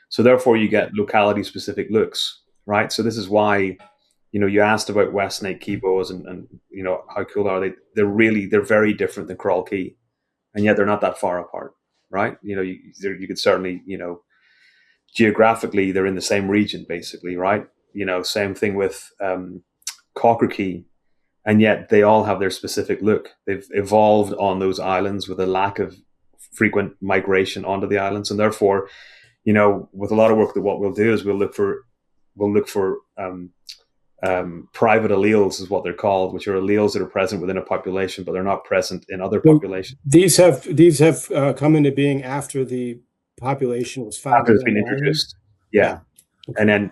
So therefore, you get locality-specific looks, right? So this is why. You asked about West Snake key boas and how cool are they? They're very different than Crawl Key, and yet they're not that far apart, right? You could certainly, geographically they're in the same region basically, right? Same thing with Cocker Key, and yet they all have their specific look. They've evolved on those islands with a lack of frequent migration onto the islands, and therefore, with a lot of work, that what we'll do is we'll look for private alleles is what they're called, which are alleles that are present within a population, but they're not present in other populations. These have come into being after the population was found. After it's been introduced. Yeah. Okay. And then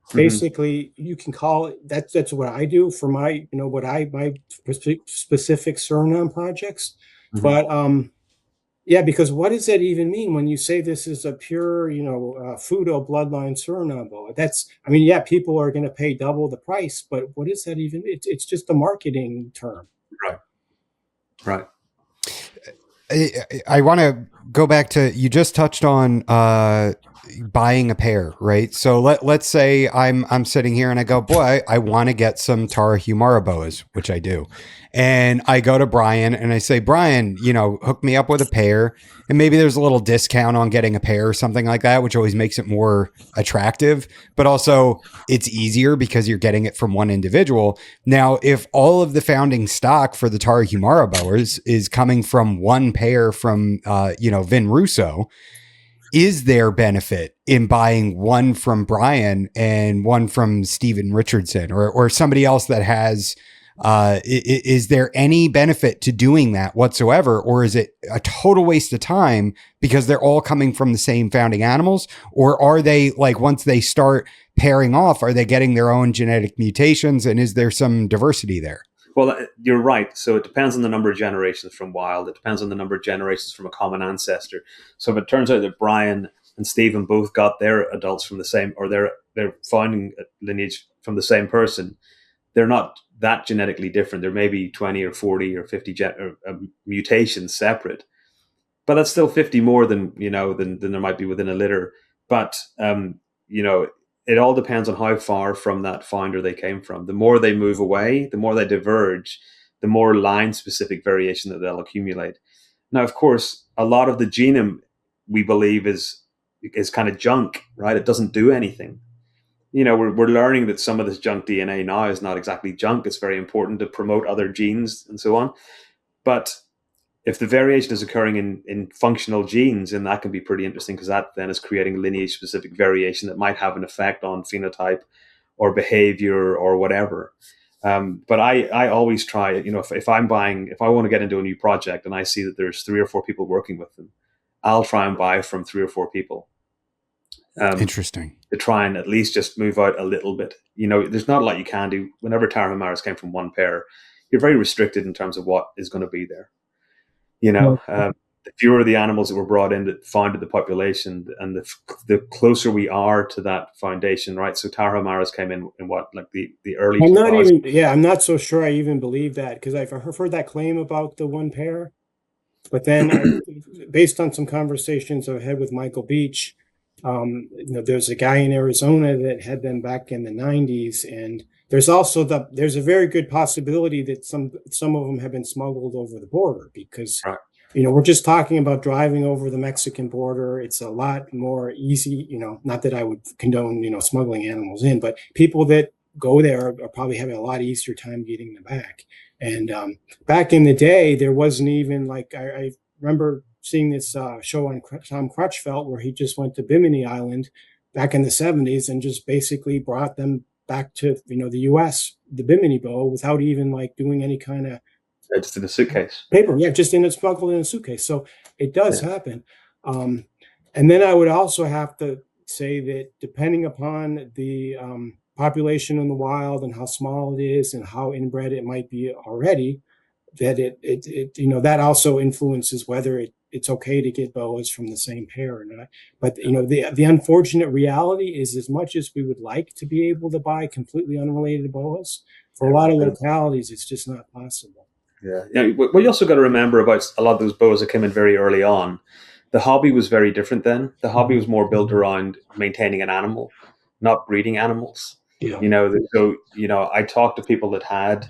Basically, you can call it, that's what I do for my, my specific Suriname projects. But yeah, because what does that even mean when you say this is a pure, Fudo bloodline Suriname boa? Yeah, people are going to pay double the price, but what does that even mean? It's just a marketing term. Right. I want to go back to, you just touched on buying a pair, right? So let's say I'm sitting here and I go, boy, I want to get some Tarahumara boas, which I do. And I go to Brian and I say, Brian, hook me up with a pair. And maybe there's a little discount on getting a pair or something like that, which always makes it more attractive. But also it's easier because you're getting it from one individual. Now, if all of the founding stock for the Tarahumara boas is coming from one pair from, Vin Russo, is there benefit in buying one from Brian and one from Steven Richardson or somebody else that has, is there any benefit to doing that whatsoever? Or is it a total waste of time because they're all coming from the same founding animals? Or are they, like, once they start pairing off, are they getting their own genetic mutations? And is there some diversity there? Well, you're right. So it depends on the number of generations from wild. It depends on the number of generations from a common ancestor. So if it turns out that Brian and Stephen both got their adults from the same, or they're finding lineage from the same person, they're not that genetically different. There may be 20 or 40 or 50 mutations separate, but that's still 50 more than there might be within a litter. But it all depends on how far from that founder they came from. The more they move away, the more they diverge, the more line-specific variation that they'll accumulate. Now, of course, a lot of the genome we believe is kind of junk, right? It doesn't do anything. We're learning that some of this junk DNA now is not exactly junk. It's very important to promote other genes and so on. But if the variation is occurring in functional genes, then that can be pretty interesting, because that then is creating lineage-specific variation that might have an effect on phenotype or behavior or whatever. But I always try, if I want to get into a new project and I see that there's 3 or 4 people working with them, I'll try and buy from 3 or 4 people. Interesting. To try and at least just move out a little bit. There's not a lot you can do. Whenever Tarahumaras came from one pair, you're very restricted in terms of what is going to be there. The fewer the animals that were brought in that founded the population, and the closer we are to that foundation, right? So Tarahumaras came in what, like the early. I'm not so sure I even believe that, because I've heard that claim about the one pair, but then based on some conversations I've had with Michael Beach, there's a guy in Arizona that had them back in the 90s, and there's also there's a very good possibility that some of them have been smuggled over the border, because right. We're just talking about driving over the Mexican border. It's a lot more easy, not that I would condone smuggling animals in, but people that go there are probably having a lot easier time getting them back. And back in the day, there wasn't even, like, I remember seeing this show on Tom Crutchfeld where he just went to Bimini Island back in the 70s and just basically brought them back to the US, the Bimini boa, without even like doing any kind of just in a suitcase paper, just smuggled in a suitcase. So it does happen. And then I would also have to say that depending upon the population in the wild and how small it is and how inbred it might be already, that it that also influences whether it's okay to get boas from the same pair or not. But the unfortunate reality is, as much as we would like to be able to buy completely unrelated boas, for a lot of localities it's just not possible. What you also got to remember about a lot of those boas that came in very early on, the hobby was very different then. The hobby was more built around maintaining an animal, not breeding animals. I talked to people that had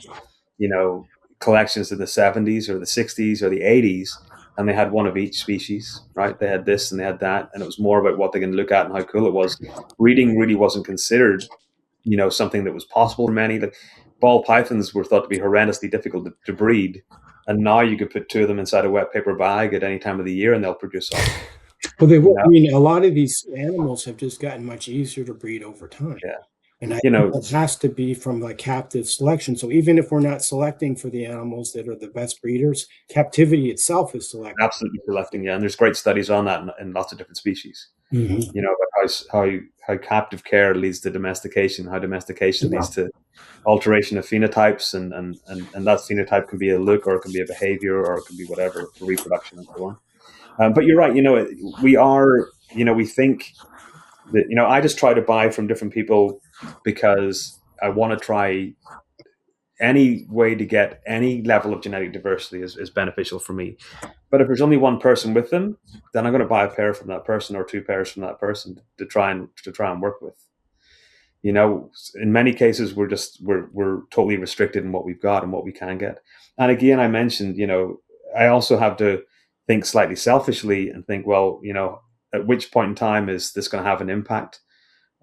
collections in the 70s or the 60s or the 80s, and they had one of each species, right? They had this and they had that, and it was more about what they can look at and how cool it was. Breeding really wasn't considered, something that was possible for many. Like ball pythons were thought to be horrendously difficult to breed, and now you could put 2 of them inside a wet paper bag at any time of the year and they'll produce all. Well, they will. I mean, a lot of these animals have just gotten much easier to breed over time. And I You think know, it has to be from like captive selection. So even if we're not selecting for the animals that are the best breeders, captivity itself is selecting. absolutely selecting, yeah. And there's great studies on that in lots of different species. Mm-hmm. You know, about how captive care leads to domestication, how domestication Yeah. leads to alteration of phenotypes, and that phenotype can be a look, or it can be a behavior, or it can be whatever, for reproduction and so on. But you're right. You know, we are. You know, we think that. You know, I just try to buy from different people because I want to try any way to get any level of genetic diversity is beneficial for me. But if there's only one person with them, then I'm going to buy a pair from that person or two pairs from that person to try and work with. You know, in many cases, we're totally restricted in what we've got and what we can get. And again, I mentioned, you know, I also have to think slightly selfishly and think, well, you know, at which point in time is this going to have an impact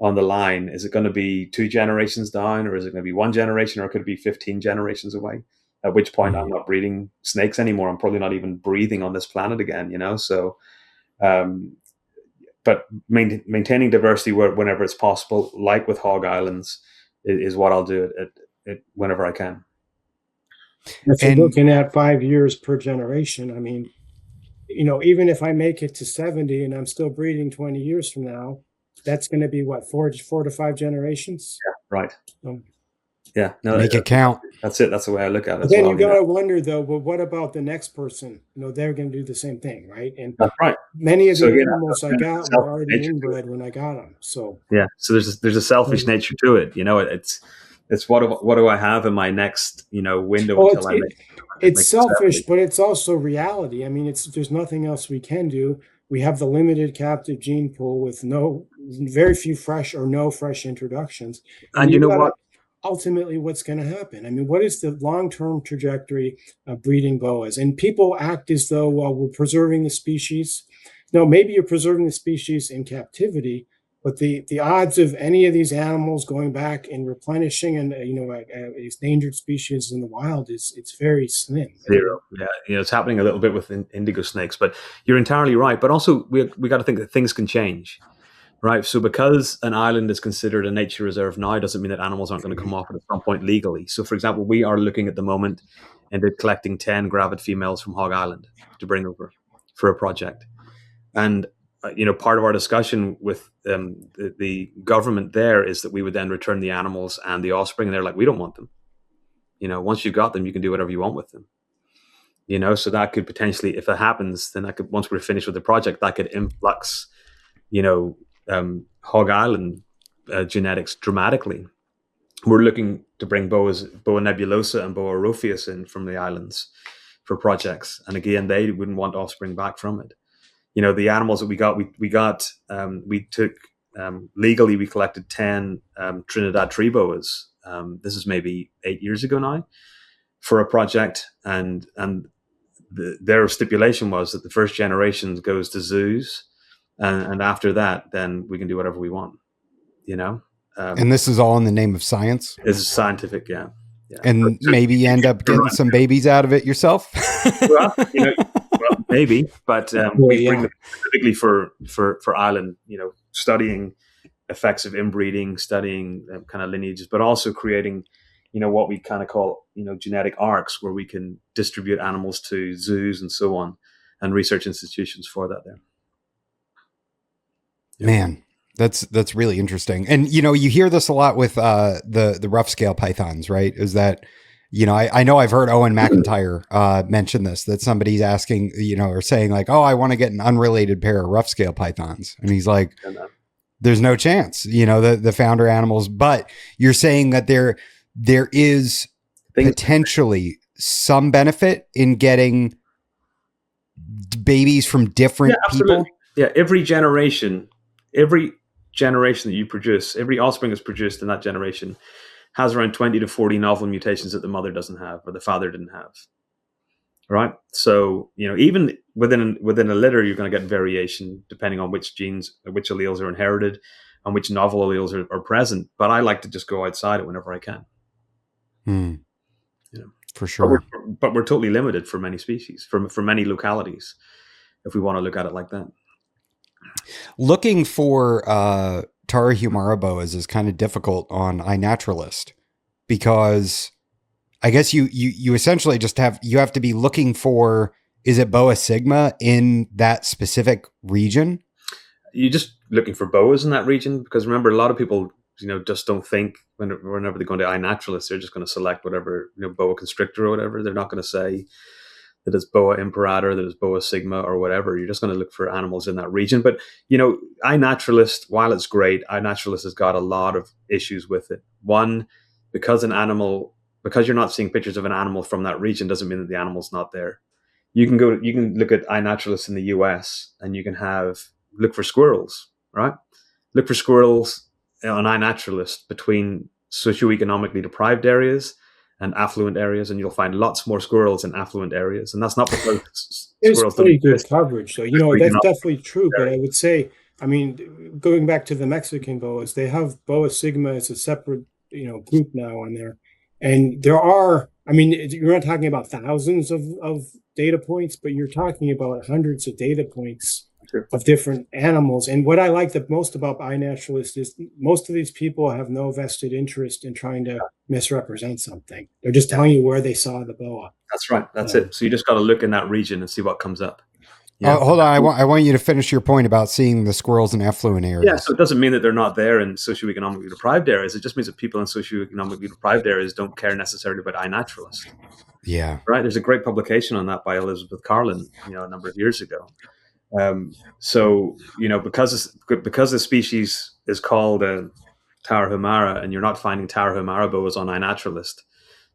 on the line? Is it going to be 2 generations down, or is it going to be 1 generation, or could it be 15 generations away? At which point I'm not breeding snakes anymore. I'm probably not even breathing on this planet again, you know? So, um, but maintaining diversity whenever it's possible, like with Hog Islands, is what I'll do it whenever I can. So looking at 5 years per generation, I mean, you know, even if I make it to 70 and I'm still breeding 20 years from now, that's going to be what, four to five generations? Yeah, right. So, yeah, no, make it count. That's it. That's the way I look at it. But then you got to wonder, though, well, what about the next person? You know, they're going to do the same thing, right? And that's right. Many of the animals I got were already inbred when I got them. So yeah, so there's a selfish nature to it. You know, it's what do I have in my next, you know, window until I make. It's selfish, but it's also reality. I mean, there's nothing else we can do. We have the limited captive gene pool with very few fresh or no fresh introductions. And you know what? Ultimately, what's going to happen? I mean, what is the long-term trajectory of breeding boas? And people act as though, well, we're preserving the species. No, maybe you're preserving the species in captivity, but the odds of any of these animals going back and replenishing and these endangered species in the wild it's very slim. Zero. Yeah, you know, it's happening a little bit with indigo snakes, but you're entirely right. But also, we got to think that things can change, right? So because an island is considered a nature reserve now, doesn't mean that animals aren't going to come off at some point legally. So, for example, we are looking at the moment into collecting 10 gravid females from Hog Island to bring over for a project, and you know, part of our discussion with the government there is that we would then return the animals and the offspring, and they're like, we don't want them. You know, once you've got them, you can do whatever you want with them. You know, so that could potentially, if that happens, then that could, once we're finished with the project, that could influx, you know, Hog Island genetics dramatically. We're looking to bring Boa nebulosa and Boa rufeus in from the islands for projects, and again, they wouldn't want offspring back from it. You know, the animals that we took legally, we collected 10 Trinidad tree boas. This is maybe 8 years ago now, for a project, and their stipulation was that the first generation goes to zoos, and after that, then we can do whatever we want. You know, and this is all in the name of science. This is scientific, yeah. And maybe you end up getting some babies out of it yourself. Well, you know, maybe, but we bring them specifically for island, you know, studying effects of inbreeding, studying kind of lineages, but also creating, you know, what we kind of call, you know, genetic arcs, where we can distribute animals to zoos and so on, and research institutions for that there. Yeah. Man, that's really interesting. And, you know, you hear this a lot with the rough scale pythons, right? Is that, you know, I know I've heard Owen McIntyre mention this, that somebody's asking, you know, or saying like, oh, I want to get an unrelated pair of rough scale pythons. And he's like, there's no chance, you know, the founder animals, but you're saying that there is potentially some benefit in getting babies from different people. Yeah. Every generation that you produce, every offspring that's produced in that generation has around 20 to 40 novel mutations that the mother doesn't have, or the father didn't have. Right. So, you know, even within a litter, you're going to get variation depending on which genes, which alleles are inherited, and which novel alleles are present. But I like to just go outside it whenever I can. You know, for sure. But we're totally limited for many species, for many localities, if we want to look at it like that. Looking for Tarahumara boas is kind of difficult on iNaturalist because I guess you essentially just have to be looking for, is it Boa sigma in that specific region? You're just looking for boas in that region, because remember, a lot of people, just don't think whenever they go into iNaturalist, they're just going to select whatever, boa constrictor or whatever. They're not going to say that it's boa imperator, that it's boa sigma or whatever. You're just going to look for animals in that region. But, iNaturalist, while it's great, iNaturalist has got a lot of issues with it. One, because you're not seeing pictures of an animal from that region doesn't mean that the animal's not there. You can look at iNaturalist in the US and you can look for squirrels, right? Look for squirrels on iNaturalist between socioeconomically deprived areas and affluent areas, and you'll find lots more squirrels in affluent areas. And that's not because There's squirrels pretty don't good exist. coverage, though. That's definitely true. But I would say, I mean, going back to the Mexican boas, they have Boa sigma as a separate, group now on there. And there are, I mean, you're not talking about thousands of data points, but you're talking about hundreds of data points of different animals. And what I like the most about iNaturalist is most of these people have no vested interest in trying to misrepresent something. They're just telling you where they saw the boa. That's right. That's it. So you just got to look in that region and see what comes up. Hold on. I want you to finish your point about seeing the squirrels in affluent areas. Yeah, so it doesn't mean that they're not there in socioeconomically deprived areas. It just means that people in socioeconomically deprived areas don't care necessarily about iNaturalist. Yeah. Right. There's a great publication on that by Elizabeth Carlin, a number of years ago. So, because the species is called Tarahumara and you're not finding Tarahumara boas on iNaturalist,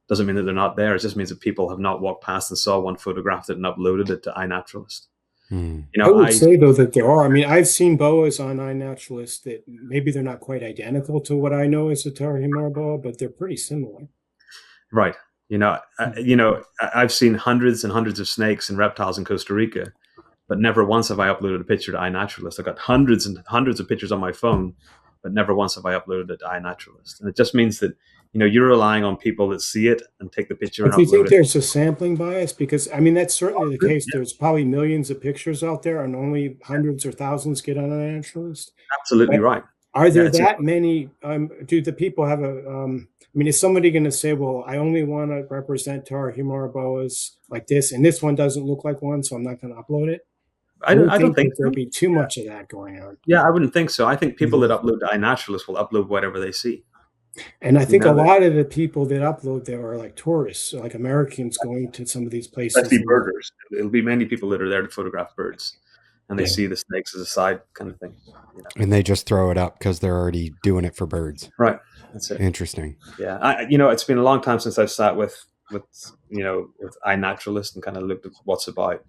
doesn't mean that they're not there. It just means that people have not walked past and saw one, photographed it, and uploaded it to iNaturalist. I would say, though, that there are. I mean, I've seen boas on iNaturalist that maybe they're not quite identical to what I know as a Tarahumara boa, but they're pretty similar. Right. I've seen hundreds and hundreds of snakes and reptiles in Costa Rica, but never once have I uploaded a picture to iNaturalist. I've got hundreds and hundreds of pictures on my phone, but never once have I uploaded it to iNaturalist. And it just means that, you're relying on people that see it and take the picture and upload it. Do you think there's a sampling bias? Because, I mean, that's certainly the case. Yeah. There's probably millions of pictures out there and only hundreds or thousands get on iNaturalist. Absolutely right. Are there that many? Do the people have is somebody going to say, well, I only want to represent Tarahumara boas like this, and this one doesn't look like one, so I'm not going to upload it? I don't think there'd be too much of that going on. Yeah, I wouldn't think so. I think people that upload to iNaturalist will upload whatever they see. And I think a lot of the people that upload there are like tourists, like Americans going to some of these places. Especially birders. It'll be many people that are there to photograph birds, and they see the snakes as a side kind of thing. And they just throw it up because they're already doing it for birds. Right. That's it. Interesting. Yeah. It's been a long time since I've sat with iNaturalist and kind of looked at what's about.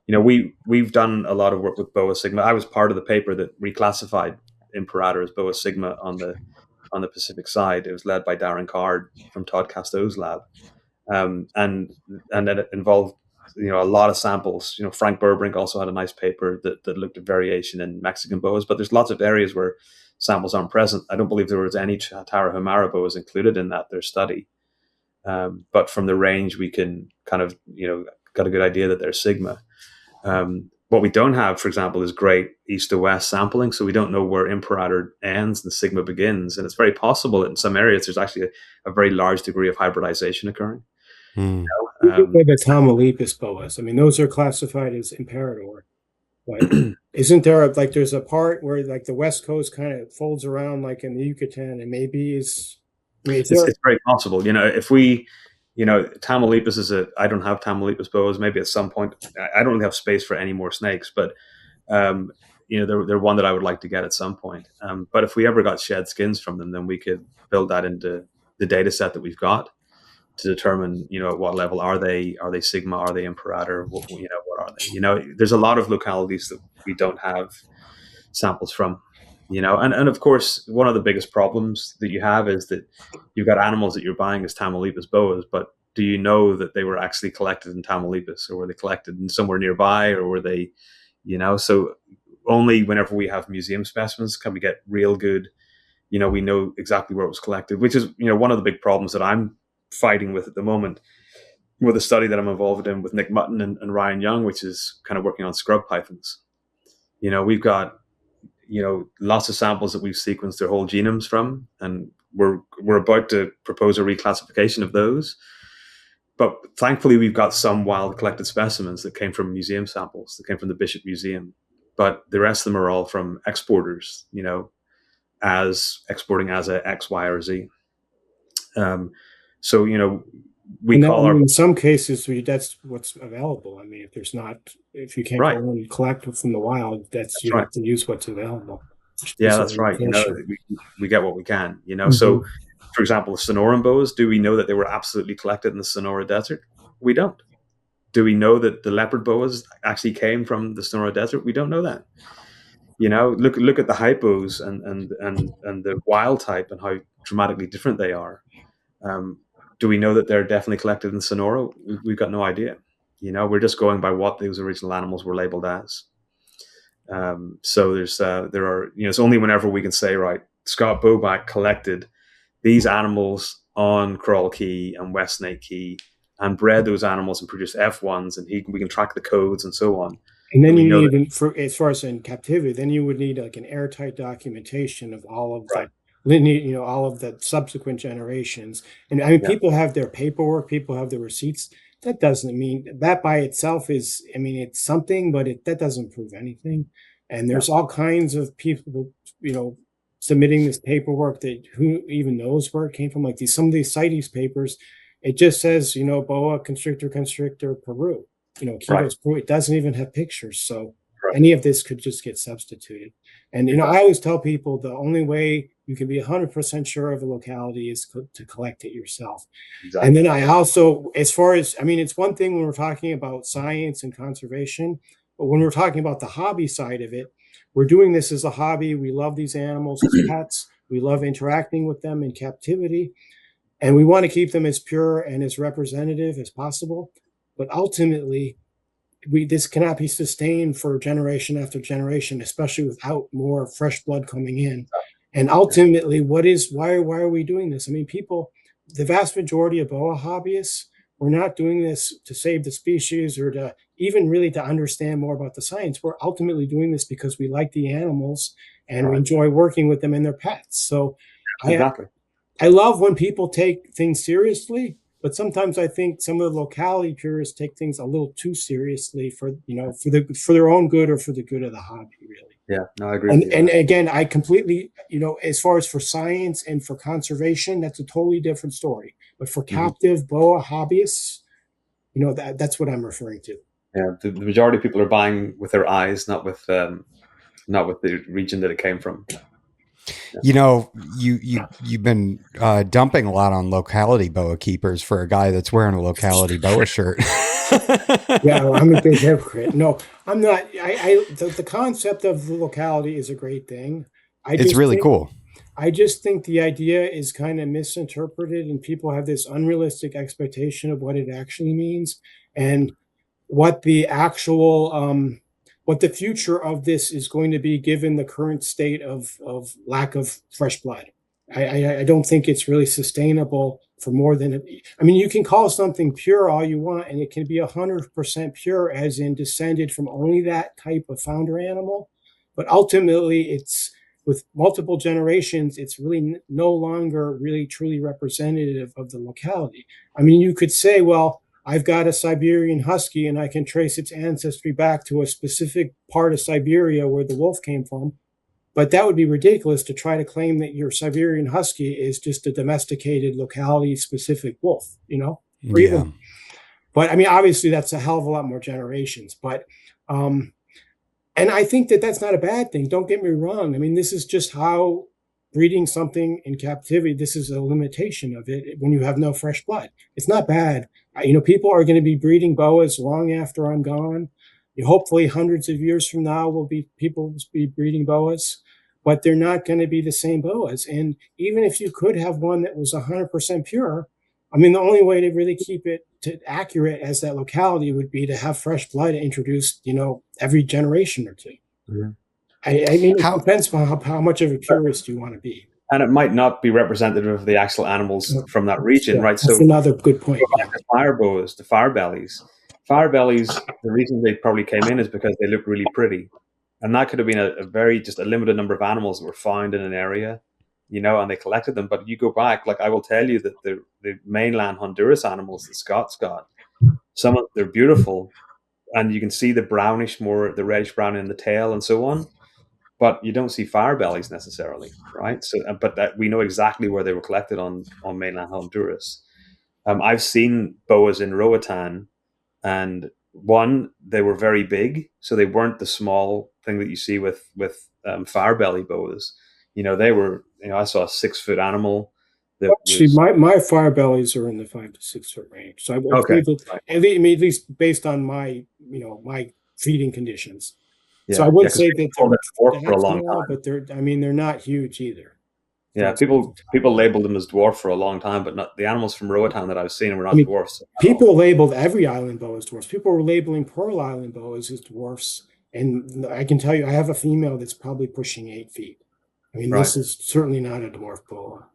We've done a lot of work with Boa sigma. I was part of the paper that reclassified imperator as Boa sigma on the Pacific side. It was led by Darren Card from Todd Casteau's lab, and it involved a lot of samples. Frank Burbrink also had a nice paper that looked at variation in Mexican boas, but there's lots of areas where samples aren't present. I don't believe there was any Tarahumara boas included in their study, but from the range we can kind of got a good idea that they're sigma. What we don't have, for example, is great east to west sampling, so we don't know where imperator ends and sigma begins. And it's very possible that in some areas there's actually a very large degree of hybridization occurring. The Tamaulipas boas, I mean, those are classified as imperator. But isn't there there's a part where the West Coast kind of folds around like in the Yucatan, and maybe it's very possible. If we. Tamaulipas I don't have Tamaulipas boas. Maybe at some point, I don't really have space for any more snakes, but, they're one that I would like to get at some point. But if we ever got shed skins from them, then we could build that into the data set that we've got to determine, at what level are they sigma, are they imperator, what are they? There's a lot of localities that we don't have samples from. And of course, one of the biggest problems that you have is that you've got animals that you're buying as Tamaulipas boas, but do you know that they were actually collected in Tamaulipas, or were they collected in somewhere nearby, or were they, so only whenever we have museum specimens can we get real good, we know exactly where it was collected, which is, one of the big problems that I'm fighting with at the moment with a study that I'm involved in with Nick Mutton and Ryan Young, which is kind of working on scrub pythons. We've got lots of samples that we've sequenced their whole genomes from, and we're about to propose a reclassification of those. But thankfully, we've got some wild collected specimens that came from museum samples, that came from the Bishop Museum. But the rest of them are all from exporters, as exporting as a X, Y, or Z. So, we call in some cases, that's what's available. I mean, if you can't go and collect from the wild, you have to use what's available. Yeah, that's right. We get what we can, So, for example, the Sonoran boas, do we know that they were absolutely collected in the Sonora Desert? We don't. Do we know that the leopard boas actually came from the Sonora Desert? We don't know that. Look at the hypos and the wild type and how dramatically different they are. Do we know that they're definitely collected in Sonora? We've got no idea. We're just going by what those original animals were labeled as. So there are it's only whenever we can say, right, Scott Boback collected these animals on Coral Key and West Snake Key and bred those animals and produced F1s, and we can track the codes and so on. And then you need, as far as in captivity, then you would need like an airtight documentation of all of that. All of the subsequent generations. And I mean, people have their paperwork, people have their receipts. That doesn't mean that by itself is, it's something, but that doesn't prove anything. And there's all kinds of people, submitting this paperwork that who even knows where it came from. Like some of these CITES papers, it just says, boa constrictor, Peru, Quito's Peru. It doesn't even have pictures. So any of this could just get substituted. And, I always tell people the only way you can be 100% sure of a locality is to collect it yourself. Exactly. And then I also, as far as, it's one thing when we're talking about science and conservation, but when we're talking about the hobby side of it, we're doing this as a hobby. We love these animals as pets. We love interacting with them in captivity. And we want to keep them as pure and as representative as possible. But ultimately, this cannot be sustained for generation after generation, especially without more fresh blood coming in. And ultimately, why are we doing this? The vast majority of boa hobbyists, we're not doing this to save the species or to even really to understand more about the science. We're ultimately doing this because we like the animals and we enjoy working with them and their pets. So exactly. I love when people take things seriously, but sometimes I think some of the locality purists take things a little too seriously for their own good or for the good of the hobby, really. Yeah, no, I agree. And again, I completely, as far as for science and for conservation, that's a totally different story. But for captive boa hobbyists, that's what I'm referring to. Yeah, the majority of people are buying with their eyes, not with the region that it came from. You've been dumping a lot on locality boa keepers for a guy that's wearing a locality boa shirt. Yeah, well, I'm a big hypocrite. No, I'm not. The concept of the locality is a great thing. It's really cool. I just think the idea is kind of misinterpreted, and people have this unrealistic expectation of what it actually means and what the actual what the future of this is going to be given the current state of lack of fresh blood. I don't think it's really sustainable for more than, you can call something pure all you want, and it can be 100% pure as in descended from only that type of founder animal. But ultimately, it's with multiple generations, it's really no longer really truly representative of the locality. You could say, well, I've got a Siberian husky and I can trace its ancestry back to a specific part of Siberia where the wolf came from. But that would be ridiculous to try to claim that your Siberian husky is just a domesticated locality specific wolf, Yeah. But obviously that's a hell of a lot more generations. But, and I think that that's not a bad thing. Don't get me wrong. This is just how breeding something in captivity, this is a limitation of it when you have no fresh blood. It's not bad. People are going to be breeding boas long after I'm gone. Hopefully hundreds of years from now people will be breeding boas, but they're not going to be the same boas. And even if you could have one that was 100% pure, the only way to really keep it accurate as that locality would be to have fresh blood introduced, every generation or two. Mm-hmm. It depends on how much of a purist you want to be. And it might not be representative of the actual animals from that region, right? That's another good point. The fire boas, the fire bellies. Fire bellies, the reason they probably came in is because they look really pretty. And that could have been a very just a limited number of animals that were found in an area, and they collected them. But you go back, like I will tell you that the mainland Honduras animals that Scott's got, some of they're beautiful, and you can see the reddish brown in the tail and so on. But you don't see fire bellies necessarily, right? So, but that we know exactly where they were collected on mainland Honduras. I've seen boas in Roatan, and they were very big, so they weren't the small thing that you see with fire belly boas. They were. I saw a 6-foot animal that Actually, was my fire bellies are in the 5 to 6 foot range. So I would okay. say that, Right. at least based on my feeding conditions. Yeah, so I would yeah, say that they're dwarf for a that long small, time. but they're not huge either. Yeah, people labeled them as dwarf for a long time, but not the animals from Roatan that I've seen were not dwarfs. People labeled every island boa as dwarfs. People were labeling Pearl Island boas as dwarfs, and I can tell you, I have a female that's probably pushing 8 feet. I mean, This is certainly not a dwarf boa.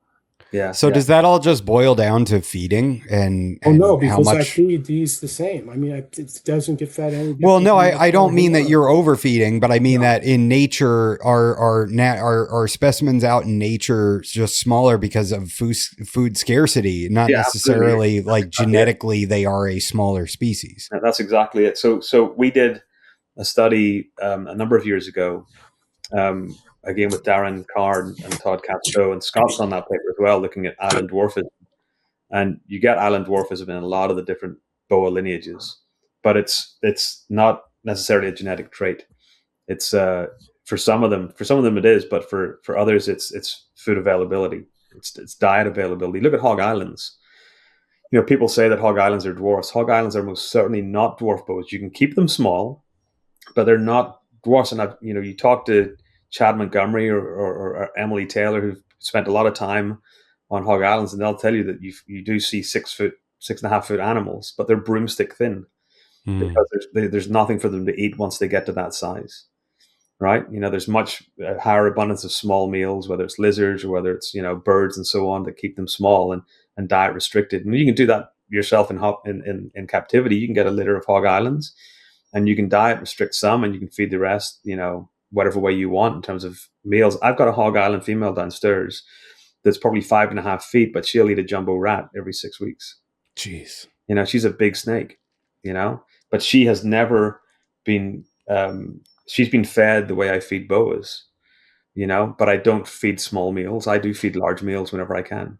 Yeah. So does that all just boil down to feeding and no, how because I much? feed these the same. I mean, it doesn't get fed any. Well, no, I don't mean that you're overfeeding, but I mean that in nature, our specimens out in nature just smaller because of food scarcity, not necessarily absolutely. like genetically they are a smaller species. That's exactly it. So we did a study a number of years ago. Again with Darren Carr and Todd Castro, and Scott's on that paper as well, looking at island dwarfism. And you get island dwarfism in a lot of the different boa lineages, but it's not necessarily a genetic trait. It's for some of them it is, but for others it's food availability, it's diet availability. Look at hog islands. People say that hog islands are dwarfs. Hog islands are most certainly not dwarf boas. You can keep them small, but they're not dwarfs. And you talk to Chad Montgomery or Emily Taylor, who've spent a lot of time on hog islands, and they'll tell you that you do see 6.5 foot animals, but they're broomstick thin because there's nothing for them to eat once they get to that size, right? There's much higher abundance of small meals, whether it's lizards or whether it's birds and so on, that keep them small and diet restricted. And you can do that yourself in captivity. You can get a litter of hog islands, and you can diet restrict some, and you can feed the rest, whatever way you want in terms of meals. I've got a hog island female downstairs that's probably 5.5 feet, but she'll eat a jumbo rat every 6 weeks. Jeez. She's a big snake, but she has never been, she's been fed the way I feed boas, but I don't feed small meals. I do feed large meals whenever I can.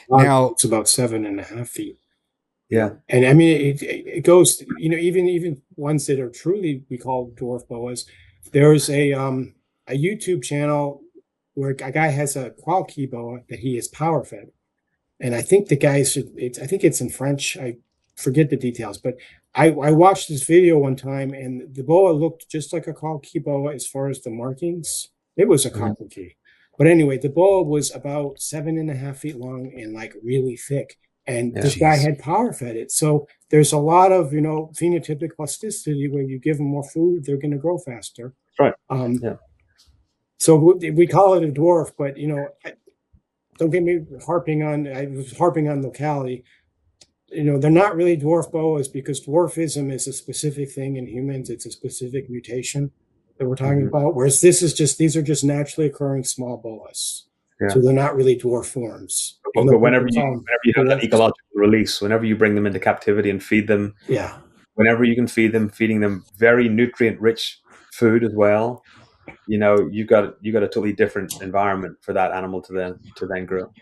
Now it's about 7.5 feet. Yeah. And I mean, it goes, even ones that are truly, we call dwarf boas. There's a YouTube channel where a guy has a quality boa that he is power fed. And I think I think it's in French. I forget the details, but I watched this video one time, and the boa looked just like a quality boa as far as the markings. It was a cockatoo. But anyway, the boa was about 7.5 feet long and like really thick. And this guy had power fed it. So there's a lot of, phenotypic plasticity where you give them more food, they're going to grow faster. Right. So we call it a dwarf, but, don't get me harping on locality. They're not really dwarf boas, because dwarfism is a specific thing in humans. It's a specific mutation that we're talking about. Whereas these are just naturally occurring small boas. Yeah. So they're not really dwarf forms. But whenever you have that ecological release, whenever you bring them into captivity and feed them, whenever you can feeding them very nutrient-rich food as well, you've got a totally different environment for that animal to then grow.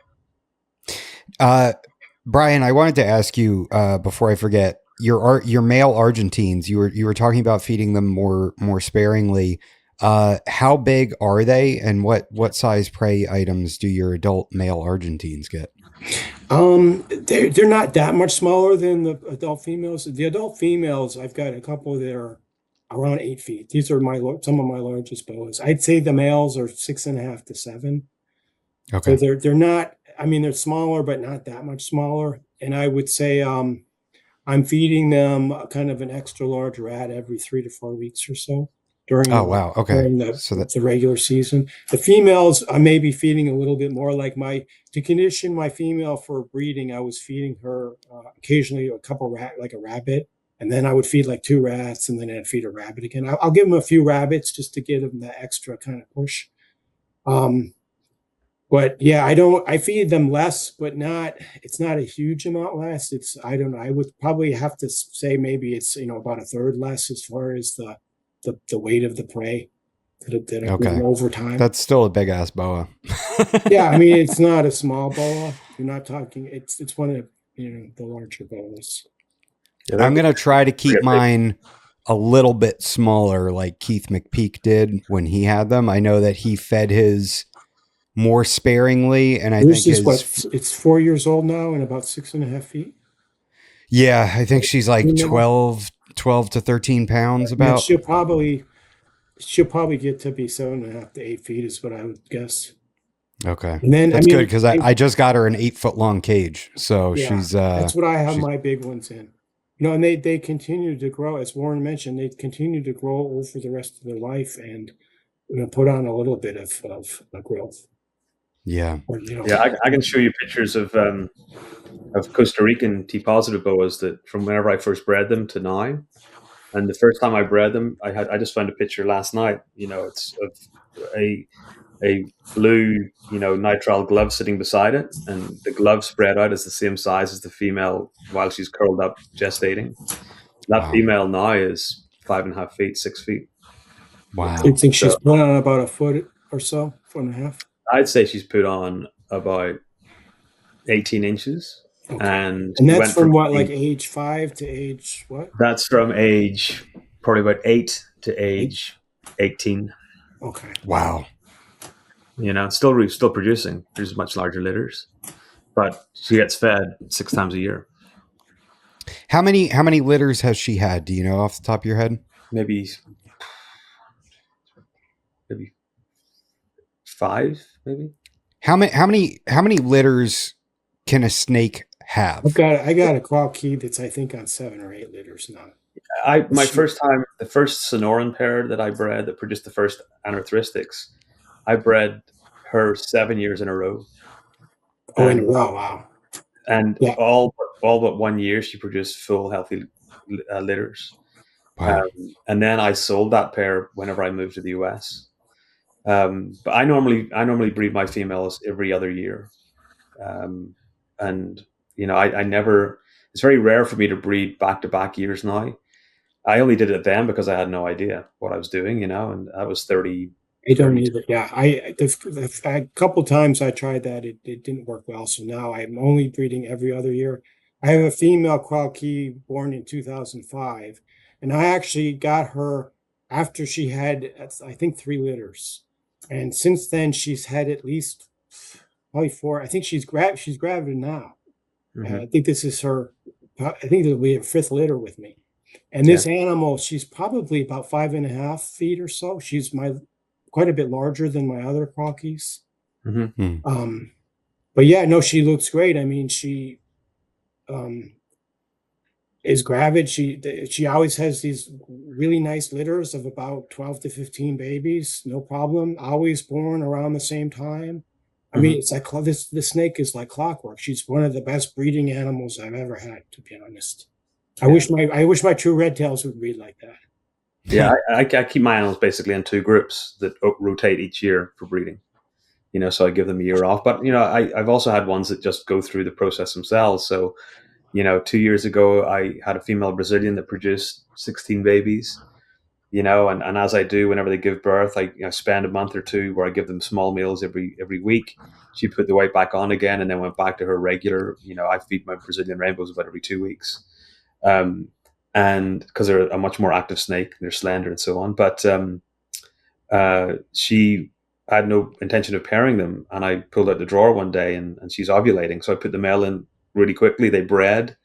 Brian, I wanted to ask you before I forget, your male Argentines. You were talking about feeding them more sparingly. How big are they, and what size prey items do your adult male Argentines get? They're not that much smaller than the adult females. The adult females, I've got a couple that are around 8 feet. These are some of my largest boas. I'd say the males are 6.5 to 7. Okay. So they're not. I mean, they're smaller, but not that much smaller. And I would say I'm feeding them kind of an extra large rat every 3 to 4 weeks or so. During the regular season. The females, I may be feeding a little bit more. To condition my female for breeding, I was feeding her occasionally a couple like a rabbit And then I would feed like 2 rats, and then I'd feed a rabbit again. I'll give them a few rabbits just to give them that extra kind of push. But yeah, I feed them less, but it's not a huge amount less. I don't know. I would probably have to say maybe it's, about a third less as far as the weight of the prey that I grew over time. That's still a big ass boa. Yeah. I mean, it's not a small boa. You're not talking, it's one of, the larger boas. Yeah, I'm going to try to keep mine a little bit smaller like Keith McPeak did when he had them. I know that he fed his more sparingly, and I think it's 4 years old now and about 6.5 feet. Yeah, I think she's like 12 to 13 pounds about. She'll probably get to be 7.5 to 8 feet is what I would guess. Okay. And then that's good because I just got her an 8 foot long cage. So she's that's what I have my big ones in. And they continue to grow, as Warren mentioned, they continue to grow over the rest of their life and put on a little bit of growth. Yeah. I can show you pictures of Costa Rican T-positive boas that from whenever I first bred them to now. And the first time I bred them, I just found a picture last night. It's of a blue, nitrile glove sitting beside it, and the glove spread out is the same size as the female while she's curled up gestating. That female now is 5.5 feet, 6 feet. Wow. You think she's put on about a foot or so, 4.5? I'd say she's put on about 18 inches. Okay. And that's from what, like age 5 to age what? That's from age probably about 8 to age 18. Okay. Wow. Still producing. There's much larger litters, but she gets fed 6 times a year. How many litters has she had? Do you know off the top of your head? Maybe 5, maybe. How many litters can a snake have? I got a croaky that's I think on 7 or 8 litters now. The first Sonoran pair that I bred that produced the first anorthristics, I bred her 7 years in a row. In a row, wow. And all but 1 year she produced full healthy litters. Wow. And then I sold that pair whenever I moved to the US. But I normally breed my females every other year. And I never, it's very rare for me to breed back-to-back years now. I only did it then because I had no idea what I was doing, and I was 30. I don't either. Yeah. A couple times I tried that. It didn't work well. So now I'm only breeding every other year. I have a female croaky born in 2005, and I actually got her after she had, I think, 3 litters. And since then she's had at least probably 4. I think she's gravid now. Mm-hmm. I think this is I think it'll be her 5th litter with me. And this animal, she's probably about 5.5 feet or so. She's quite a bit larger than my other crockies. Mm-hmm. But yeah, no, she looks great. I mean, she is gravid. She always has these really nice litters of about 12 to 15 babies, no problem. Always born around the same time. I mean, it's like this snake is like clockwork. She's one of the best breeding animals I've ever had, to be honest. I wish my true red tails would breed like that. Yeah, I keep my animals basically in 2 groups that rotate each year for breeding. So I give them a year off. But I've also had ones that just go through the process themselves. So 2 years ago I had a female Brazilian that produced 16 babies. And as I do whenever they give birth, I spend a month or 2 where I give them small meals every week. She put the weight back on again and then went back to her regular. I feed my Brazilian rainbows about every 2 weeks. And because they're a much more active snake, they're slender and so on. But she had no intention of pairing them. And I pulled out the drawer one day and she's ovulating. So I put the male in really quickly. They bred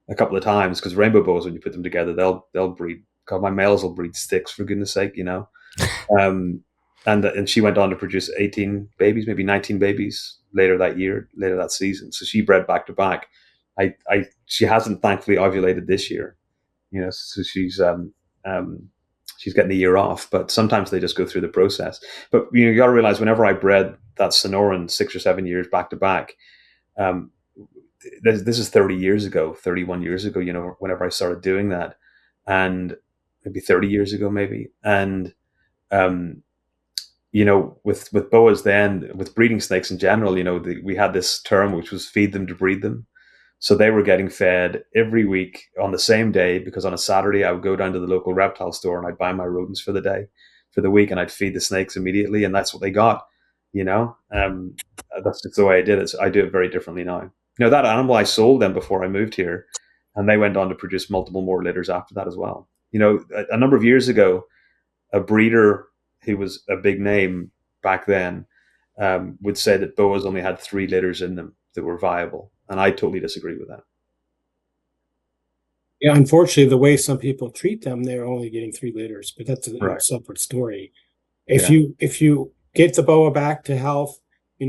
a couple of times because rainbow boas, when you put them together, they'll breed. God, my males will breed 6 for goodness sake, And she went on to produce 18 babies, maybe 19 babies later that season. So she bred back to back. She hasn't thankfully ovulated this year, so she's getting the year off, but sometimes they just go through the process. But you got to realize whenever I bred that Sonoran 6 or 7 years back to back, this is 30 years ago, 31 years ago, whenever I started doing that, and maybe 30 years ago, maybe. And, um, with boas then, with breeding snakes in general, we had this term, which was feed them to breed them. So they were getting fed every week on the same day, because on a Saturday I would go down to the local reptile store and I'd buy my rodents for the day, for the week, and I'd feed the snakes immediately, and that's what they got. That's just the way I did it. So I do it very differently now. That animal I sold them before I moved here, and they went on to produce multiple more litters after that as well. A number of years ago, a breeder who was a big name back then would say that boas only had 3 litters in them that were viable, and I totally disagree with that. Yeah, unfortunately, the way some people treat them, they're only getting 3 litters, but that's a Right. separate story. Yeah. If you get the boa back to health, I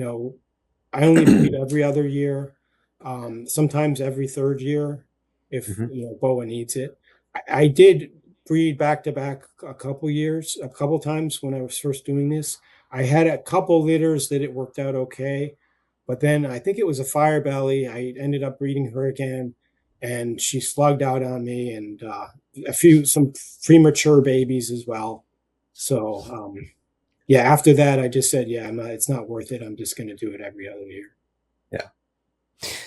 only breed every other year, sometimes every third year if boa needs it. I did breed back to back a couple times when I was first doing this. I had a couple litters that it worked out okay, but then I think it was a fire belly. I ended up breeding her again, and she slugged out on me, and some premature babies as well. So yeah, after that, I just said, yeah, it's not worth it. I'm just going to do it every other year. Yeah.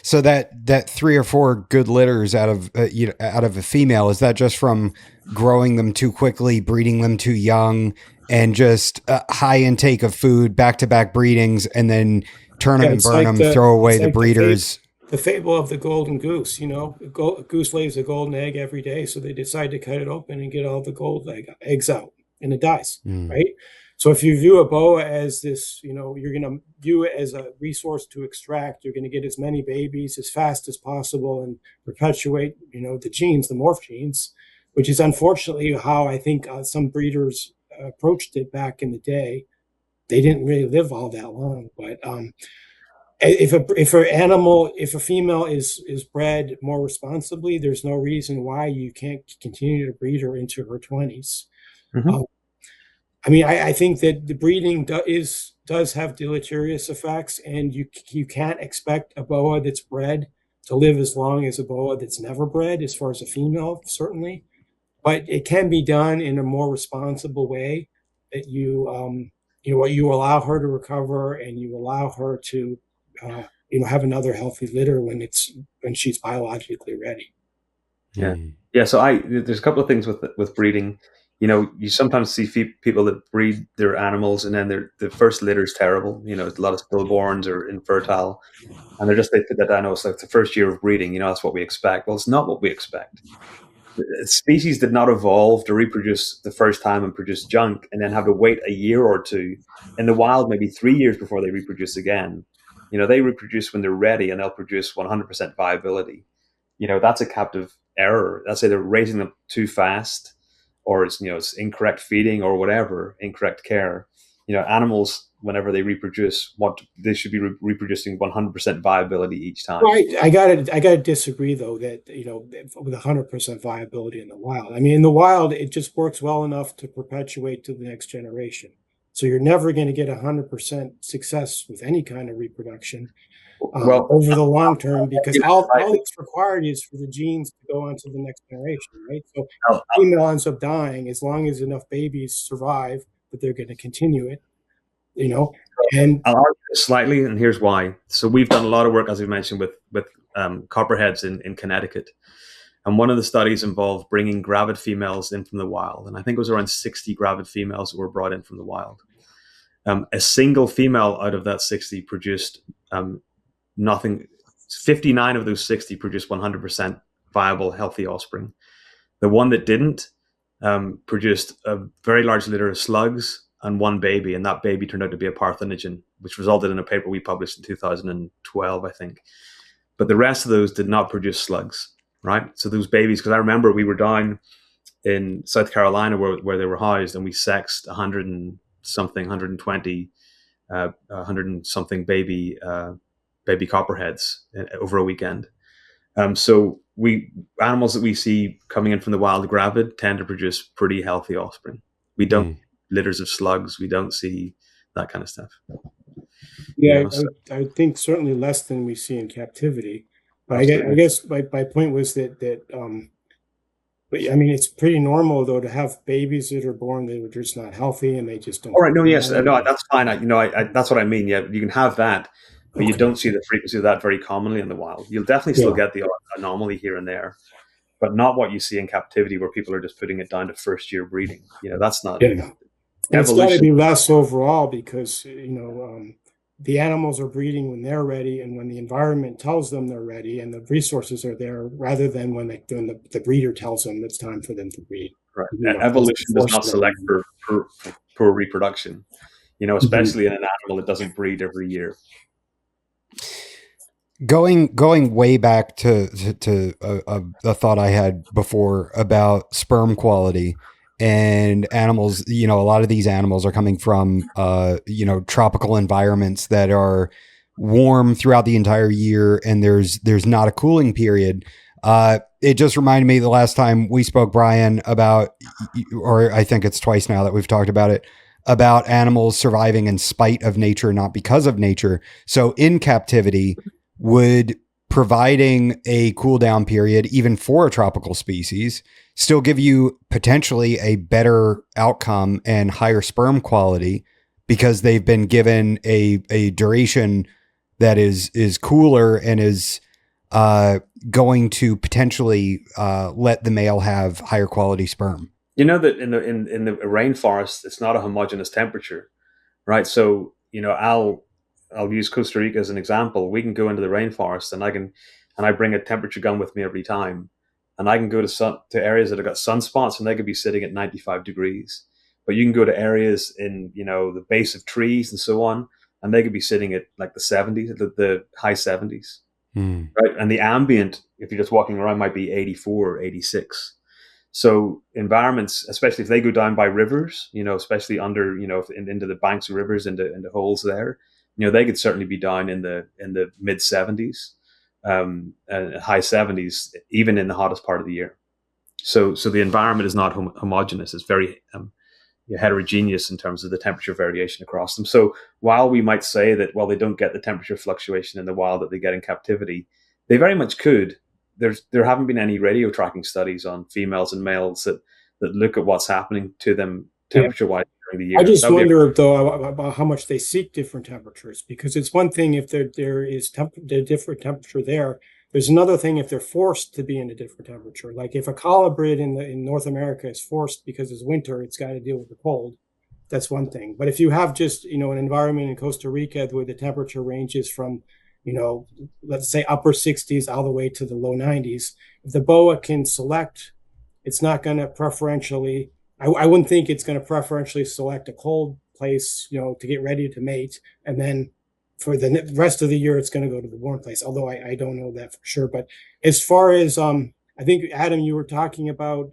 So that 3 or 4 good litters out of a female, is that just from growing them too quickly, breeding them too young, and just a high intake of food, back-to-back breedings, and then turn them and burn them, throw away the breeders? The fable of the golden goose. A goose lays a golden egg every day, so they decide to cut it open and get all the gold eggs out, and it dies, right? So if you view a boa as this, you're going to view it as a resource to extract. You're going to get as many babies as fast as possible and perpetuate, the genes, the morph genes, which is unfortunately how I think some breeders approached it back in the day. They didn't really live all that long, but if a female is bred more responsibly, there's no reason why you can't continue to breed her into her 20s. I think that the breeding does have deleterious effects, and you can't expect a boa that's bred to live as long as a boa that's never bred, as far as a female, certainly. But it can be done in a more responsible way, that you allow her to recover, and you allow her to have another healthy litter when she's biologically ready. Yeah. So there's a couple of things with breeding. You sometimes see people that breed their animals, and then the first litter is terrible. It's a lot of stillborns or infertile, and they put that down. It's like the first year of breeding. That's what we expect. Well, it's not what we expect. Species did not evolve to reproduce the first time and produce junk, and then have to wait a year or two in the wild, maybe 3 years before they reproduce again. They reproduce when they're ready, and they'll produce 100% viability. That's a captive error. That's either raising them too fast, or it's incorrect feeding, or whatever, incorrect care. Animals, whenever they reproduce, they should be reproducing 100% viability each time. Right. I gotta disagree, though, that with 100% viability in the wild. In the wild, it just works well enough to perpetuate to the next generation. So you're never going to get 100% success with any kind of reproduction over the long term, because all that's required is for the genes to go on to the next generation, right? So the female ends up dying as long as enough babies survive that they're going to continue it, And I'll argue slightly, and here's why. So we've done a lot of work, as we mentioned, with copperheads in Connecticut. And one of the studies involved bringing gravid females in from the wild. And I think it was around 60 gravid females that were brought in from the wild. A single female out of that 60 produced nothing. 59 of those 60 produced 100% viable, healthy offspring. The one that didn't produced a very large litter of slugs and one baby, and that baby turned out to be a parthenogen, which resulted in a paper we published in 2012, I think. But the rest of those did not produce slugs, right? So those babies, because I remember we were down in South Carolina where they were housed, and we sexed 100 and something, 120, 100 and something baby copperheads over a weekend. So animals that we see coming in from the wild gravid tend to produce pretty healthy offspring. We don't litters of slugs. We don't see that kind of stuff. Yeah, I think certainly less than we see in captivity. But I guess my point was that but I mean, it's pretty normal though to have babies that are born that are just not healthy and they just don't. All right. No. Yes. No. That's fine. That's what I mean. Yeah. You can have that, but you don't see the frequency of that very commonly in the wild. You'll definitely still get the anomaly here and there, but not what you see in captivity where people are just putting it down to first year breeding. That's not. Yeah. It's got to be less overall because the animals are breeding when they're ready and when the environment tells them they're ready and the resources are there, rather than when the breeder tells them it's time for them to breed. Right. Evolution does not select for reproduction, especially in an animal that doesn't breed every year. Going way back to a thought I had before about sperm quality and animals. A lot of these animals are coming from tropical environments that are warm throughout the entire year, and there's not a cooling period. It just reminded me the last time we spoke, Brian, about, or I think it's twice now that we've talked about it, about animals surviving in spite of nature, not because of nature. So in captivity, would providing a cool down period, even for a tropical species, still give you potentially a better outcome and higher sperm quality because they've been given a duration that is cooler and is going to potentially let the male have higher quality sperm? You know that in the rainforest, it's not a homogeneous temperature, right? So I'll use Costa Rica as an example. We can go into the rainforest, and I bring a temperature gun with me every time, and I can go to areas that have got sunspots, and they could be sitting at 95 degrees. But you can go to areas in the base of trees and so on, and they could be sitting at like the 70s, the high 70s, right? And the ambient, if you're just walking around, might be 84 or 86. So environments, especially if they go down by rivers, especially under, into the banks of rivers, into holes there, they could certainly be down in the mid 70s, high 70s, even in the hottest part of the year. So the environment is not homogeneous. It's very heterogeneous in terms of the temperature variation across them. So while we might say that, well, they don't get the temperature fluctuation in the wild that they get in captivity, they very much could. There haven't been any radio tracking studies on females and males that look at what's happening to them temperature-wise during the year. I just wonder, though, about how much they seek different temperatures, because it's one thing if there is the different temperature there. There's another thing if they're forced to be in a different temperature. Like if a colibrid in North America is forced because it's winter, it's got to deal with the cold. That's one thing. But if you have just, an environment in Costa Rica where the temperature ranges from, let's say upper 60s all the way to the low 90s, if the boa can select, it's not going to preferentially, I wouldn't think it's going to preferentially select a cold place, to get ready to mate. And then for the rest of the year, it's going to go to the warm place, although I don't know that for sure. But as far as, I think, Adam, you were talking about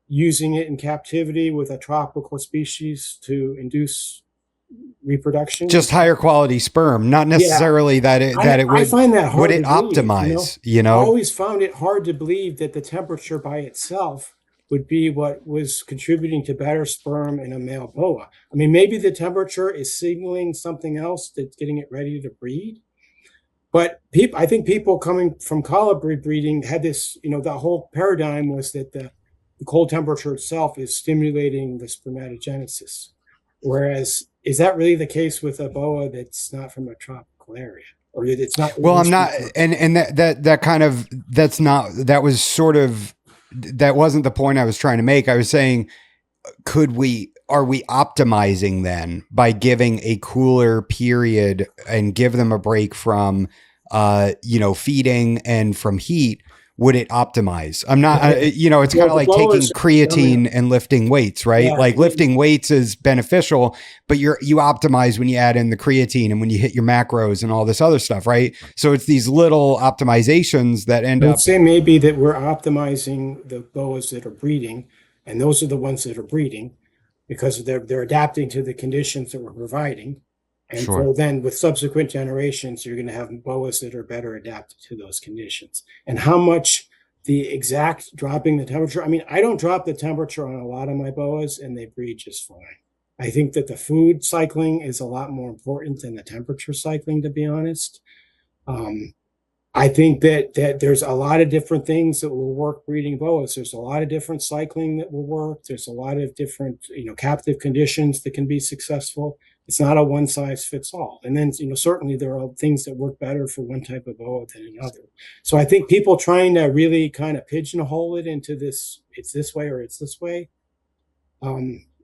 using it in captivity with a tropical species to induce reproduction. Just higher quality sperm, not necessarily that it would. I find that hard. Would it optimize? I always found it hard to believe that the temperature by itself would be what was contributing to better sperm in a male boa. I mean, maybe the temperature is signaling something else that's getting it ready to breed. But I think people coming from colibrid breeding had this, the whole paradigm was that the cold temperature itself is stimulating the spermatogenesis. Whereas, is that really the case with a boa that's not from a tropical area? Or it's not? Well, I'm not, and that kind of, that's not, that was sort of, that wasn't the point I was trying to make. I was saying, are we optimizing then by giving a cooler period and give them a break from, feeding and from heat? Would it optimize? I'm not, it's kind of like taking creatine and lifting weights, right? Yeah, like lifting weights is beneficial, but you optimize when you add in the creatine and when you hit your macros and all this other stuff, right? So it's these little optimizations that end up. I'd say maybe that we're optimizing the boas that are breeding, and those are the ones that are breeding because they're adapting to the conditions that we're providing. And so then with subsequent generations, you're going to have boas that are better adapted to those conditions. And how much the exact dropping the temperature, I mean, I don't drop the temperature on a lot of my boas and they breed just fine. I think that the food cycling is a lot more important than the temperature cycling, to be honest. I think that there's a lot of different things that will work breeding boas. There's a lot of different cycling that will work. There's a lot of different, captive conditions that can be successful. It's not a one size fits all. And then, certainly there are things that work better for one type of boa than another. So I think people trying to really kind of pigeonhole it into this, it's this way or it's this way.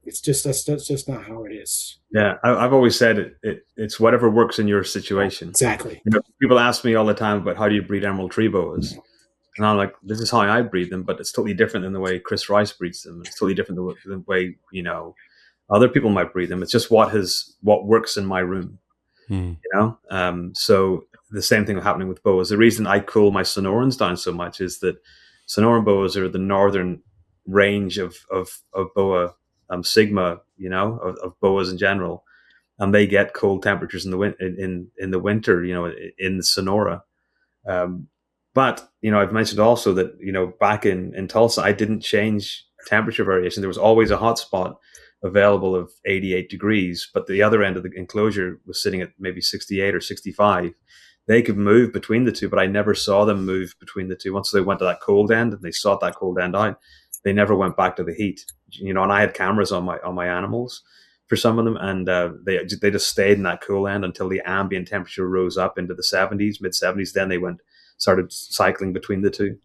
It's just, that's just not how it is. Yeah, I've always said it's whatever works in your situation. Exactly. People ask me all the time about how do you breed emerald tree boas, and I'm like, this is how I breed them, but it's totally different than the way Chris Rice breeds them. It's totally different than the way other people might breed them. It's just what works in my room. So the same thing happening with boas. The reason I cool my Sonorans down so much is that Sonoran boas are the northern range of boa. Sigma, of boas in general, and they get cold temperatures in the winter, in Sonora. But I've mentioned also that back in Tulsa, I didn't change temperature variation. There was always a hot spot available of 88 degrees, but the other end of the enclosure was sitting at maybe 68 or 65. They could move between the two, but I never saw them move between the two. Once they went to that cold end and they sought that cold end out, they never went back to the heat. And I had cameras on my animals for some of them, and they just stayed in that cool end until the ambient temperature rose up into the 70s, mid 70s. Then they started cycling between the two.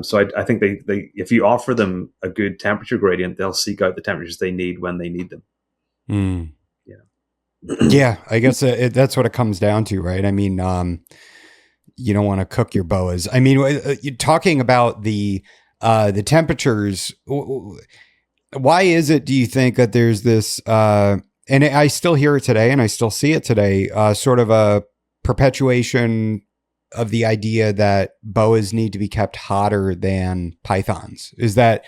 So I think they if you offer them a good temperature gradient, they'll seek out the temperatures they need when they need them. Yeah, I guess that's what it comes down to, right? I mean, you don't want to cook your boas. I mean, you're talking about the temperatures. Why is it, do you think, that there's this, and I still hear it today and I still see it today, sort of a perpetuation of the idea that boas need to be kept hotter than pythons? Is that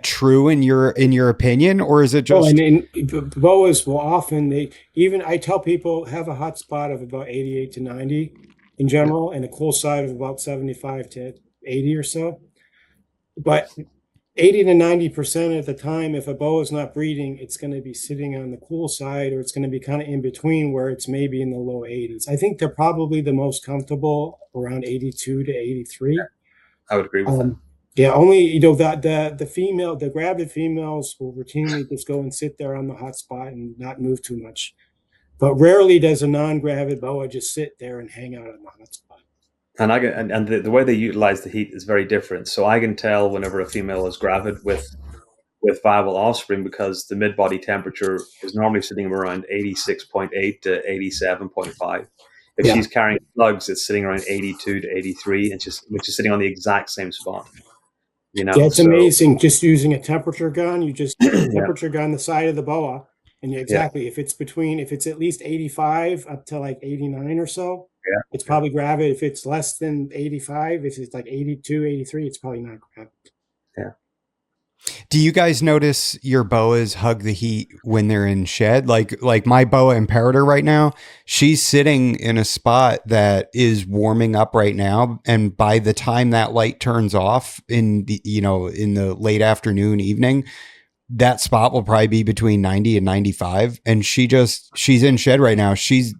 true in your opinion, or is it just? And boas will often, I tell people, have a hot spot of about 88 to 90 in general, and a cool side of about 75 to 80 or so. But 80 to 90% of the time, if a boa is not breeding, it's going to be sitting on the cool side, or it's going to be kind of in between where it's maybe in the low 80s. I think they're probably the most comfortable around 82 to 83. I would agree with that. Yeah, only, the gravid females will routinely just go and sit there on the hot spot and not move too much. But rarely does a non-gravid boa just sit there and hang out on the hot spot. And the way they utilize the heat is very different. So I can tell whenever a female is gravid with viable offspring, because the mid-body temperature is normally sitting around 86.8 to 87.5. If she's carrying slugs, it's sitting around 82 to 83, which is sitting on the exact same spot. It's amazing. Just using a temperature gun, you just put a temperature gun the side of the boa, and if it's at least 85 up to like 89 or so, it's probably gravid. If it's less than 85, if it's like 82, 83, it's probably not gravid. Yeah. Do you guys notice your boas hug the heat when they're in shed? Like my boa imperator right now, she's sitting in a spot that is warming up right now. And by the time that light turns off in the late afternoon, evening, that spot will probably be between 90 and 95. And she's in shed right now. She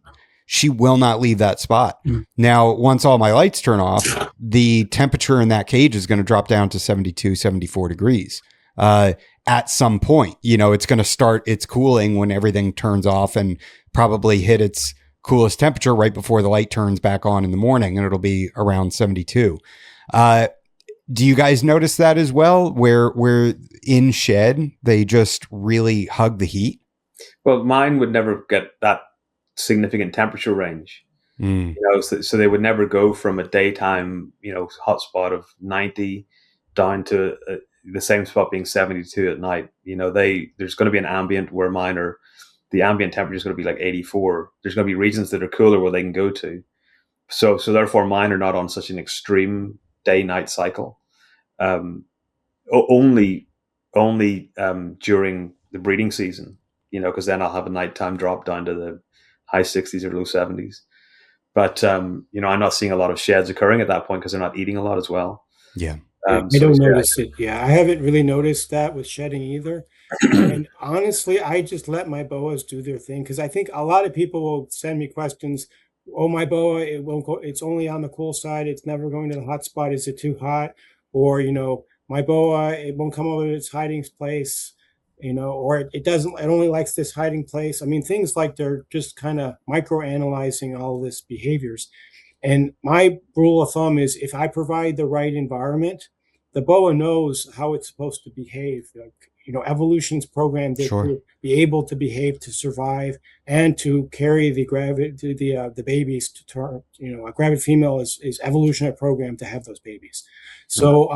will not leave that spot. Now, once all my lights turn off, the temperature in that cage is going to drop down to 72, 74 degrees. At some point, it's going to start its cooling when everything turns off, and probably hit its coolest temperature right before the light turns back on in the morning, and it'll be around 72. Do you guys notice that as well, where in shed, they just really hug the heat? Well, mine would never get that significant temperature range. So they would never go from a daytime, hotspot of 90 down to the same spot being 72 at night. There's going to be an ambient where the ambient temperature is going to be like 84. There's going to be regions that are cooler where they can go to. So therefore mine are not on such an extreme day-night cycle. Only during the breeding season, because then I'll have a nighttime drop down to the high 60s or low 70s. But, I'm not seeing a lot of sheds occurring at that point because they're not eating a lot as well. Yeah. I don't notice it. Yeah, I haven't really noticed that with shedding either. And honestly, I just let my boas do their thing, because I think a lot of people will send me questions. oh, my boa, it won't go, it's only on the cool side, it's never going to the hot spot, is it too hot? Or, my boa, it won't come over to its hiding place, or it doesn't, it only likes this hiding place. I mean, things like they're just kind of micro analyzing all of this behaviors. And my rule of thumb is if I provide the right environment, the boa knows how it's supposed to behave. Like, evolution's programmed it Sure. to be able to behave, to survive, and to carry the babies to term. A gravid female is evolutionary programmed to have those babies. So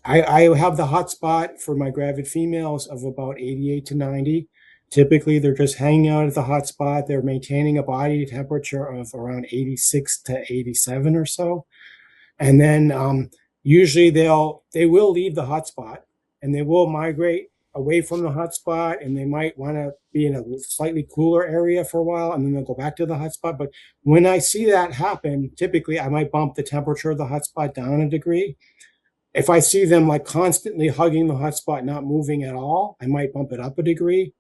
I have the hot spot for my gravid females of about 88 to 90. Typically, they're just hanging out at the hot spot. They're maintaining a body temperature of around 86 to 87 or so. And then usually they will leave the hot spot and they will migrate away from the hot spot, and they might want to be in a slightly cooler area for a while, and then they'll go back to the hot spot. But when I see that happen, typically I might bump the temperature of the hot spot down a degree. If I see them like constantly hugging the hot spot, not moving at all, I might bump it up a degree.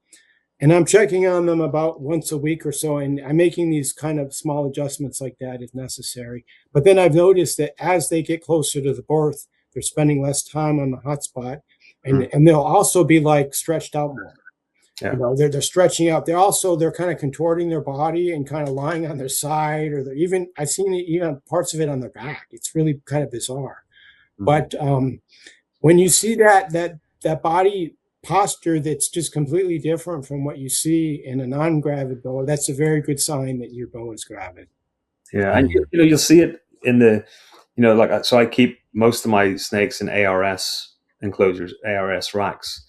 And I'm checking on them about once a week or so, and I'm making these kind of small adjustments like that if necessary. But then I've noticed that as they get closer to the birth, they're spending less time on the hot spot, and they'll also be like stretched out more. Yeah. They're stretching out. They're kind of contorting their body and kind of lying on their side, or I've seen even parts of it on their back. It's really kind of bizarre. But when you see that body posture that's just completely different from what you see in a non-gravid boa, that's a very good sign that your boa is gravid. Yeah, and you'll see it in the, so I keep most of my snakes in ARS enclosures, ARS racks,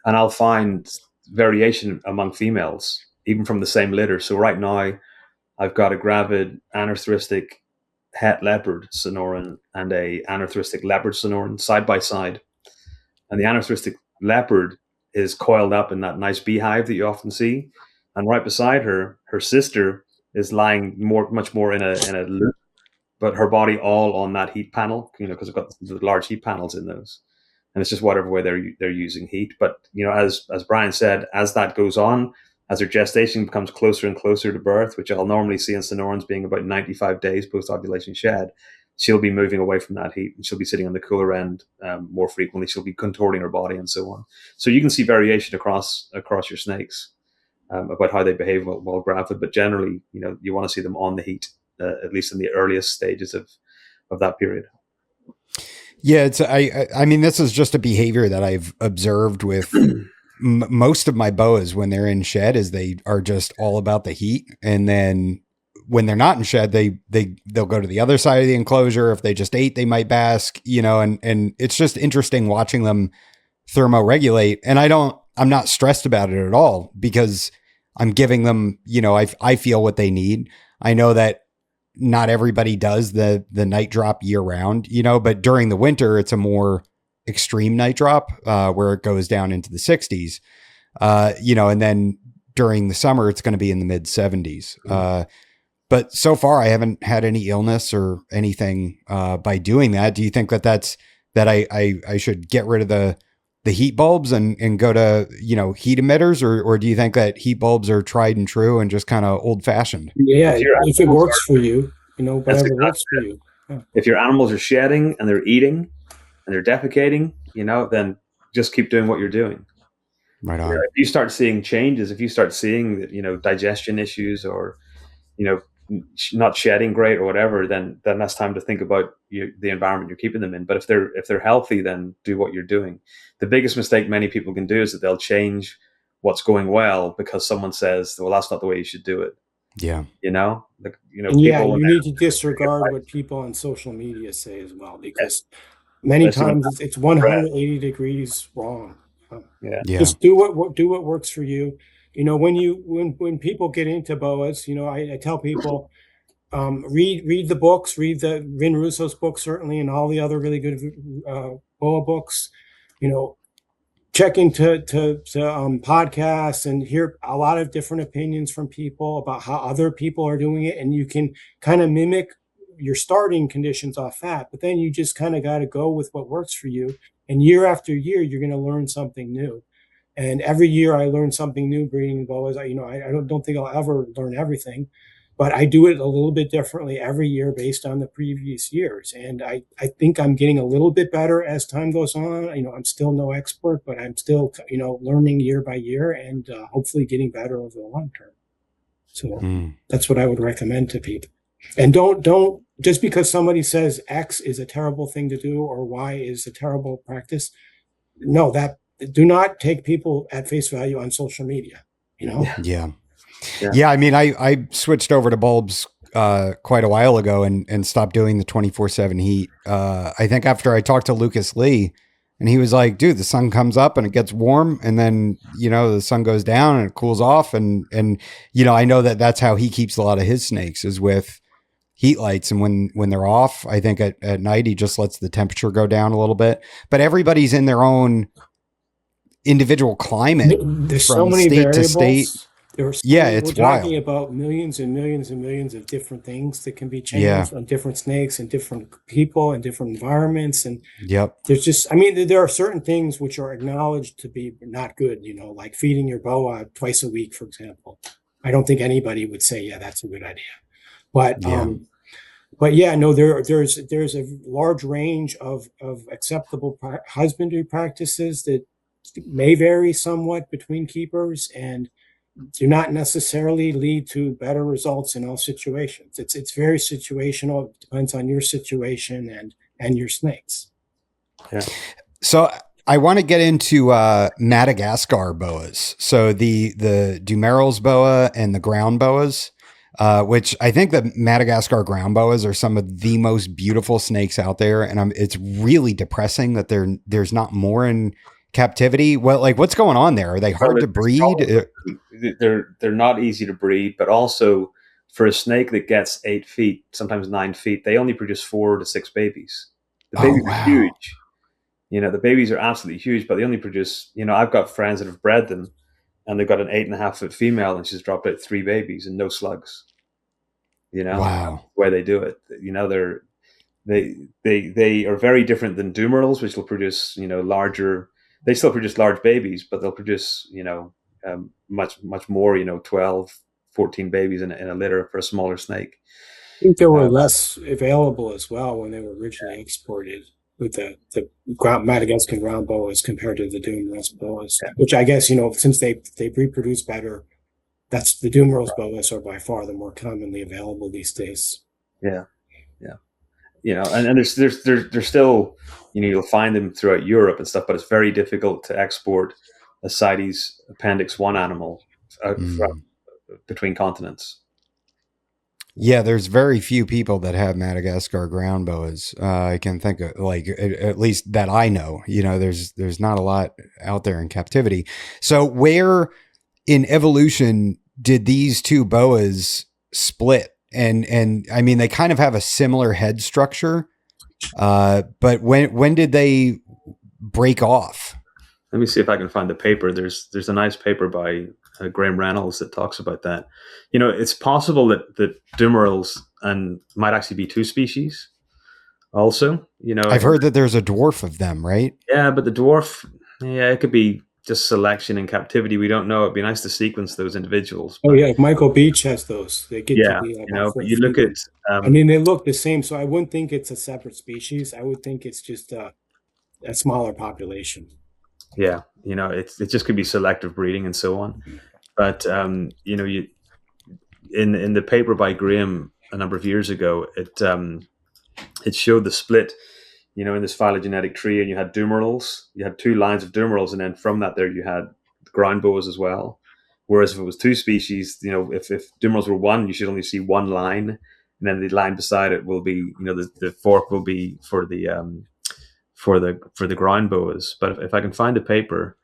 and I'll find variation among females, even from the same litter. So right now, I've got a gravid anarthristic het leopard Sonoran and a anarthristic leopard Sonoran side by side, and the anarthristic leopard is coiled up in that nice beehive that you often see, and right beside her, her sister is lying much more in a loop, but her body all on that heat panel, because I've got the large heat panels in those, and it's just whatever way they're using heat. But as Brian said, as that goes on, as her gestation becomes closer and closer to birth, which I'll normally see in Sonorans being about 95 days post-ovulation shed, she'll be moving away from that heat, and she'll be sitting on the cooler end more frequently. She'll be contorting her body and so on. So you can see variation across your snakes about how they behave while gravid, but generally, you want to see them on the heat, at least in the earliest stages of that period. Yeah, I mean, this is just a behavior that I've observed with most of my boas when they're in shed, is they are just all about the heat, and then when they're not in shed, they'll go to the other side of the enclosure. If they just ate, they might bask, and it's just interesting watching them thermoregulate. And I'm not stressed about it at all, because I'm giving them, I feel what they need. I know that not everybody does the night drop year round, but during the winter, it's a more extreme night drop where it goes down into the 60s, and then during the summer, it's going to be in the mid 70s. But so far, I haven't had any illness or anything by doing that. Do you think that I should get rid of the heat bulbs and go to, heat emitters, or do you think that heat bulbs are tried and true and just kind of old fashioned? Yeah, if it works for you, whatever works for you. Yeah. If your animals are shedding and they're eating and they're defecating, then just keep doing what you're doing. Right on. If you start seeing changes, if you start seeing, digestion issues or, not shedding great or whatever, then that's time to think about the environment you're keeping them in. But if they're healthy, then do what you're doing. The biggest mistake many people can do is that they'll change what's going well because someone says, well, that's not the way you should do it. Yeah. You need to disregard what people on social media say as well, because many times it's 180 degrees wrong. Yeah. Just do what works for you. When people get into boas, I tell people, read the books, read the Vin Russo's book, certainly, and all the other really good boa books. Check into podcasts and hear a lot of different opinions from people about how other people are doing it, and you can kind of mimic your starting conditions off that. But then you just kind of got to go with what works for you. And year after year, you're going to learn something new. And every year I learn something new breeding boas. I don't think I'll ever learn everything, but I do it a little bit differently every year based on the previous years. And I think I'm getting a little bit better as time goes on. I'm still no expert, but I'm still, learning year by year and hopefully getting better over the long term. So that's what I would recommend to people. And don't just because somebody says X is a terrible thing to do or Y is a terrible practice. No, do not take people at face value on social media, Yeah. I mean, I switched over to bulbs quite a while ago and stopped doing the 24/7 heat. I think after I talked to Lucas Lee, and he was like, dude, the sun comes up and it gets warm, and then, the sun goes down and it cools off. And I know that's how he keeps a lot of his snakes, is with heat lights. And when they're off, I think at night, he just lets the temperature go down a little bit. But everybody's in their own individual climate. There's from so many state variables. to state. It's we're talking wild. about millions and millions and millions of different things that can be changed on different snakes and different people and different environments. And there's just, there are certain things which are acknowledged to be not good, like feeding your boa twice a week, for example. I don't think anybody would say, yeah, that's a good idea. But there's a large range of acceptable husbandry practices that may vary somewhat between keepers and do not necessarily lead to better results in all situations. It's very situational. It depends on your situation and your snakes. Yeah. So I want to get into Madagascar boas. So the Dumerils boa and the ground boas, which I think the Madagascar ground boas are some of the most beautiful snakes out there. And it's really depressing that there's not more in captivity. Well, like, what's going on there? Are they hard to breed? They're not easy to breed, but also for a snake that gets 8 feet, sometimes 9 feet, they only produce 4 to 6 babies. The babies are huge. The babies are absolutely huge, but they only produce, I've got friends that have bred them and they've got an 8.5 foot female and she's dropped out 3 babies and no slugs. Wow. The way they do it. They are very different than Dumerils, which will produce, larger. They still produce large babies, but they'll produce, much more, 12, 14 babies in a litter for a smaller snake. I think there were less available as well when they were originally exported with the Madagascar ground boas compared to the Dumerils boas, which I guess, since they reproduce better, that's the Dumerils boas are by far the more commonly available these days. Yeah. And there's still, you'll find them throughout Europe and stuff, but it's very difficult to export a CITES Appendix 1 animal from between continents. Yeah, there's very few people that have Madagascar ground boas. I can think of, like, at least that I know. There's not a lot out there in captivity. So where in evolution did these two boas split? And I mean, they kind of have a similar head structure, but when did they break off? Let me see if I can find the paper. There's a nice paper by Graham Reynolds that talks about that. It's possible that Dumerils might actually be 2 species. Also, I've heard that there's a dwarf of them, right? Yeah, but the dwarf, it could be just selection in captivity. We don't know. It'd be nice to sequence those individuals. But, Michael Beach has those. They get to be but you look at. They look the same, so I wouldn't think it's a separate species. I would think it's just a smaller population. Yeah, it just could be selective breeding and so on. But you in the paper by Graham a number of years ago, it showed the split. In this phylogenetic tree, and you had Dumerils. You had 2 lines of Dumerils, and then from that there you had ground boas as well. Whereas if it was 2 species, if Dumerils were 1, you should only see 1 line, and then the line beside it will be, the fork will be for the ground boas. But if I can find a paper,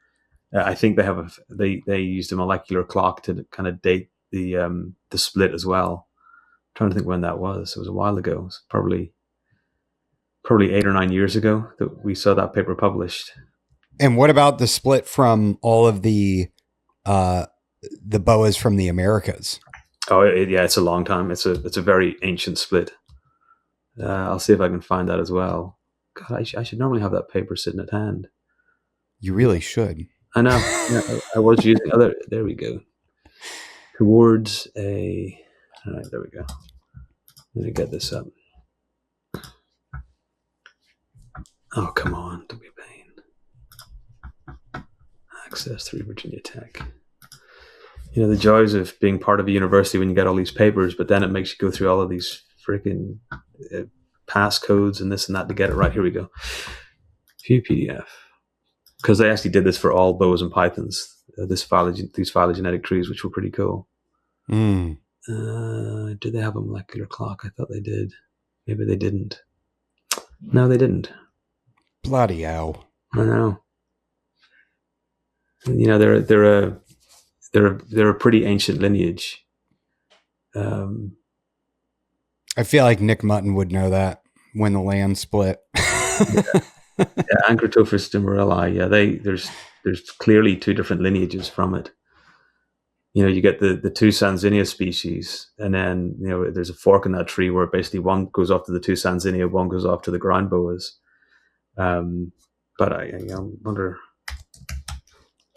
I think they used a molecular clock to kind of date the split as well. I'm trying to think when that was. It was a while ago. It was probably 8 or 9 years ago that we saw that paper published. And what about the split from all of the boas from the Americas? Oh, it's a long time. It's a very ancient split. I'll see if I can find that as well. God, I should normally have that paper sitting at hand. You really should. I know. Yeah, I was using other. There we go. Towards a. All right, there we go. Let me get this up. Oh, come on, don't be a pain. Access through Virginia Tech. You know, the joys of being part of a university when you get all these papers, but then it makes you go through all of these freaking passcodes and this and that to get it right. Here we go. View PDF. Because they actually did this for all boas and pythons, these phylogenetic trees, which were pretty cool. Mm. Did they have a molecular clock? I thought they did. Maybe they didn't. No, they didn't. Bloody hell. I know. You know, they're a pretty ancient lineage. I feel like Nick Mutton would know that when the land split. Anchortophis dimerelli. Yeah, there's clearly two different lineages from it. You know, you get the two Sanzinia species, and then, you know, there's a fork in that tree where basically one goes off to the two Sanzinia, one goes off to the ground boas. But I wonder,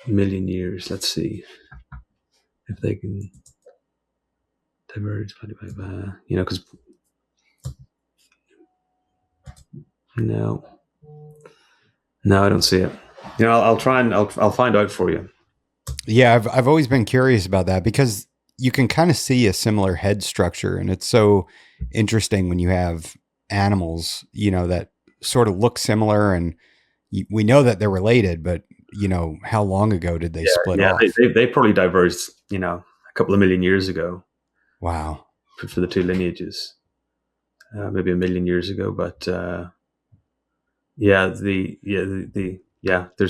a million years. Let's see if they can diverge. You know, because no, I don't see it. You know, I'll try and I'll find out for you. Yeah, I've always been curious about that because you can kind of see a similar head structure, and it's so interesting when you have animals, you know, that sort of look similar, and we know that they're related, but you know, how long ago did they split off? They probably diverged, you know, a couple of million years ago. Wow. For the two lineages, maybe a million years ago, but there's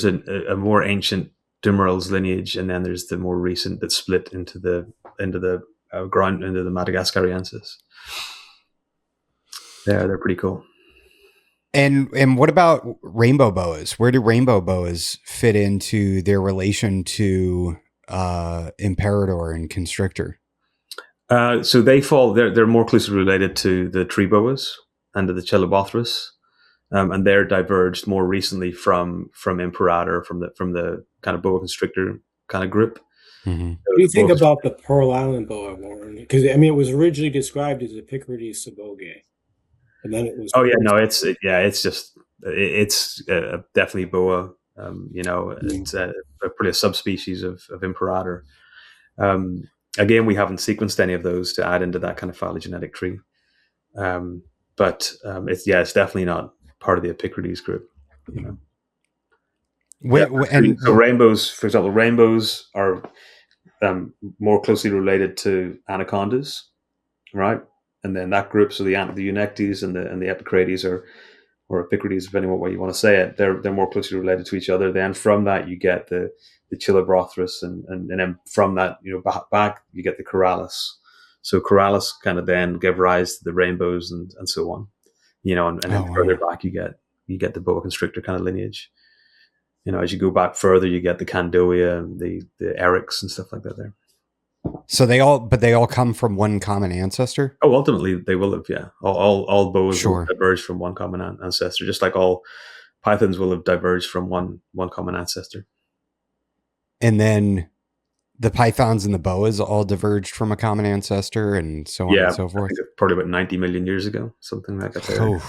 a more ancient Dumerel's lineage, and then there's the more recent that split into the Madagascariensis. Yeah, they're pretty cool. And what about rainbow boas? Where do rainbow boas fit into their relation to Imperator and Constrictor? So they're more closely related to the tree boas and to the Chilobothrus, and they're diverged more recently from Imperator, from the kind of boa constrictor kind of group. Mm-hmm. What do you think about the Pearl Island boa, Warren? Because I mean, it was originally described as a Picrides sabogae, and then it was. Oh yeah, no, it's definitely boa. You know, it's probably a subspecies of Imperator. Again, we haven't sequenced any of those to add into that kind of phylogenetic tree, but it's definitely not part of the Epicrides group. You know. So rainbows, for example, rainbows are more closely related to anacondas, right? And then that group, so the Eunectes and the Epicrades or Epicrides, depending on what you want to say it, they're more closely related to each other. Then from that you get the Chilobothrus, and then from that, you know, back you get the Corallus. So Corallus kind of then give rise to the rainbows and so on, you know, and then further back you get the boa constrictor kind of lineage. You know, as you go back further, you get the Candoia and the Eryx and stuff like that there. So they all come from one common ancestor? Oh, ultimately they will have, yeah. All boas will diverge from one common ancestor, just like all pythons will have diverged from one common ancestor. And then the pythons and the boas all diverged from a common ancestor, and so on and so forth. I think probably about 90 million years ago, something like that. Oh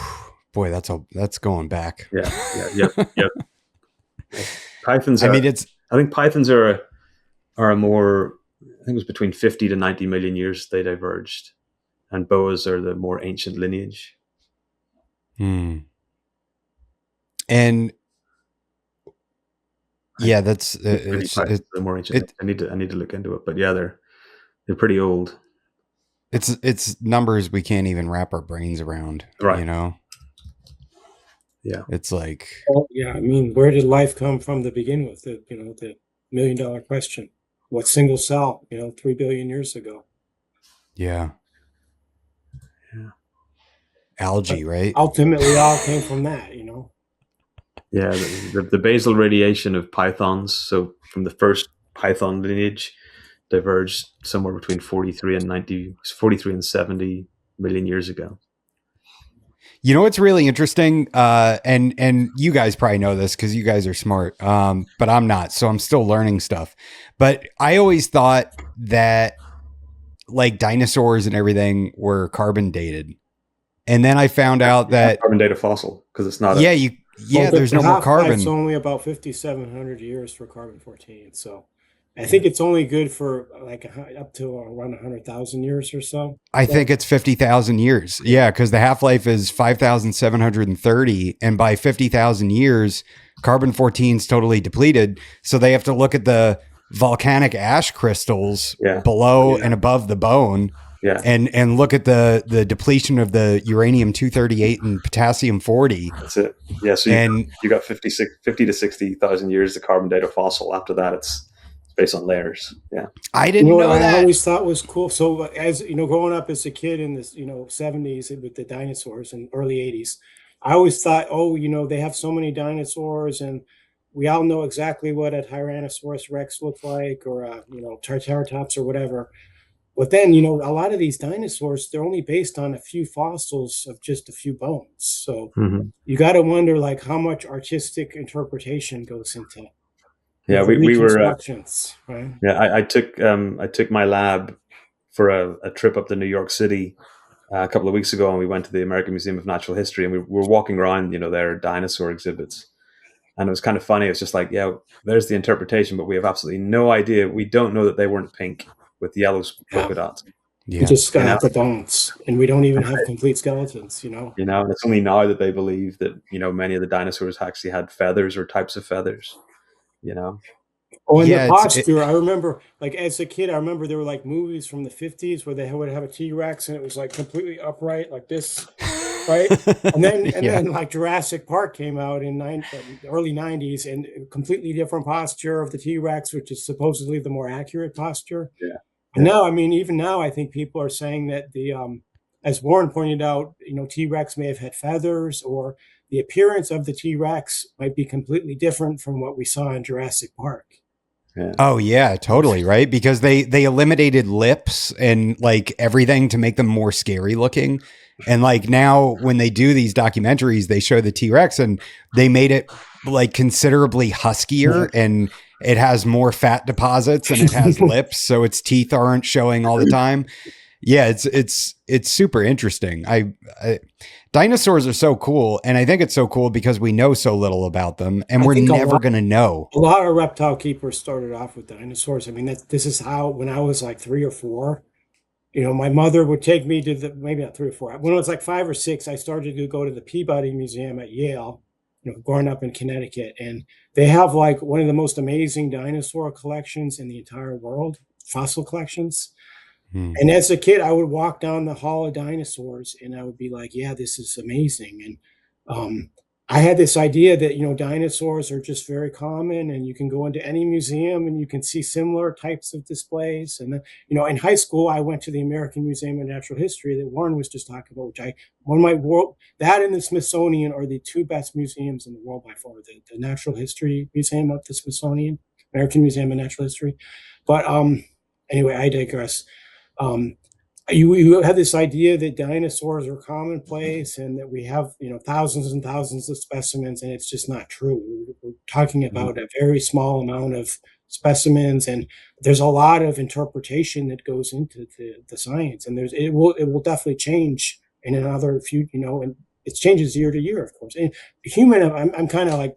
boy, that's going back. Yeah. Pythons. I think pythons are a more. I think it was between 50 to 90 million years they diverged, and boas are the more ancient lineage. And yeah, that's the more ancient. I need to look into it, but yeah, they're pretty old. It's numbers we can't even wrap our brains around, right? You know. Yeah, it's like. Oh, yeah, I mean, where did life come from to begin with? The $1 million question. What single cell? 3 billion years ago. Yeah. Algae, right? Ultimately, all came from that. Yeah, the basal radiation of pythons. So from the first python lineage, diverged somewhere between 43 and 70 million years ago. You know what's really interesting, and you guys probably know this because you guys are smart, but I'm not, so I'm still learning stuff. But I always thought that like dinosaurs and everything were carbon dated. And then I found out that carbon date a fossil because it's not. There's no more carbon. It's only about 5,700 years for carbon-14. So I think it's only good for like up to around 100,000 years or so. I think it's 50,000 years. Yeah, because the half-life is 5,730. And by 50,000 years, carbon-14 is totally depleted. So they have to look at the volcanic ash crystals below and above the bone. Yeah. And look at the depletion of the uranium-238 and potassium-40. That's it. Yeah. So you got 50 to 60,000 years of carbon date a fossil. After that, it's based on layers. Yeah. I didn't know that. I always thought was cool. So as you know, growing up as a kid in the 70s with the dinosaurs and early 80s, I always thought, they have so many dinosaurs, and we all know exactly what a Tyrannosaurus Rex looked like, or Triceratops or whatever. But then, a lot of these dinosaurs, they're only based on a few fossils of just a few bones. So you got to wonder, like, how much artistic interpretation goes into. Yeah, we were. Right? Yeah, I took my lab for a trip up to New York City a couple of weeks ago, and we went to the American Museum of Natural History, and we were walking around, their dinosaur exhibits, and it was kind of funny. It's just like, there's the interpretation, but we have absolutely no idea. We don't know that they weren't pink with yellow polka dots. Yeah. We just got the bones, and we don't even have complete skeletons. And it's only now that they believe that many of the dinosaurs actually had feathers or types of feathers. Oh, and the posture. I remember, like, as a kid, there were like movies from the 50s where they would have a T-Rex and it was like completely upright like this, right? And then like Jurassic Park came out in the early 90s, and a completely different posture of the T-Rex, which is supposedly the more accurate posture. Yeah. And now, even now, I think people are saying that as Warren pointed out, T-Rex may have had feathers, or the appearance of the T-Rex might be completely different from what we saw in Jurassic Park. Yeah. Oh yeah, totally, right? Because they eliminated lips and like everything to make them more scary looking. And like now when they do these documentaries, they show the T-Rex and they made it like considerably huskier, and it has more fat deposits and it has lips, so its teeth aren't showing all the time. Yeah, it's super interesting. Dinosaurs are so cool, and I think it's so cool because we know so little about them, and we're never going to know. A lot of reptile keepers started off with dinosaurs. I mean, this is how, when I was like 3 or 4, my mother would take me to maybe not 3 or 4. When I was like 5 or 6, I started to go to the Peabody Museum at Yale, growing up in Connecticut, and they have like one of the most amazing dinosaur collections in the entire world, fossil collections. And as a kid, I would walk down the hall of dinosaurs and I would be like, yeah, this is amazing. And I had this idea that, dinosaurs are just very common, and you can go into any museum and you can see similar types of displays. And then, in high school, I went to the American Museum of Natural History that Warren was just talking about, that and the Smithsonian are the 2 best museums in the world by far, the Natural History Museum of the Smithsonian, American Museum of Natural History. But anyway, I digress. You have this idea that dinosaurs are commonplace and that we have, thousands and thousands of specimens, and it's just not true. We're talking about a very small amount of specimens, and there's a lot of interpretation that goes into the science, and it will definitely change in another few, and it changes year to year, of course. And I'm kind of like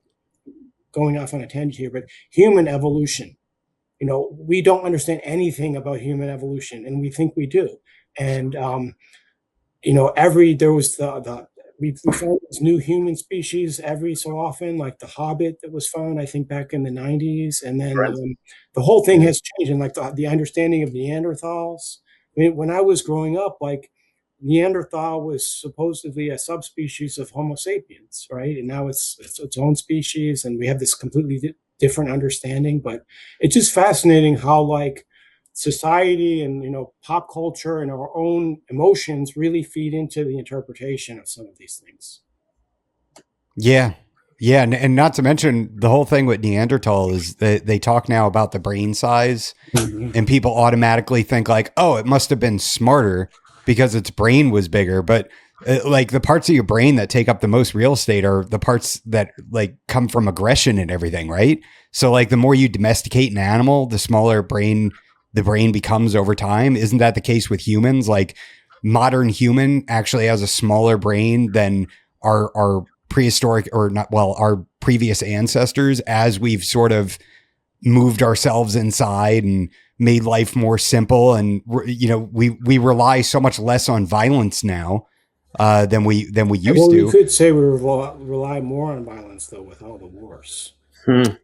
going off on a tangent here, but human evolution. We don't understand anything about human evolution, and we think we do. And, we found this new human species every so often, like the Hobbit that was found, I think, back in the 90s. And then the whole thing has changed, and like the understanding of Neanderthals. I mean, when I was growing up, like Neanderthal was supposedly a subspecies of Homo sapiens, right? And now it's its own species, and we have this completely different understanding. But it's just fascinating how like society and pop culture and our own emotions really feed into the interpretation of some of these things. Yeah and not to mention the whole thing with Neanderthal is that they talk now about the brain size, and people automatically think like, oh, it must have been smarter because its brain was bigger. But like the parts of your brain that take up the most real estate are the parts that like come from aggression and everything, right? So like the more you domesticate an animal, the smaller brain the brain becomes over time. Isn't that the case with humans? Like modern human actually has a smaller brain than our prehistoric or not, well, our previous ancestors, as we've sort of moved ourselves inside and made life more simple. And, we rely so much less on violence now than we used to. You could say we rely more on violence, though, with all the wars.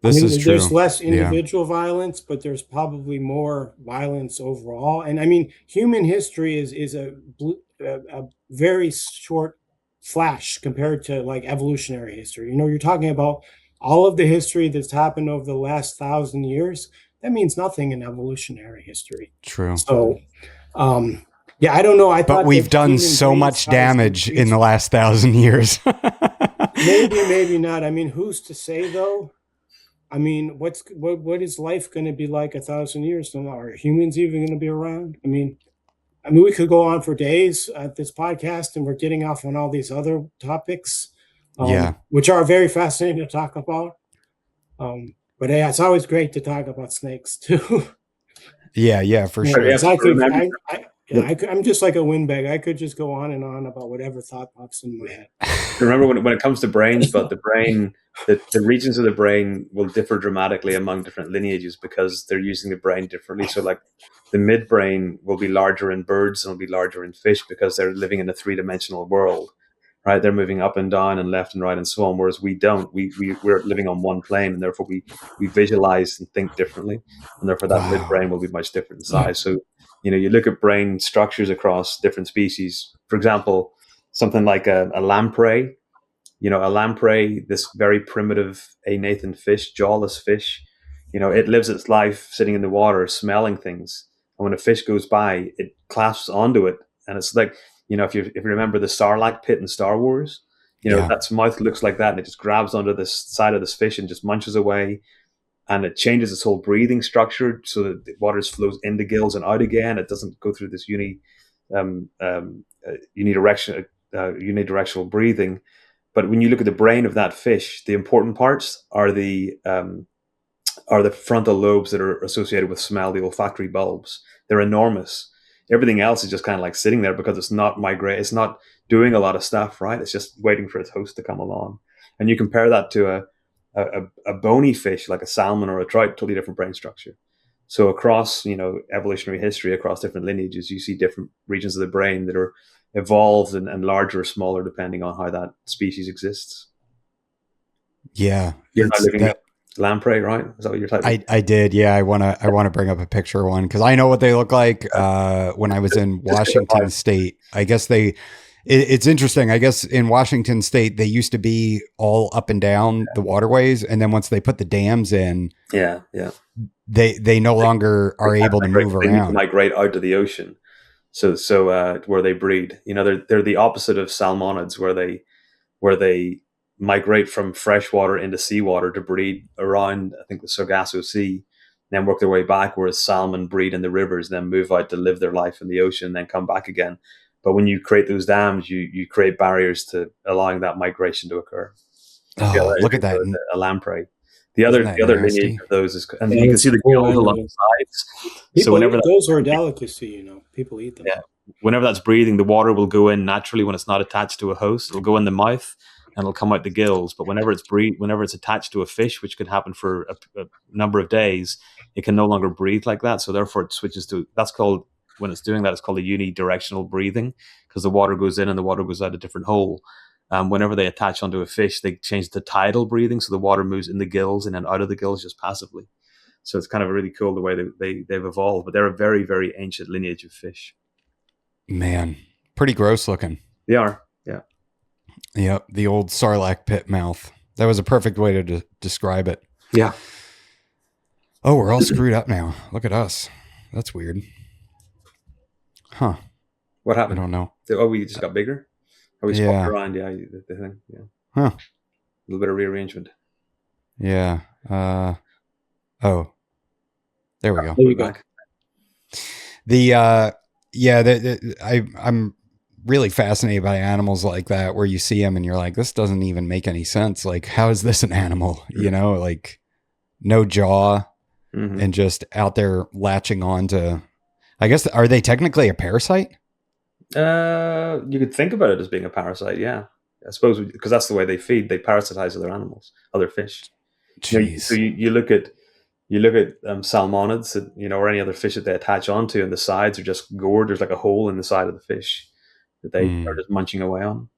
This is true. There's less individual violence, but there's probably more violence overall. And I mean, human history is a very short flash compared to like evolutionary history. You're talking about all of the history that's happened over the last 1,000 years. That means nothing in evolutionary history. True. So, yeah, I don't know. But we've done so much damage in the last 1,000 years. Maybe not. I mean, who's to say though? I mean, what is life going to be like 1,000 years from now? Are humans even going to be around? I mean, we could go on for days at this podcast, and we're getting off on all these other topics, which are very fascinating to talk about. But yeah, it's always great to talk about snakes too. Yeah, for sure. I'm just like a windbag. I could just go on and on about whatever thought pops in my head. Remember when it comes to brains, but the brain, the regions of the brain will differ dramatically among different lineages because they're using the brain differently. So like the midbrain will be larger in birds and will be larger in fish because they're living in a 3-dimensional world, right? They're moving up and down and left and right and so on, whereas we don't. We're living on one plane, and therefore we visualize and think differently, and therefore that midbrain will be much different in size. So you look at brain structures across different species. For example, something like a lamprey. A lamprey, this very primitive anathan fish, jawless fish, it lives its life sitting in the water, smelling things. And when a fish goes by, it clasps onto it. And it's like, if you remember the Sarlacc pit in Star Wars, that's mouth looks like that. And it just grabs onto this side of this fish and just munches away. And it changes its whole breathing structure so that the water flows in the gills and out again. It doesn't go through this unidirectional breathing. But when you look at the brain of that fish, the important parts are the frontal lobes that are associated with smell, the olfactory bulbs. They're enormous. Everything else is just kind of like sitting there because it's not it's not doing a lot of stuff, right? It's just waiting for its host to come along. And you compare that to a bony fish like a salmon or a trout, totally different brain structure. So across, evolutionary history, across different lineages, you see different regions of the brain that are evolved and larger or smaller depending on how that species exists. Yeah. You're not looking at lamprey, right? Is that what you're typing? I did. Yeah. I want to bring up a picture of one because I know what they look like. When I was in Washington State, I guess it's interesting. I guess in Washington State, they used to be all up and down the waterways. And then once they put the dams in, they no longer are able to move around. They migrate out to the ocean. So where they breed, they're the opposite of salmonids, where they migrate from freshwater into seawater to breed around, I think, the Sargasso Sea, then work their way back, whereas salmon breed in the rivers, then move out to live their life in the ocean, then come back again. But when you create those dams, you create barriers to allowing that migration to occur. Look at that. A lamprey. The other lineage of those is, and you can see the gills along the sides. So whenever those are a delicacy, people eat them. Yeah. Whenever that's breathing, the water will go in naturally when it's not attached to a host. It'll go in the mouth and it'll come out the gills. But whenever it's attached to a fish, which could happen for a number of days, it can no longer breathe like that. So therefore, it switches to when it's doing that, it's called a unidirectional breathing because the water goes in and the water goes out a different hole. Whenever they attach onto a fish, they change to tidal breathing, so the water moves in the gills and then out of the gills just passively. So it's kind of really cool the way they've evolved, but they're a very, very ancient lineage of fish. Man, pretty gross looking. They are, yeah. Yep, the old Sarlacc pit mouth. That was a perfect way to describe it. Yeah. Oh, we're all screwed up now. Look at us. That's weird. Huh. What happened? I don't know. Oh, we just got bigger? Oh, we swapped around, the thing, yeah. Huh. A little bit of rearrangement. Yeah. Oh. There we go. There you go. I'm really fascinated by animals like that where you see them and you're like, this doesn't even make any sense. Like, how is this an animal? Like no jaw, and just out there latching on to, I guess, are they technically a parasite? You could think about it as being a parasite, yeah. I suppose because that's the way they feed. They parasitize other animals, other fish. Jeez. So you look at salmonids, or any other fish that they attach onto, and the sides are just gored. There's like a hole in the side of the fish that they are just munching away on.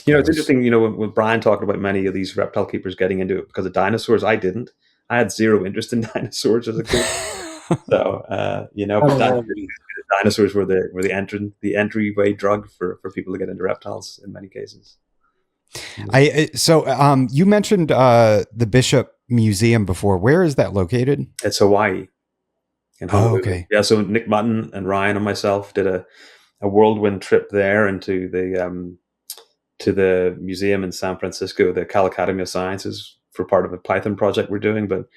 It's interesting. When Brian talked about many of these reptile keepers getting into it because of dinosaurs, I didn't. I had zero interest in dinosaurs as a kid. So but dinosaurs were the entryway drug for people to get into reptiles in many cases. You mentioned the Bishop Museum before. Where is that located? It's Hawaii. In Honolulu. Oh, okay. Yeah, so Nick Mutton and Ryan and myself did a whirlwind trip there into to the museum in San Francisco, the Cal Academy of Sciences, for part of a Python project we're doing. But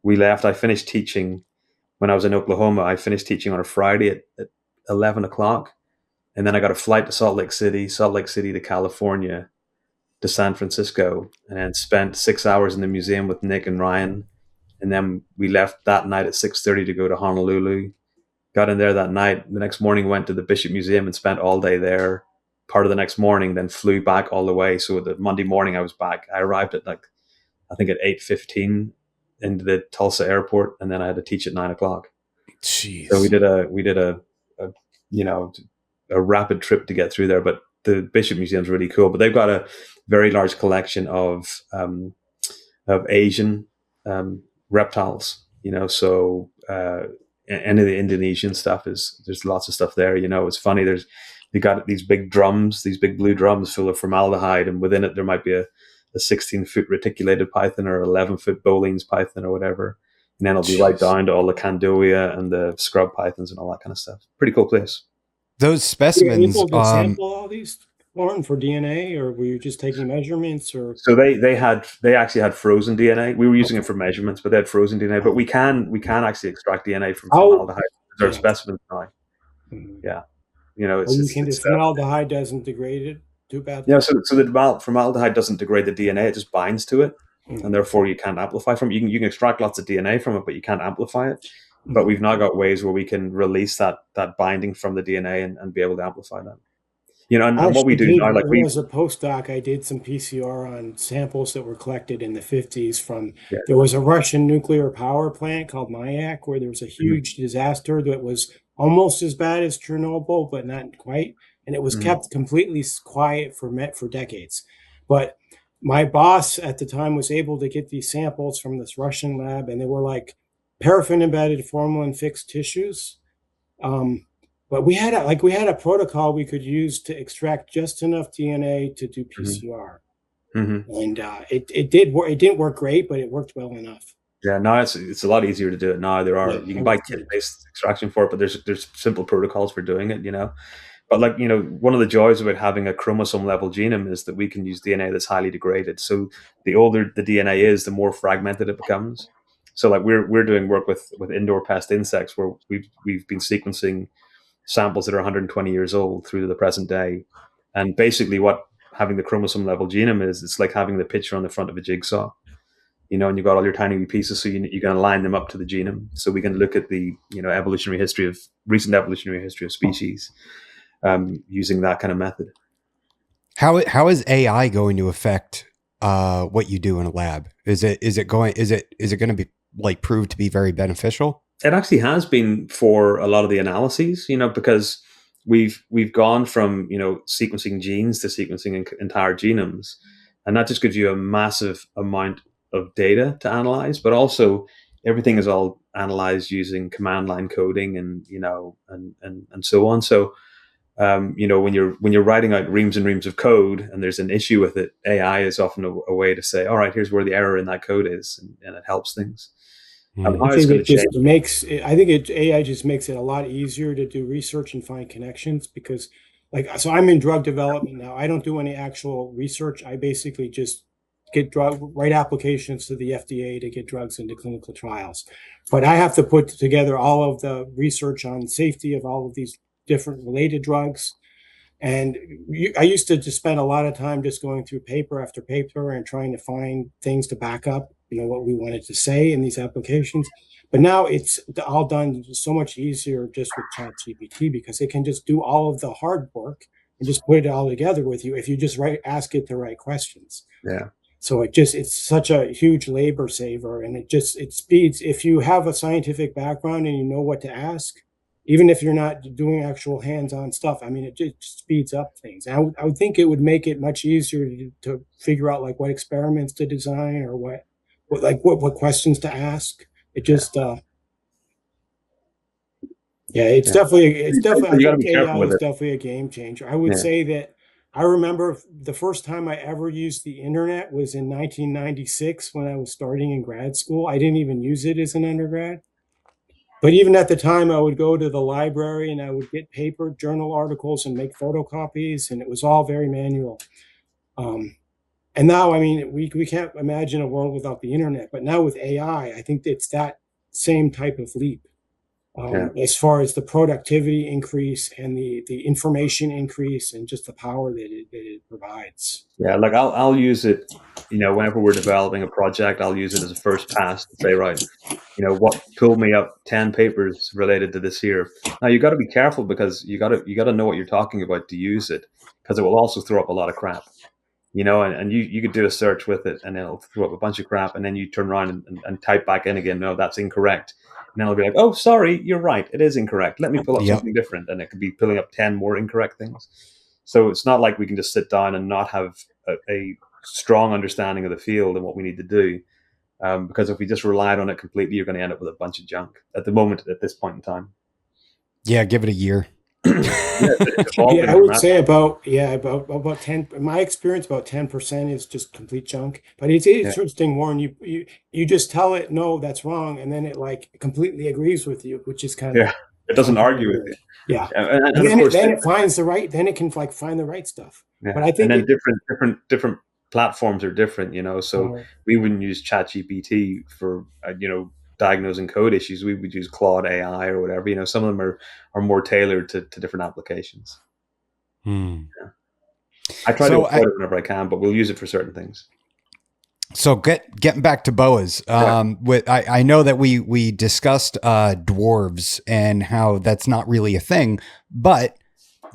we left. I finished teaching when I was in Oklahoma. I finished teaching on a Friday at 11 o'clock. And then I got a flight to Salt Lake City to California, to San Francisco, and spent 6 hours in the museum with Nick and Ryan. And then we left that night at 6:30 to go to Honolulu. Got in there that night. The next morning went to the Bishop Museum and spent all day there. Part of the next morning, then flew back all the way. So the Monday morning I was back. I arrived at I think at 8:15 into the Tulsa airport, and then I had to teach at 9 o'clock. Jeez. So we did a rapid trip to get through there. But the Bishop Museum is really cool. But they've got a very large collection of Asian reptiles. So any of the Indonesian stuff there's lots of stuff there. It's funny. They got these big drums, these big blue drums full of formaldehyde, and within it there might be a 16-foot reticulated python or 11-foot Boleyn's python or whatever. And then it'll be right down to all the Candoia and the scrub pythons and all that kind of stuff. Pretty cool place. Those specimens. Were you able to sample all these for DNA, or were you just taking measurements? Or so they actually had frozen DNA. We were using it for measurements, but they had frozen DNA. But we can actually extract DNA from formaldehyde. There's specimens now. Mm-hmm. Yeah, formaldehyde doesn't degrade it too bad. Yeah, so the formaldehyde doesn't degrade the DNA; it just binds to it, and therefore you can't amplify from it. You can extract lots of DNA from it, but you can't amplify it. But we've now got ways where we can release that binding from the DNA and be able to amplify that. And what we do now, as a postdoc, I did some PCR on samples that were collected in the 50s from. Yeah. There was a Russian nuclear power plant called Mayak, where there was a huge disaster that was almost as bad as Chernobyl, but not quite, and it was kept completely quiet for decades. But my boss at the time was able to get these samples from this Russian lab, and they were like paraffin-embedded formalin-fixed tissues. But we had a protocol we could use to extract just enough DNA to do PCR, and it did work. It didn't work great, but it worked well enough. Yeah, now it's a lot easier to do it now. You can buy kit-based extraction for it, but there's simple protocols for doing it. But one of the joys about having a chromosome level genome is that we can use DNA that's highly degraded. So the older the DNA is, the more fragmented it becomes. So we're doing work with indoor pest insects where we've been sequencing samples that are 120 years old through to the present day. And basically what having the chromosome level genome is, it's like having the picture on the front of a jigsaw, and you've got all your tiny pieces. So you're going to line them up to the genome. So we can look at the, recent evolutionary history of species using that kind of method. How is AI going to affect what you do in a lab? Is it going to be proved to be very beneficial? It actually has been for a lot of the analyses, because we've gone from, sequencing genes to sequencing entire genomes. And that just gives you a massive amount of data to analyze, but also everything is all analyzed using command line coding and so on. So, when you're writing out reams and reams of code and there's an issue with it, AI is often a way to say, all right, here's where the error in that code is, and it helps things. I think AI just makes it a lot easier to do research and find connections because, so I'm in drug development now. I don't do any actual research. I basically just write applications to the FDA to get drugs into clinical trials. But I have to put together all of the research on safety of all of these different related drugs. And I used to just spend a lot of time just going through paper after paper and trying to find things to back up what we wanted to say in these applications. But now it's all done so much easier just with ChatGPT, because it can just do all of the hard work and just put it all together with you if you just ask it the right questions. Yeah. So it's such a huge labor saver, and it speeds. If you have a scientific background and you know what to ask, even if you're not doing actual hands-on stuff, I mean, it just speeds up things. I would think it would make it much easier to figure out like what experiments to design, or what questions to ask. It just, it's definitely, I You got to think be careful AI with is it. definitely a game changer. I would say that I remember the first time I ever used the internet was in 1996 when I was starting in grad school. I didn't even use it as an undergrad. But even at the time, I would go to the library and I would get paper journal articles and make photocopies, and it was all very manual. And now, I mean, we can't imagine a world without the internet. But now with AI, I think it's that same type of leap, as far as the productivity increase and the information increase and just the power that it provides. Yeah, like I'll use it, whenever we're developing a project, I'll use it as a first pass to say, right, pull me up 10 papers related to this here. Now you got to be careful, because you got to know what you're talking about to use it, because it will also throw up a lot of crap. And you could do a search with it, and then it'll throw up a bunch of crap, and then you turn around and type back in again, no, that's incorrect. And then it'll be like, oh, sorry, you're right, it is incorrect. Let me pull up something different, and it could be pulling up 10 more incorrect things. So it's not like we can just sit down and not have a strong understanding of the field and what we need to do. Because if we just relied on it completely, you're going to end up with a bunch of junk at this point in time. Yeah, give it a year. I would say about 10. In my experience, about 10% is just complete junk. But it's interesting, Warren. You just tell it, no, that's wrong, and then it like completely agrees with you, which is kind of it doesn't argue with you. Yeah, and then, of course, it finds the right. Then it can like find the right stuff. Yeah. But I think and then different platforms are different. So we wouldn't use ChatGPT for diagnosing code issues. We would use Claude AI or whatever. Some of them are more tailored to different applications. I try to avoid it whenever I can, but we'll use it for certain things. So getting back to boas, I know that we discussed dwarves and how that's not really a thing, but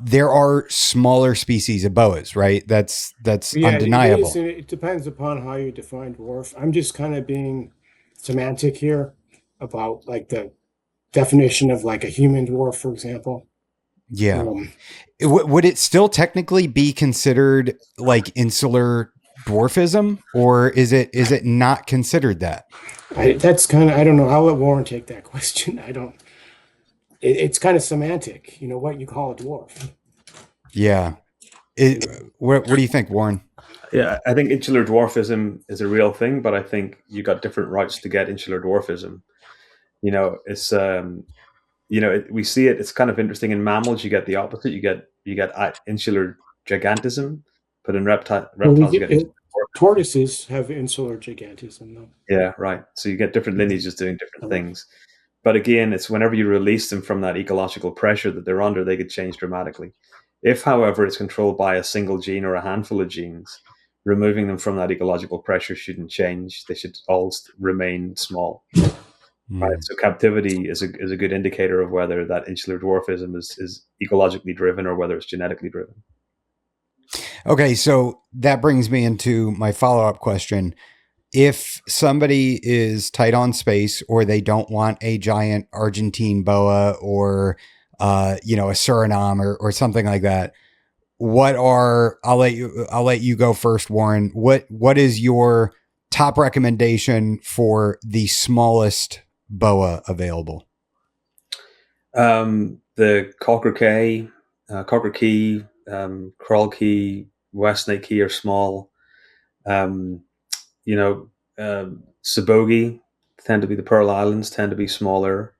there are smaller species of boas, right? That's undeniable. It depends upon how you define dwarf. I'm just kind of being semantic here about like the definition of like a human dwarf, for example. Yeah. Would it still technically be considered like insular dwarfism, or is it not considered that? That's kind of, I don't know. I'll let Warren take that question. It's kind of semantic, what you call a dwarf. Yeah. What do you think, Warren? Yeah, I think insular dwarfism is a real thing, but I think you got different routes to get insular dwarfism. It's we see it. It's kind of interesting. In mammals, you get the opposite. You get insular gigantism, but in reptiles, you get tortoises have insular gigantism, though. Yeah, right. So you get different lineages doing different things. But again, it's whenever you release them from that ecological pressure that they're under, they could change dramatically. If, however, it's controlled by a single gene or a handful of genes, removing them from that ecological pressure shouldn't change. They should all remain small. Right. So captivity is a good indicator of whether that insular dwarfism is ecologically driven or whether it's genetically driven. Okay, so that brings me into my follow-up question. If somebody is tight on space, or they don't want a giant Argentine boa or a Suriname or something like that, I'll let you go first, Warren. What is your top recommendation for the smallest boa available? The Cocker Key, Crawl Key, West Snake Key are small. Sabogi tend to be, the Pearl Islands tend to be smaller.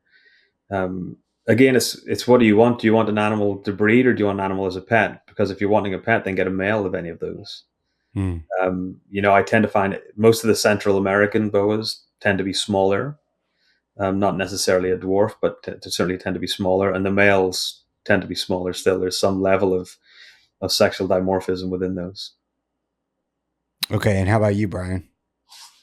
Again, it's what do you want? Do you want an animal to breed, or do you want an animal as a pet? Because if you're wanting a pet, then get a male of any of those. I tend to find most of the Central American boas tend to be smaller. Not necessarily a dwarf, but certainly tend to be smaller. And the males tend to be smaller still. There's some level of sexual dimorphism within those. Okay. And how about you, Brian?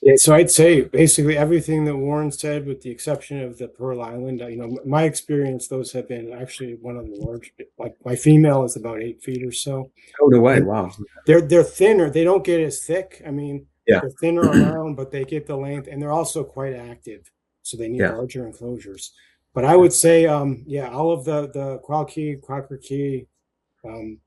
Yeah, so I'd say basically everything that Warren said, with the exception of the Pearl Island. My experience, those have been actually one of the large. Like my female is about 8 feet or so, Oh, no way. and Wow. they're thinner. They don't get as thick. I mean, Yeah. they're thinner around, but they get the length, and they're also quite active, so they need Yeah. larger enclosures. But I would say, yeah, all of the Quail Key, Crocker Key, um,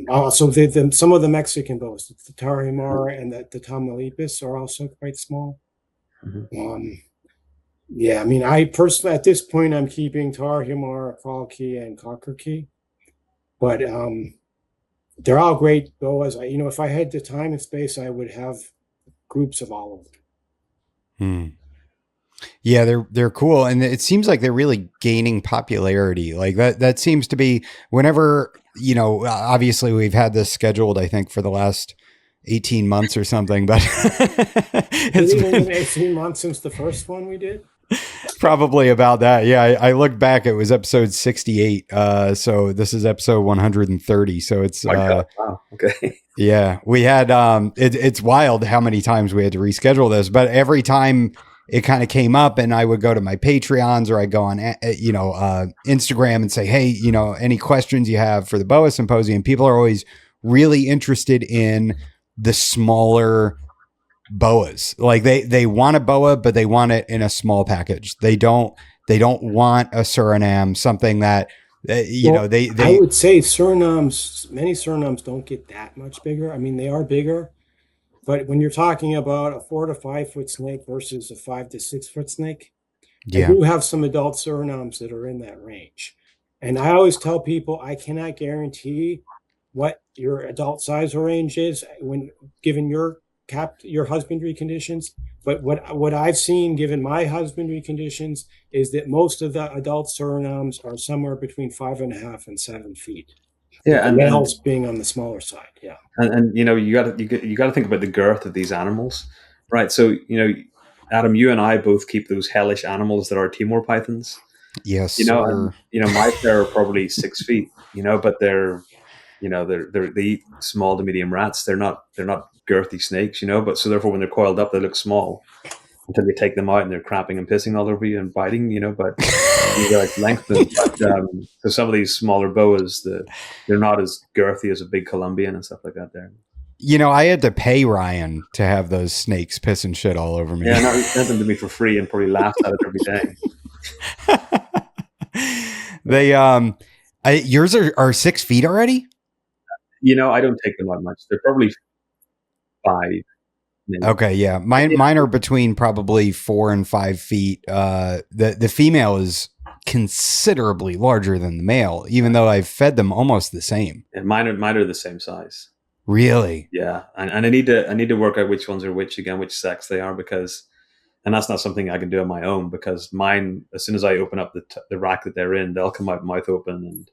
also some of the Mexican boas, the Tarahumara and the Tamaulipas, are also quite small. Mhm. Yeah, I mean, I personally at this point I'm keeping Tarahumara, Quail Key, and Cocker Key, but they're all great boas. If I had the time and space, I would have groups of all of them. Hmm. Yeah, they're cool, and it seems like they're really gaining popularity. Like that seems to be whenever, obviously we've had this scheduled, I think, for the last 18 months or something, but It's it's even been been 18 months since the first one we did. probably about that. Yeah, I look back, it was episode 68. So this is episode 130. So it's My God. Wow. Okay. yeah, we had it's wild how many times we had to reschedule this, but every time it kind of came up and I would go to my Patreons or I go on Instagram and say, "Hey, any questions you have for the Boa Symposium?" People are always really interested in the smaller boas. Like they want a boa, but they want it in a small package. They don't want a Suriname, something that Well, they I would say many Surinames don't get that much bigger. I mean, they are bigger, but when you're talking about a 4 to 5 foot snake versus a 5 to 6 foot snake, I yeah. do have some adult Surinames that are in that range. And I always tell people I cannot guarantee what your adult size range is when given your husbandry conditions. But what I've seen given my husbandry conditions is that most of the adult Surinames are somewhere between 5.5 and 7 feet, with Yeah, the and males being on the smaller side. Yeah. you got to think about the girth of these animals, right? So Adam, you and I both keep those hellish animals that are Timor pythons. Yes, And sir. my pair are probably 6 feet. But they eat small to medium rats. They're not girthy snakes. But so therefore when they're coiled up, they look small until you take them out and they're crapping and pissing all over you and biting. But you like lengthen. But so some of these smaller boas, they're not as girthy as a big Colombian and stuff like that. There. I had to pay Ryan to have those snakes pissing shit all over me. Yeah, no, he sent them to me for free and probably laughs at it every day. They yours are 6 feet already? I don't take them out much. They're probably 5. Maybe. Okay, yeah. Mine are between probably 4 and 5 feet. The female is considerably larger than the male, even though I've fed them almost the same. And mine are the same size. Really? Yeah, and I need to work out which ones are which again, which sex they are, because, and that's not something I can do on my own, because mine, as soon as I open up the rack that they're in, they'll come out mouth open, and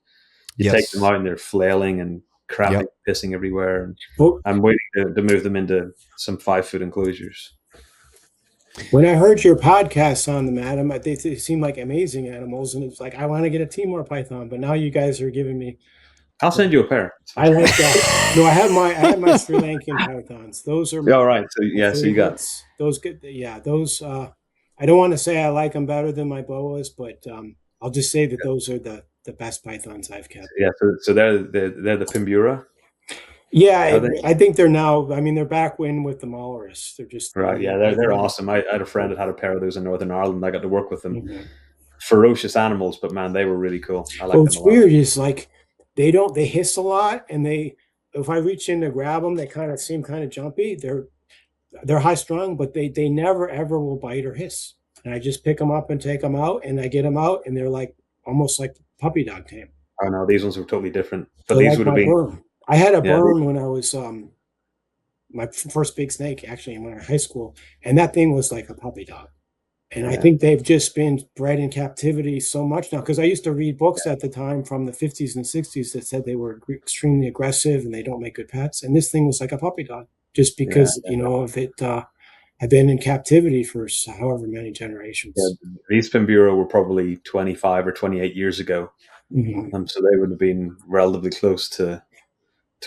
you take them out and they're flailing and crapping, pissing everywhere. And Well, I'm waiting to move them into some 5-foot enclosures. when I heard your podcast on them, Adam, they seem like amazing animals, and it's like I want to get a Timor python. But now you guys are giving me. I'll send you a pair. I like that. No, I have my Sri Lankan pythons. Those are all right. So yeah, so you got those good. Yeah, those. I don't want to say I like them better than my boas, but I'll just say that those are the best pythons I've kept. Yeah, so they're the Pimbura. Yeah, I think they're now. I mean, they're back in with the Malorus. They're just right. Yeah, they're awesome. I had a friend that had a pair of those in Northern Ireland. I got to work with them. Mm-hmm. Ferocious animals, but man, they were really cool. I like them a lot. What's weird is like they hiss a lot, and if I reach in to grab them, they kind of seem kind of jumpy. They're high strung, but they never ever will bite or hiss. And I just pick them up and take them out, and I get them out, and they're like almost like puppy dog tame. Oh no, these ones were totally different. But They're these like would have my been. berm. I had a berm when I was my first big snake, actually, when I was in high school, and that thing was like a puppy dog. And I think they've just been bred in captivity so much now, because I used to read books at the time from the 50s and 60s that said they were extremely aggressive and they don't make good pets. And this thing was like a puppy dog, just because, of it had been in captivity for however many generations. Yeah, these Pimbura were probably 25 or 28 years ago. Mm-hmm. So they would have been relatively close to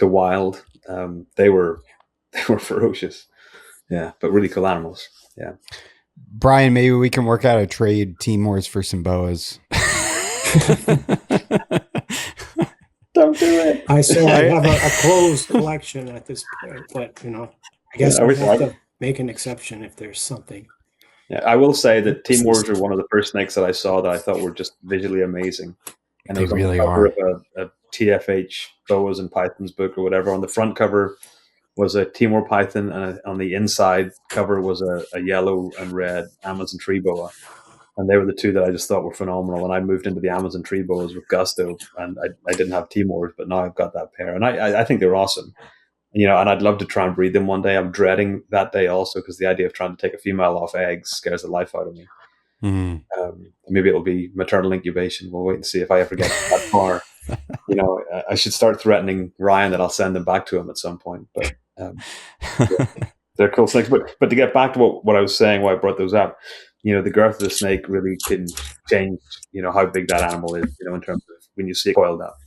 wild. They were ferocious. Yeah, but really cool animals. Yeah. Brian, maybe we can work out a trade, Timors for some boas. Don't do it. I have a closed collection at this point, but I guess I I wish have to make an exception if there's something. Yeah, I will say that Timors are one of the first snakes that I saw that I thought were just visually amazing. And it They was on the really cover are. of a TFH Boas and Pythons book or whatever. On the front cover was a Timor python, and on the inside cover was a yellow and red Amazon tree boa. And they were the two that I just thought were phenomenal. And I moved into the Amazon tree boas with gusto, and I didn't have Timors, but now I've got that pair, and I think they're awesome. And I'd love to try and breed them one day. I'm dreading that day also because the idea of trying to take a female off eggs scares the life out of me. Mm. Maybe it'll be maternal incubation. We'll wait and see if I ever get that far. I should start threatening Ryan that I'll send them back to him at some point. But yeah, they're cool snakes. But to get back to what I was saying, why I brought those up, the girth of the snake really can change, how big that animal is, in terms of when you see it coiled up.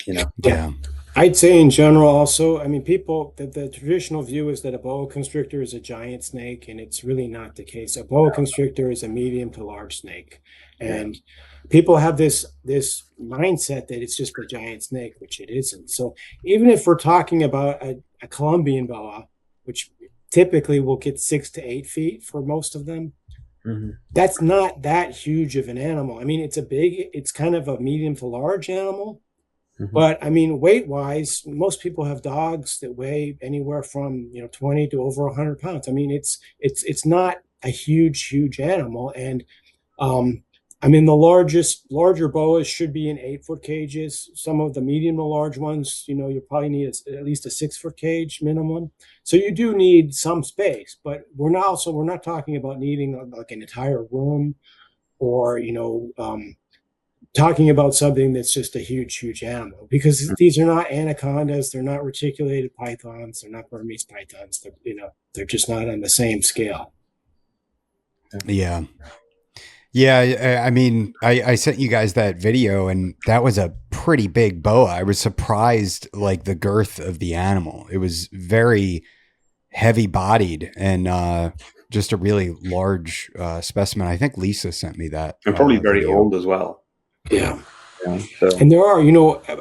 Yeah. I'd say in general also, I mean, the traditional view is that a boa constrictor is a giant snake, and it's really not the case. A boa constrictor is a medium to large snake. And people have this mindset that it's just a giant snake, which it isn't. So even if we're talking about a Colombian boa, which typically will get 6 to 8 feet for most of them, that's not that huge of an animal. I mean, it's kind of a medium to large animal. But I mean, weight wise, most people have dogs that weigh anywhere from 20 to over 100 pounds. I mean, it's not a huge animal. And I mean, the larger boas should be in 8-foot cages. Some of the medium to large ones, you probably need at least a 6-foot cage minimum. So you do need some space, but we're not talking about needing like an entire room or talking about something that's just a huge animal, because these are not anacondas, they're not reticulated pythons, they're not Burmese pythons. They're just not on the same scale. Yeah. I mean, I sent you guys that video, and that was a pretty big boa. I was surprised, like the girth of the animal. It was very heavy bodied and just a really large specimen. I think Lisa sent me that. And probably very video. old as well. Yeah. So. And there are,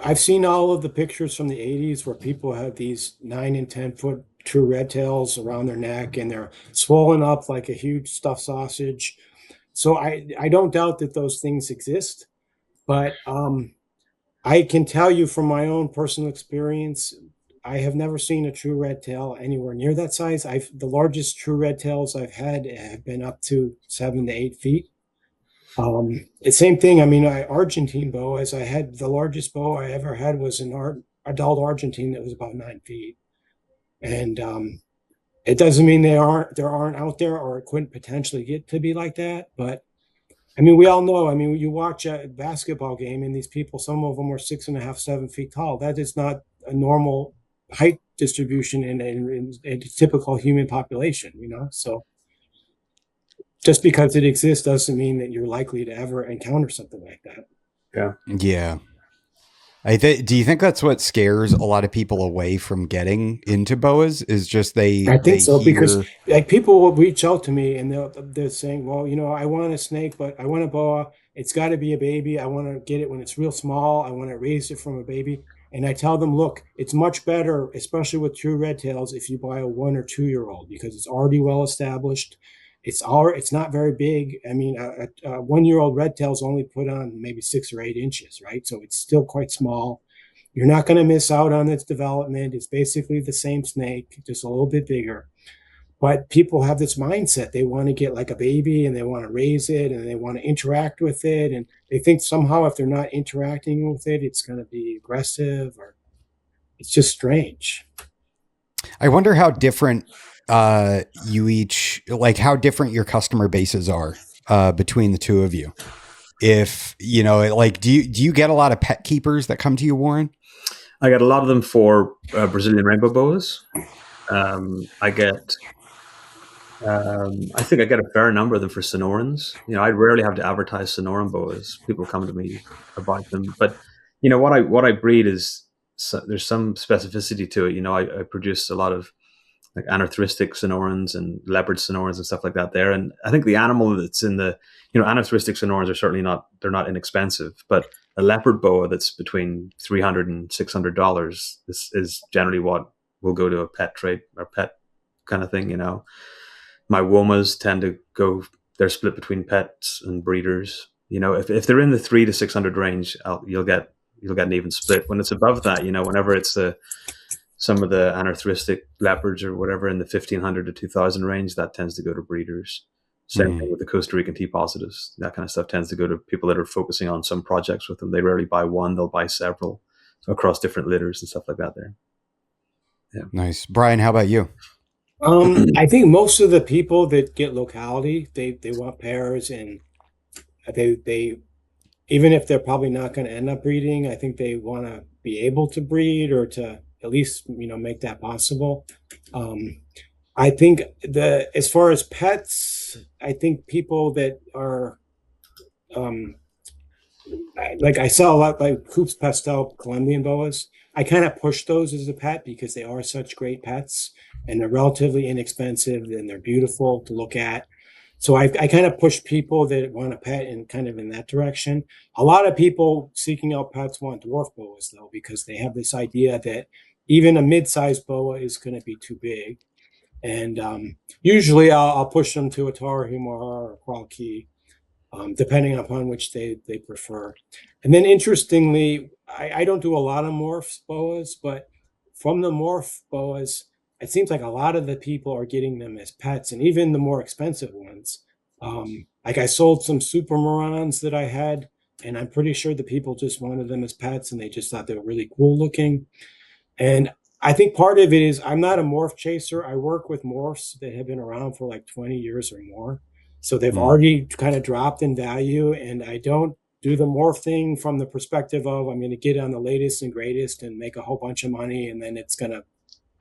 I've seen all of the pictures from the 80s where people have these 9 and 10-foot true red tails around their neck, and they're swollen up like a huge stuffed sausage. So I don't doubt that those things exist, but I can tell you from my own personal experience, I have never seen a true red tail anywhere near that size. The largest true red tails I've had have been up to 7 to 8 feet. The same thing. I mean, Argentine boas. I had the largest boa I ever had was an adult Argentine that was about 9 feet, and it doesn't mean there aren't out there, or it couldn't potentially get to be like that. But I mean, we all know. I mean, you watch a basketball game, and these people, some of them are 6.5, 7 feet tall. That is not a normal height distribution in a typical human population. So. Just because it exists doesn't mean that you're likely to ever encounter something like that. Yeah. Do you think that's what scares a lot of people away from getting into boas? Is just I think so, because like people will reach out to me and they're saying, well, I want a snake, but I want a boa. It's got to be a baby. I want to get it when it's real small. I want to raise it from a baby. And I tell them, look, it's much better, especially with true red tails, if you buy a 1 or 2 year old, because it's already well established. It's not very big. I mean, a 1-year-old red tail's only put on maybe 6 or 8 inches, right? So it's still quite small. You're not going to miss out on its development. It's basically the same snake, just a little bit bigger. But people have this mindset. They want to get like a baby, and they want to raise it, and they want to interact with it. And they think somehow if they're not interacting with it, it's going to be aggressive, or it's just strange. I wonder how different you each, like how different your customer bases are between the two of you. If like, do you get a lot of pet keepers that come to you, Warren? I get a lot of them for Brazilian rainbow boas. I think I get a fair number of them for Sonorans. I rarely have to advertise Sonoran boas. People come to me about them, but what I breed is there's some specificity to it. I produce a lot of like anarthristic Sonorans and leopard Sonorans and stuff like that there. And I think the animal that's in the, anarthristic Sonorans are certainly they're not inexpensive, but a leopard boa that's between $300 and $600 is generally what will go to a pet trade or pet kind of thing. My womas tend to go, they're split between pets and breeders. If they're in the 300 to 600 range, you'll get an even split. When it's above that, whenever it's some of the anarthristic leopards or whatever in the 1,500 to 2,000 range, that tends to go to breeders. Same thing with the Costa Rican T positives. That kind of stuff tends to go to people that are focusing on some projects with them. They rarely buy one; they'll buy several across different litters and stuff like that. There. Yeah. Nice, Brian. How about you? I think most of the people that get locality, they want pairs, and they even if they're probably not going to end up breeding, I think they want to be able to breed or to at least make that possible. I think as far as pets, I think people that are like I sell a lot like Coops Pastel Colombian boas. I kind of push those as a pet because they are such great pets and they're relatively inexpensive and they're beautiful to look at. So I kind of push people that want a pet in kind of in that direction. A lot of people seeking out pets want dwarf boas though, because they have this idea that even a mid-sized boa is going to be too big. And usually I'll push them to a Tarahumara or a Qualkey, depending upon which they prefer. And then interestingly, I don't do a lot of morph boas, but from the morph boas, it seems like a lot of the people are getting them as pets, and even the more expensive ones. Like I sold some Super Morans that I had, and I'm pretty sure the people just wanted them as pets, and they just thought they were really cool looking. And I think part of it is I'm not a morph chaser. I work with morphs that have been around for like 20 years or more. So they've already kind of dropped in value, and I don't do the morph thing from the perspective of I'm going to get on the latest and greatest and make a whole bunch of money, and then it's going to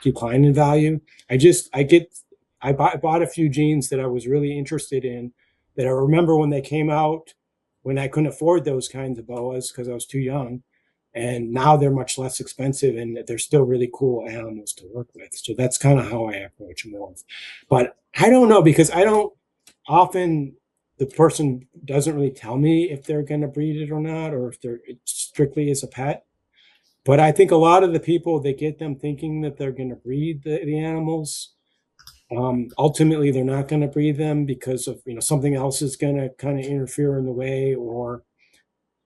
decline in value. I bought a few genes that I was really interested in that I remember when they came out when I couldn't afford those kinds of boas because I was too young. And now they're much less expensive and they're still really cool animals to work with. So that's kind of how I approach morphs. But I don't know, because I don't often, the person doesn't really tell me if they're going to breed it or not, or if they're strictly as a pet. But I think a lot of the people that get them thinking that they're going to breed the animals, ultimately they're not going to breed them because of something else is going to kind of interfere in the way, or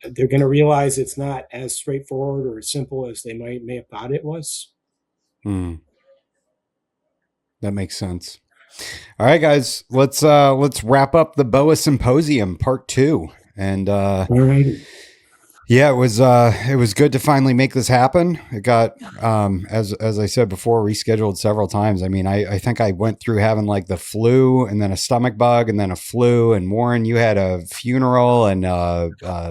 they're going to realize it's not as straightforward or as simple as they may have thought it was. That makes sense. All right, guys, let's wrap up the Boa Symposium Part 2. And All right. yeah, it was good to finally make this happen. It got, as I said before, rescheduled several times. I mean, I think I went through having like the flu and then a stomach bug and then a flu. And Warren, you had a funeral and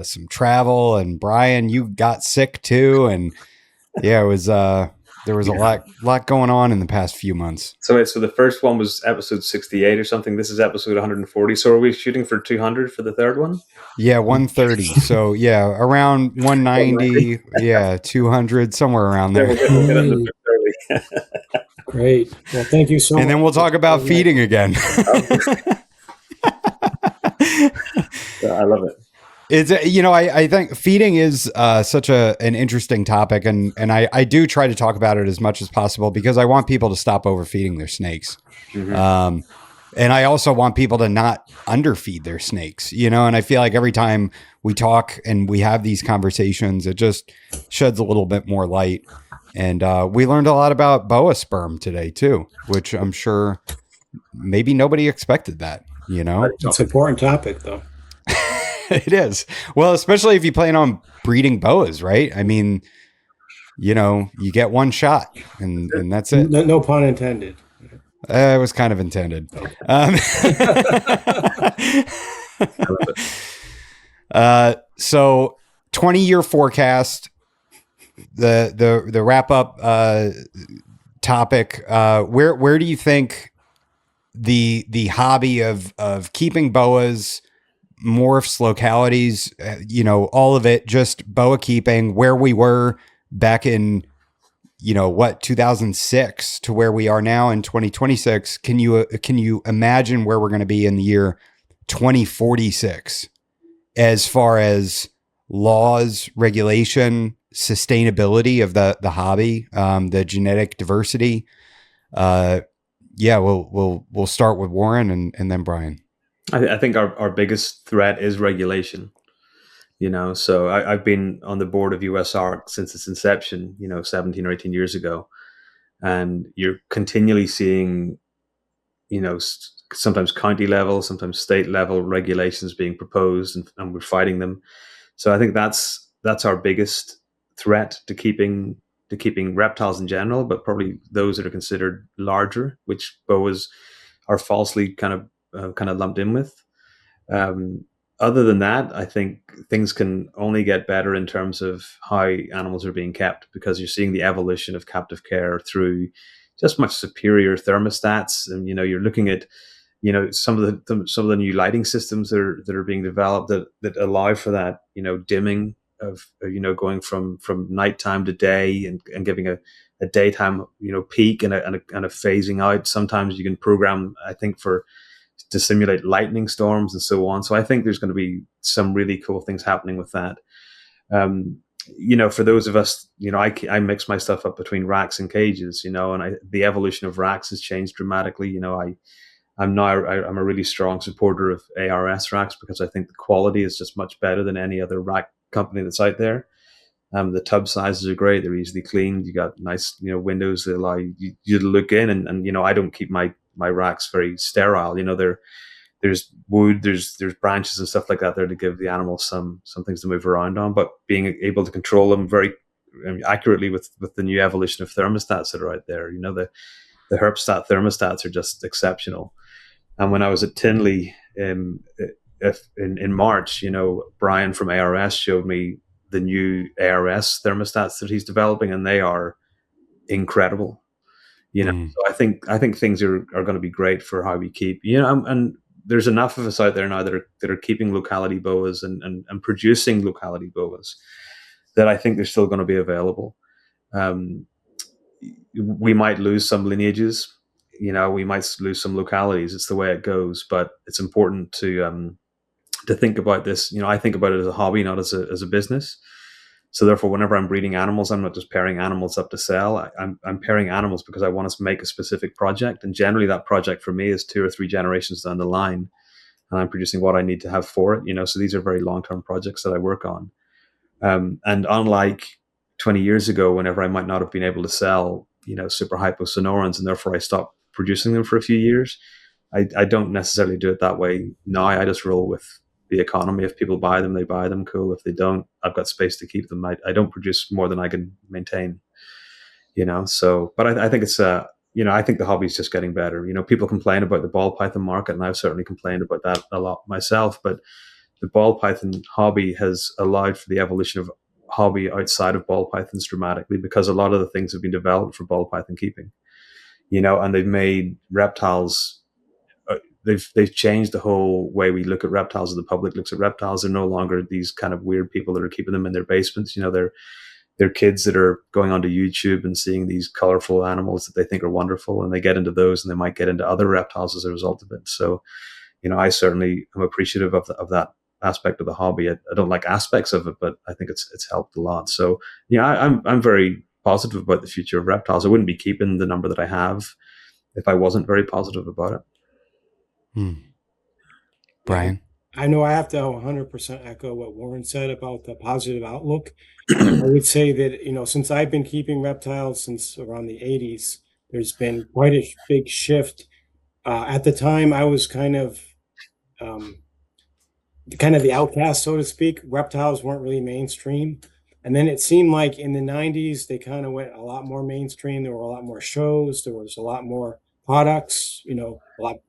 some travel. And Brian, you got sick too. And yeah, it was there was a lot going on in the past few months. So the first one was episode 68 or something. This is episode 140. So are we shooting for 200 for the third one? Yeah, 130. So yeah, around 190. Yeah, 200, somewhere around there. Great. Well, thank you so much. And then we'll talk about feeding again. I love it. It's I think feeding is such an interesting topic, and I do try to talk about it as much as possible because I want people to stop overfeeding their snakes. Mm-hmm. And I also want people to not underfeed their snakes, and I feel like every time we talk and we have these conversations, it just sheds a little bit more light. And we learned a lot about boa sperm today too, which I'm sure maybe nobody expected that, It's an important topic though. It is. Well, especially if you plan on breeding boas, right? I mean, you get one shot and that's it. No pun intended. It was kind of intended. So 20-year forecast, the wrap up topic. Where do you think the hobby of keeping boas, morphs, localities, all of it, just boa keeping, where we were back in what, 2006 to where we are now in 2026. Can you imagine where we're going to be in the year 2046 as far as laws, regulation, sustainability of the hobby, the genetic diversity? Yeah, we'll start with Warren and then Brian. I think our biggest threat is regulation. So I've been on the board of USARC since its inception, 17 or 18 years ago. And you're continually seeing, sometimes county level, sometimes state level regulations being proposed, and we're fighting them. So I think that's our biggest threat to keeping reptiles in general, but probably those that are considered larger, which boas are falsely kind of lumped in with. Other than that, I think things can only get better in terms of how animals are being kept, because you're seeing the evolution of captive care through just much superior thermostats. And you're looking at some of the new lighting systems that are being developed that allow for that dimming of going from nighttime to day, and giving a daytime peak and a phasing out. Sometimes you can program, I think, to simulate lightning storms and so on. So I think there's going to be some really cool things happening with that. For those of us, I mix my stuff up between racks and cages, and the evolution of racks has changed dramatically. I'm a really strong supporter of ARS racks, because I think the quality is just much better than any other rack company that's out there. The tub sizes are great; they're easily cleaned. You got nice, windows that allow you to look in, and I don't keep my racks very sterile. There's wood, there's branches and stuff like that there to give the animals some things to move around on, but being able to control them very accurately with the new evolution of thermostats that are out there. The herpstat thermostats are just exceptional. And when I was at Tinley in March, Brian from ARS showed me the new ARS thermostats that he's developing, and they are incredible. So I think things are going to be great for how we keep, and there's enough of us out there now that are keeping locality boas and producing locality boas that I think they're still going to be available. We might lose some lineages, we might lose some localities. It's the way it goes, but it's important to think about this. I think about it as a hobby, not as a business. So therefore, whenever I'm breeding animals, I'm not just pairing animals up to sell. I'm pairing animals because I want to make a specific project. And generally that project for me is 2 or 3 generations down the line. And I'm producing what I need to have for it. So these are very long-term projects that I work on. And unlike 20 years ago, whenever I might not have been able to sell, super hyposonorans, and therefore I stopped producing them for a few years, I don't necessarily do it that way now. I just roll with the economy. If people buy them, they buy them. Cool. If they don't, I've got space to keep them. I don't produce more than I can maintain, so, but I think it's, I think the hobby is just getting better. People complain about the ball python market, and I've certainly complained about that a lot myself, but the ball python hobby has allowed for the evolution of hobby outside of ball pythons dramatically, because a lot of the things have been developed for ball python keeping, and they've made reptiles. They've changed the whole way we look at reptiles, and the public looks at reptiles. They're no longer these kind of weird people that are keeping them in their basements. They're kids that are going onto YouTube and seeing these colorful animals that they think are wonderful, and they get into those, and they might get into other reptiles as a result of it. So, I certainly am appreciative of that aspect of the hobby. I don't like aspects of it, but I think it's helped a lot. So, I'm very positive about the future of reptiles. I wouldn't be keeping the number that I have if I wasn't very positive about it. Brian? I know I have to 100% echo what Warren said about the positive outlook. I would say that, since I've been keeping reptiles since around the 80s, there's been quite a big shift. At the time, I was kind of the outcast, so to speak. Reptiles weren't really mainstream. And then it seemed like in the 90s, they kind of went a lot more mainstream. There were a lot more shows. There was a lot more products,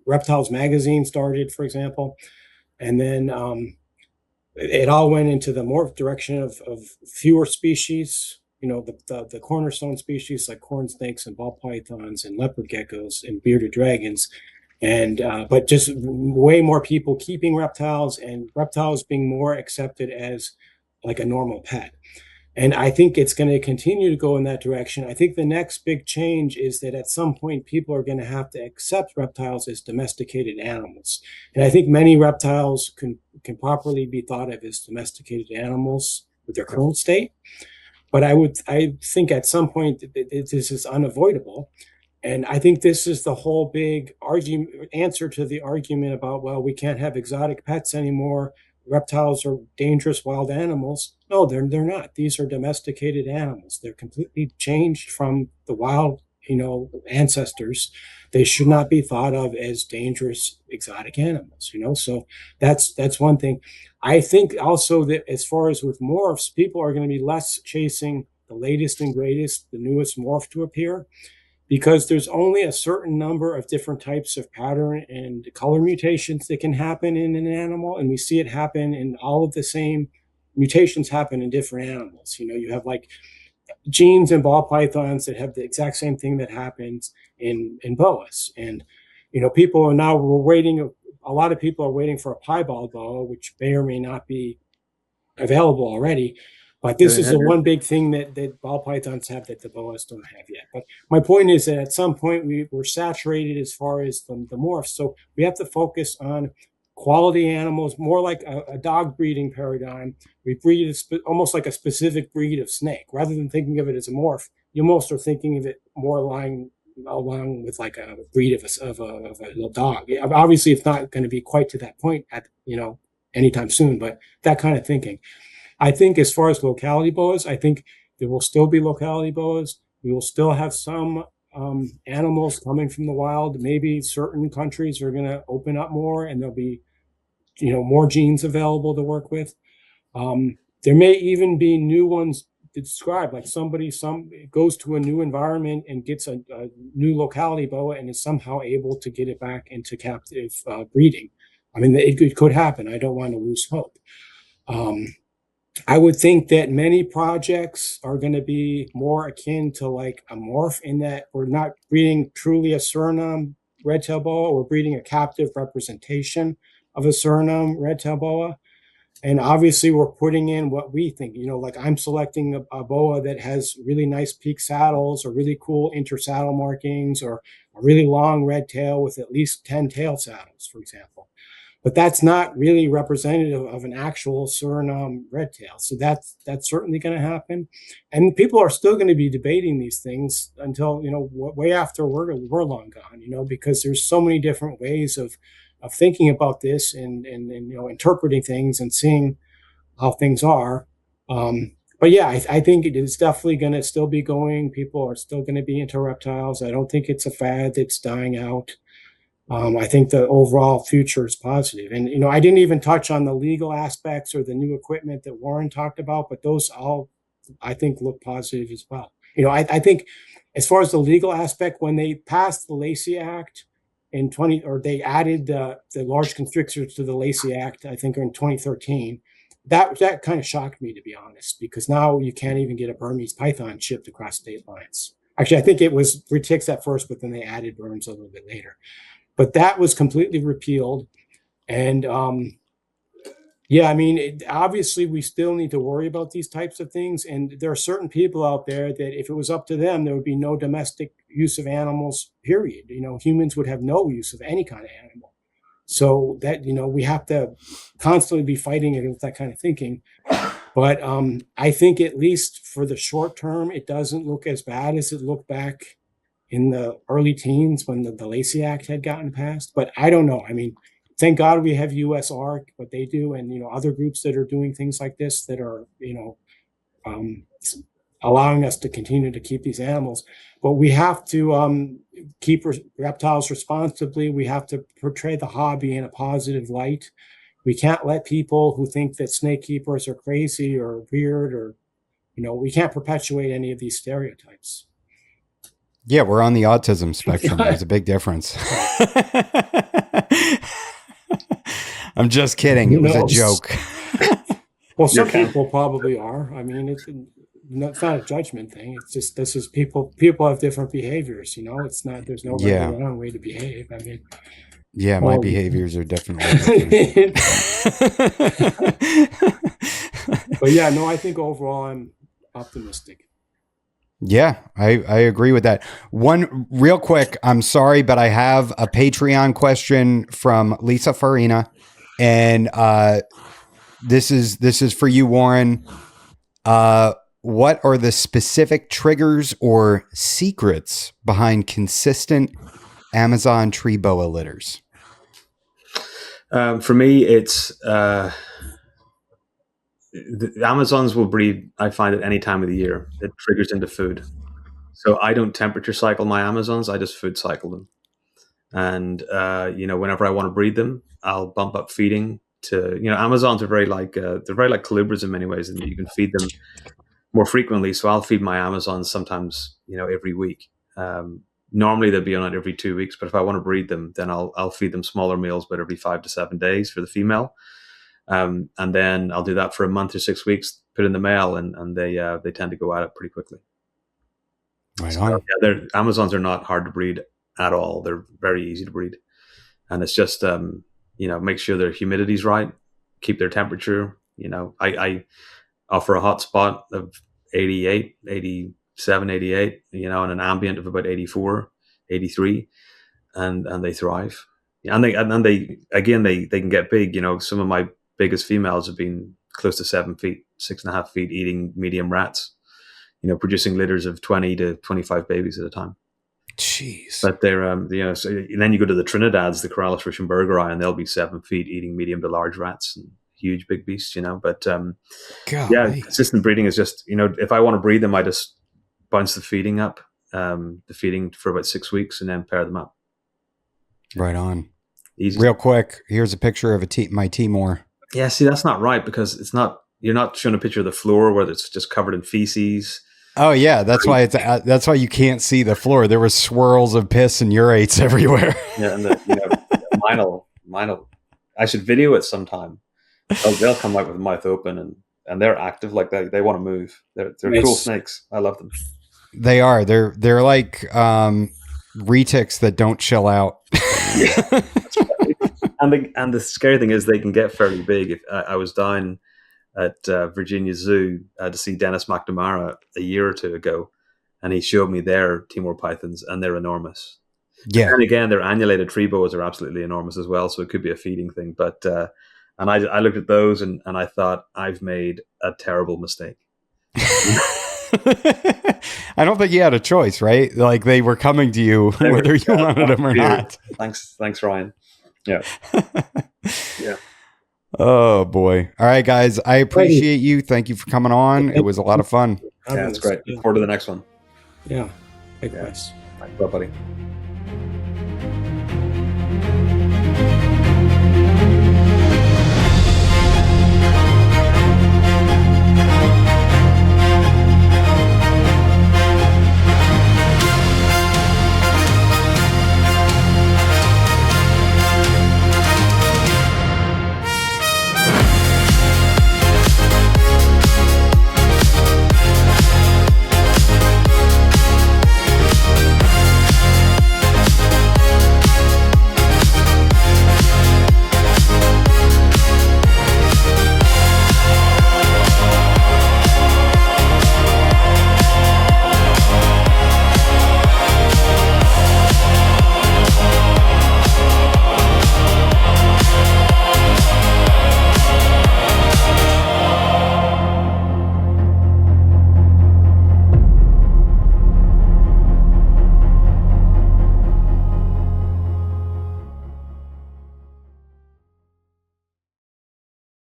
Reptiles magazine started, for example. And then it all went into the more direction of fewer species, the cornerstone species like corn snakes and ball pythons and leopard geckos and bearded dragons. And but just way more people keeping reptiles, and reptiles being more accepted as like a normal pet. And I think it's going to continue to go in that direction. I think the next big change is that at some point, people are going to have to accept reptiles as domesticated animals. And I think many reptiles can properly be thought of as domesticated animals with their current state. But I think at some point this is unavoidable. And I think this is the whole big answer to the argument about, well, we can't have exotic pets anymore. Reptiles are dangerous wild animals. No, they're not. These are domesticated animals. They're completely changed from the wild, ancestors. They should not be thought of as dangerous exotic animals, So that's one thing. I think also that as far as with morphs, people are going to be less chasing the latest and greatest, the newest morph to appear, because there's only a certain number of different types of pattern and color mutations that can happen in an animal. And we see it happen in all of the same mutations happen in different animals. You have like genes in ball pythons that have the exact same thing that happens in boas. And, people are now waiting. A lot of people are waiting for a piebald boa, which may or may not be available already. But this is the one big thing that ball pythons have that the boas don't have yet. But my point is that at some point we're saturated as far as the morphs. So we have to focus on quality animals, more like a dog breeding paradigm. We breed almost like a specific breed of snake. Rather than thinking of it as a morph, you almost are thinking of it more along with like a breed of a little dog. Obviously, it's not going to be quite to that point at anytime soon, but that kind of thinking. I think as far as locality boas, I think there will still be locality boas. We will still have some animals coming from the wild. Maybe certain countries are going to open up more and there'll be, more genes available to work with. There may even be new ones described, like somebody goes to a new environment and gets a new locality boa and is somehow able to get it back into captive breeding. I mean, it could happen. I don't want to lose hope. I would think that many projects are going to be more akin to like a morph in that we're not breeding truly a Suriname red-tailed boa, we're breeding a captive representation of a Suriname red-tailed boa. And obviously we're putting in what we think, like I'm selecting a boa that has really nice peak saddles or really cool intersaddle markings or a really long red tail with at least 10 tail saddles, for example. But that's not really representative of an actual Suriname red tail. So that's certainly going to happen. And people are still going to be debating these things until, way after we're long gone, because there's so many different ways of thinking about this and interpreting things and seeing how things are. But yeah, I think it is definitely going to still be going. People are still going to be into reptiles. I don't think it's a fad that's dying out. I think the overall future is positive. And, I didn't even touch on the legal aspects or the new equipment that Warren talked about, but those all, I think, look positive as well. I think as far as the legal aspect, when they passed the Lacey Act they added the large constrictors to the Lacey Act, I think in 2013, that kind of shocked me, to be honest, because now you can't even get a Burmese python shipped across state lines. Actually, I think it was retics at first, but then they added Burms a little bit later. But that was completely repealed. And obviously we still need to worry about these types of things. And there are certain people out there that if it was up to them, there would be no domestic use of animals, period. Humans would have no use of any kind of animal. So that, we have to constantly be fighting against that kind of thinking. But I think at least for the short term, it doesn't look as bad as it looked back in the early teens when the Lacey Act had gotten passed. But I don't know. I mean, thank God we have USARC, what they do, and, other groups that are doing things like this that are, allowing us to continue to keep these animals. But we have to keep reptiles responsibly. We have to portray the hobby in a positive light. We can't let people who think that snake keepers are crazy or weird or, we can't perpetuate any of these stereotypes. Yeah, we're on the autism spectrum. There's a big difference. I'm just kidding. It was a joke. Well, some people probably are. I mean, it's not a judgment thing. It's just this is people have different behaviors. It's not. There's no right or wrong way to behave. I mean, yeah, my behaviors are definitely. But yeah, no, I think overall optimistic. Yeah, I agree with that. One real quick, I'm sorry, but I have a Patreon question from Lisa Farina, and this is for you, Warren. What are the specific triggers or secrets behind consistent Amazon tree boa litters? For me, it's the Amazons will breed, I find, at any time of the year. It triggers into food. So I don't temperature cycle my Amazons. I just food cycle them. And, whenever I want to breed them, I'll bump up feeding to, Amazons are very like, they're very like colubras in many ways, and you can feed them more frequently. So I'll feed my Amazons sometimes, every week. Normally they'll be on it every 2 weeks, but if I want to breed them, then I'll feed them smaller meals, but every 5 to 7 days for the female. And then I'll do that for a month or 6 weeks, put in the male, and they tend to go at it pretty quickly. Right on. So, Amazons are not hard to breed at all. They're very easy to breed. And it's just, make sure their humidity's right, keep their temperature. I offer a hot spot of 88, 87, 88, and an ambient of about 84, 83, and they thrive. And they can get big. Some of my biggest females have been close to 7 feet, 6.5 feet, eating medium rats, producing litters of 20 to 25 babies at a time. Jeez. But they're, so, and then you go to the Trinidads, the Corallus Ruschenbergeri, and they'll be 7 feet, eating medium to large rats, and huge, big beasts, But consistent breeding is just, if I want to breed them, I just bounce the feeding up, for about 6 weeks, and then pair them up. Right on. Easy. Real quick, here's a picture of my Timor. Yeah, see, that's not right, because you're not showing a picture of the floor where it's just covered in feces. Oh yeah, that's why that's why you can't see the floor. There were swirls of piss and urates everywhere. Yeah, and mine'll. I should video it sometime. They'll come out with the mouth open, and they're active, like they want to move. They're Nice. Cool snakes. I love them. They are. They're like retics that don't chill out. Yeah. And the scary thing is they can get fairly big. If I was down at Virginia Zoo to see Dennis McNamara a year or two ago, and he showed me their Timor pythons, and they're enormous. Yeah. And again, their annulated tree boas are absolutely enormous as well, so it could be a feeding thing. But and I looked at those, and I thought, I've made a terrible mistake. I don't think you had a choice, right? Like they were coming to you whether you wanted them or not. Thanks, Ryan. Yeah. Yeah. Oh boy. All right, guys. I appreciate you. Thank you for coming on. It was a lot of fun. Yeah, it's great. Look forward to the next one. Yeah. Likewise. Bye, buddy.